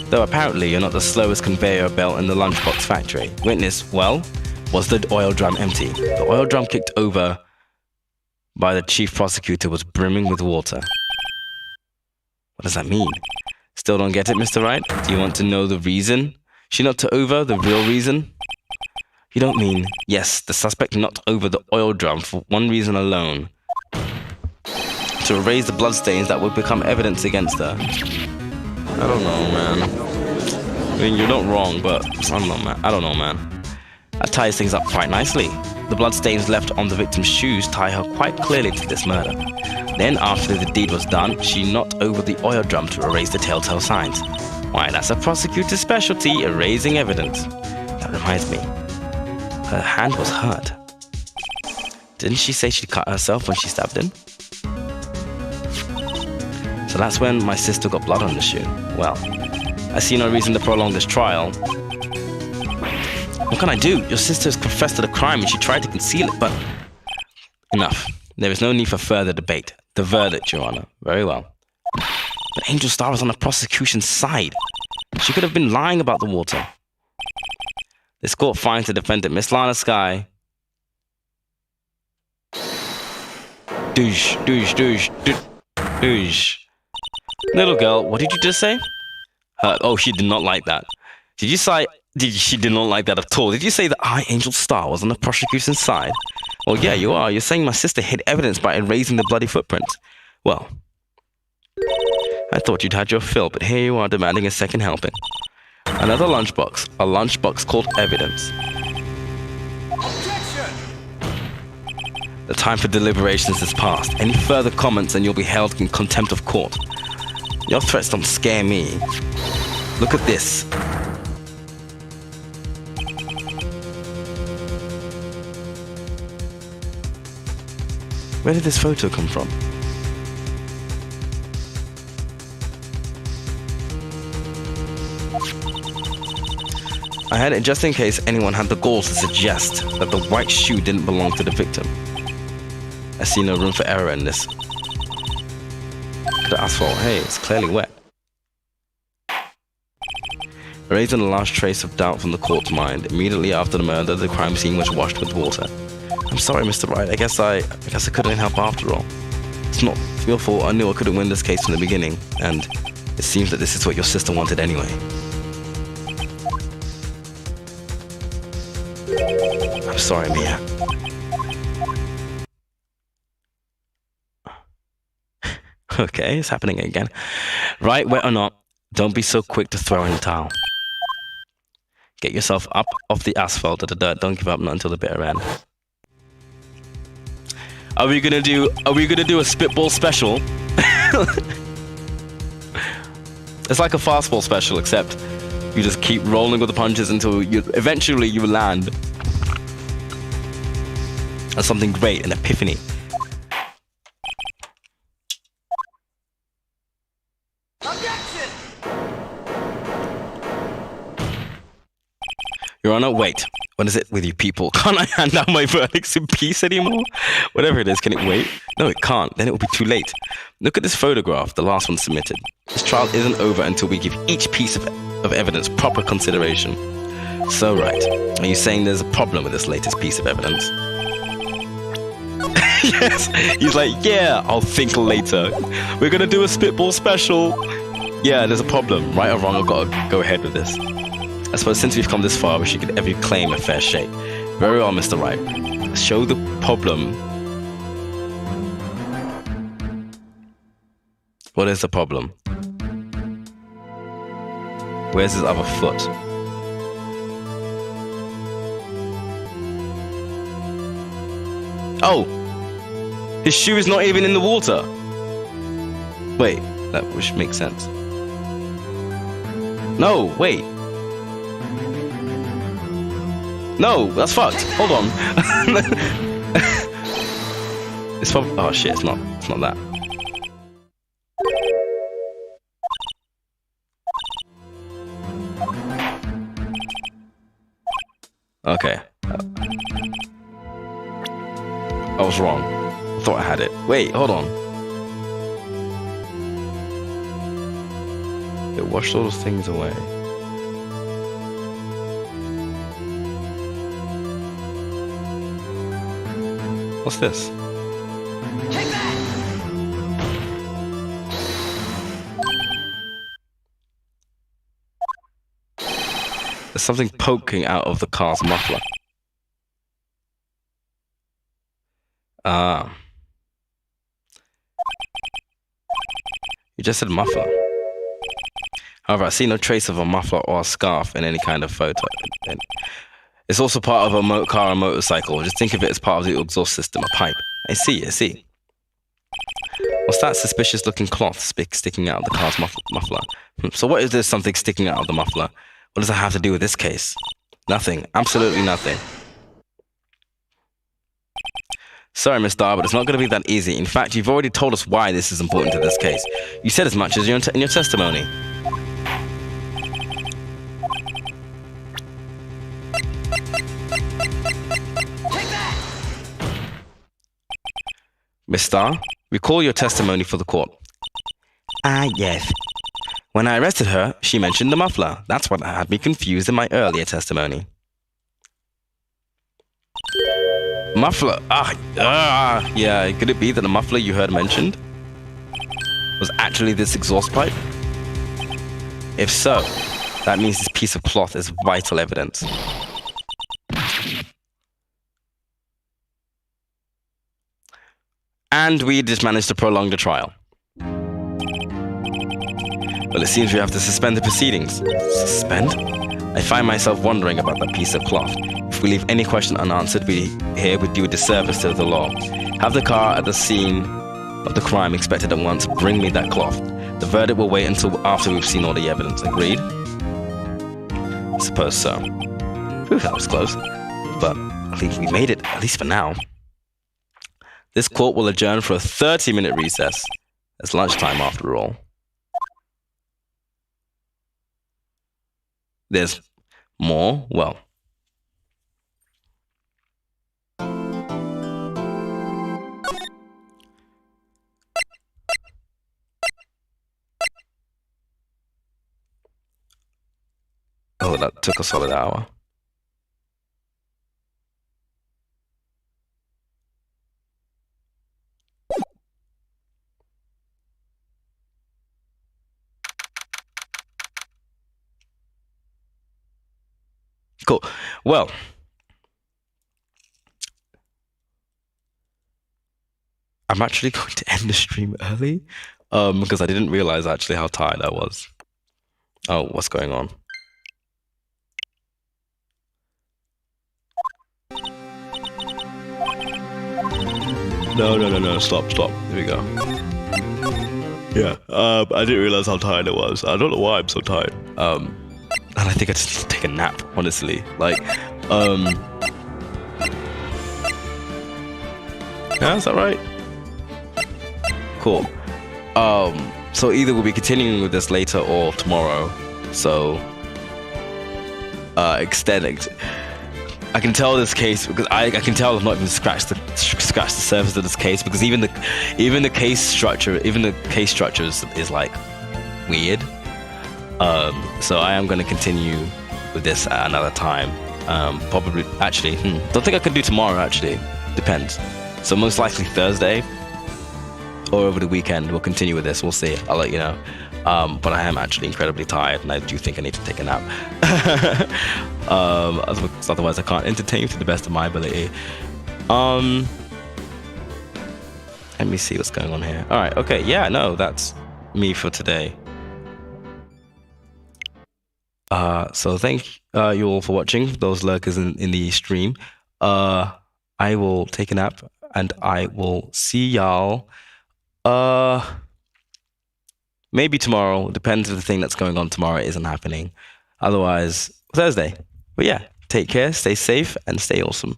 Though apparently you're not the slowest conveyor belt in the lunchbox factory. Witness, well, was the oil drum empty? The oil drum kicked over by the chief prosecutor was brimming with water. What does that mean? Still don't get it, Mr. Wright? Do you want to know the reason she knocked over, the real reason? You don't mean, yes, the suspect knocked over the oil drum for one reason alone. To erase the bloodstains that would become evidence against her. I don't know, man. I mean, you're not wrong, but I don't know, man. That ties things up quite nicely. The bloodstains left on the victim's shoes tie her quite clearly to this murder. Then, after the deed was done, she knocked over the oil drum to erase the telltale signs. Why, that's a prosecutor's specialty, erasing evidence. That reminds me. Her hand was hurt. Didn't she say she cut herself when she stabbed him? So that's when my sister got blood on the shoe. Well, I see no reason to prolong this trial. What can I do? Your sister has confessed to the crime and she tried to conceal it, but... Enough. There is no need for further debate. The verdict, Your Honor. Very well. But Angel Star was on the prosecution's side. She could have been lying about the water. This court finds the defendant, Miss Lana Sky, Douche, douche, douche, douche. Little girl, what did you just say? Oh, she did not like that. Did you say... She did not like that at all. Did you say that I, Angel Star, was on the prosecution's side? Well, yeah, you are. You're saying my sister hid evidence by erasing the bloody footprint. Well, I thought you'd had your fill, but here you are demanding a second helping. Another lunchbox. A lunchbox called evidence. Objection! The time for deliberations is past. Any further comments and you'll be held in contempt of court. Your threats don't scare me. Look at this. Where did this photo come from? I had it just in case anyone had the gall to suggest that the white shoe didn't belong to the victim. I see no room for error in this. Look at the asphalt. Hey, it's clearly wet. Erasing the last trace of doubt from the court's mind. Immediately after the murder, the crime scene was washed with water. I'm sorry, Mr. Wright. I guess I couldn't help after all. It's not your fault. I knew I couldn't win this case from the beginning, and it seems that this is what your sister wanted anyway. I'm sorry, Mia. Okay, it's happening again. Right, wet or not, don't be so quick to throw in the towel. Get yourself up off the asphalt or the dirt. Don't give up, not until the bitter end. Are we gonna do a spitball special? It's like a fastball special, except you just keep rolling with the punches until eventually you land on something great, an epiphany. Objection! Your Honor, wait. What is it with you people? Can't I hand out my verdicts in peace anymore? Whatever it is, can it wait? No, it can't. Then it will be too late. Look at this photograph, the last one submitted. This trial isn't over until we give each piece of evidence proper consideration. So, right. Are you saying there's a problem with this latest piece of evidence? Yes. He's like, yeah, I'll think later. We're gonna do a spitball special. Yeah, there's a problem. Right or wrong, I've got to go ahead with this. I suppose since we've come this far, we should give every claim a fair shake. Very well, Mr. Wright. Show the problem. What is the problem? Where's his other foot? Oh! His shoe is not even in the water! Wait, that which makes sense. No, wait. No, that's fucked. Hold on. It's probably... Oh shit, it's not that. Okay. I was wrong. I thought I had it. Wait, hold on. It washed all those things away. What's this? Take that! There's something poking out of the car's muffler. Ah. You just said muffler. However, I see no trace of a muffler or a scarf in any kind of photo. It's also part of a car or motorcycle. Just think of it as part of the exhaust system, a pipe. I see. What's that suspicious looking cloth sticking out of the car's muffler? So what is this something sticking out of the muffler? What does that have to do with this case? Nothing. Absolutely nothing. Sorry, Miss Dar, but it's not going to be that easy. In fact, you've already told us why this is important to this case. You said as much as in your testimony. Take that! Miss Starr, recall your testimony for the court. Ah, yes. When I arrested her, she mentioned the muffler. That's what had me confused in my earlier testimony. Muffler. Yeah. Could it be that the muffler you heard mentioned was actually this exhaust pipe? If so, that means this piece of cloth is vital evidence. And we just managed to prolong the trial. Well, it seems we have to suspend the proceedings. Suspend? I find myself wondering about that piece of cloth. If we leave any question unanswered, we would do a disservice to the law. Have the car at the scene of the crime inspected at once. Bring me that cloth. The verdict will wait until after we've seen all the evidence. Agreed? I suppose so. Whew, that was close. But I think we made it, at least for now. This court will adjourn for a 30-minute recess. It's lunchtime after all. There's more? Well. Oh, that took a solid hour. Cool. Well, I'm actually going to end the stream early, because I didn't realize actually how tired I was. Oh, what's going on? No, stop. Here we go. Yeah, I didn't realize how tired I was. I don't know why I'm so tired. And I think I just need to take a nap, honestly. Like, yeah, is that right? Cool. So either we'll be continuing with this later or tomorrow. So, extending. I can tell this case because I can tell I've not even scratched the surface of this case, because even the case structure is like weird. So I am going to continue with this at another time. Probably, actually, don't think I can do tomorrow, actually. Depends. So most likely Thursday or over the weekend, we'll continue with this. We'll see. I'll let you know. But I am actually incredibly tired, and I do think I need to take a nap. Otherwise I can't entertain you to the best of my ability. Let me see what's going on here. All right. Okay. Yeah, no, that's me for today. So thank you all for watching, those lurkers in the stream. I will take a nap, and I will see y'all maybe tomorrow. Depends if the thing that's going on tomorrow isn't happening. Otherwise, Thursday. But yeah, take care, stay safe, and stay awesome.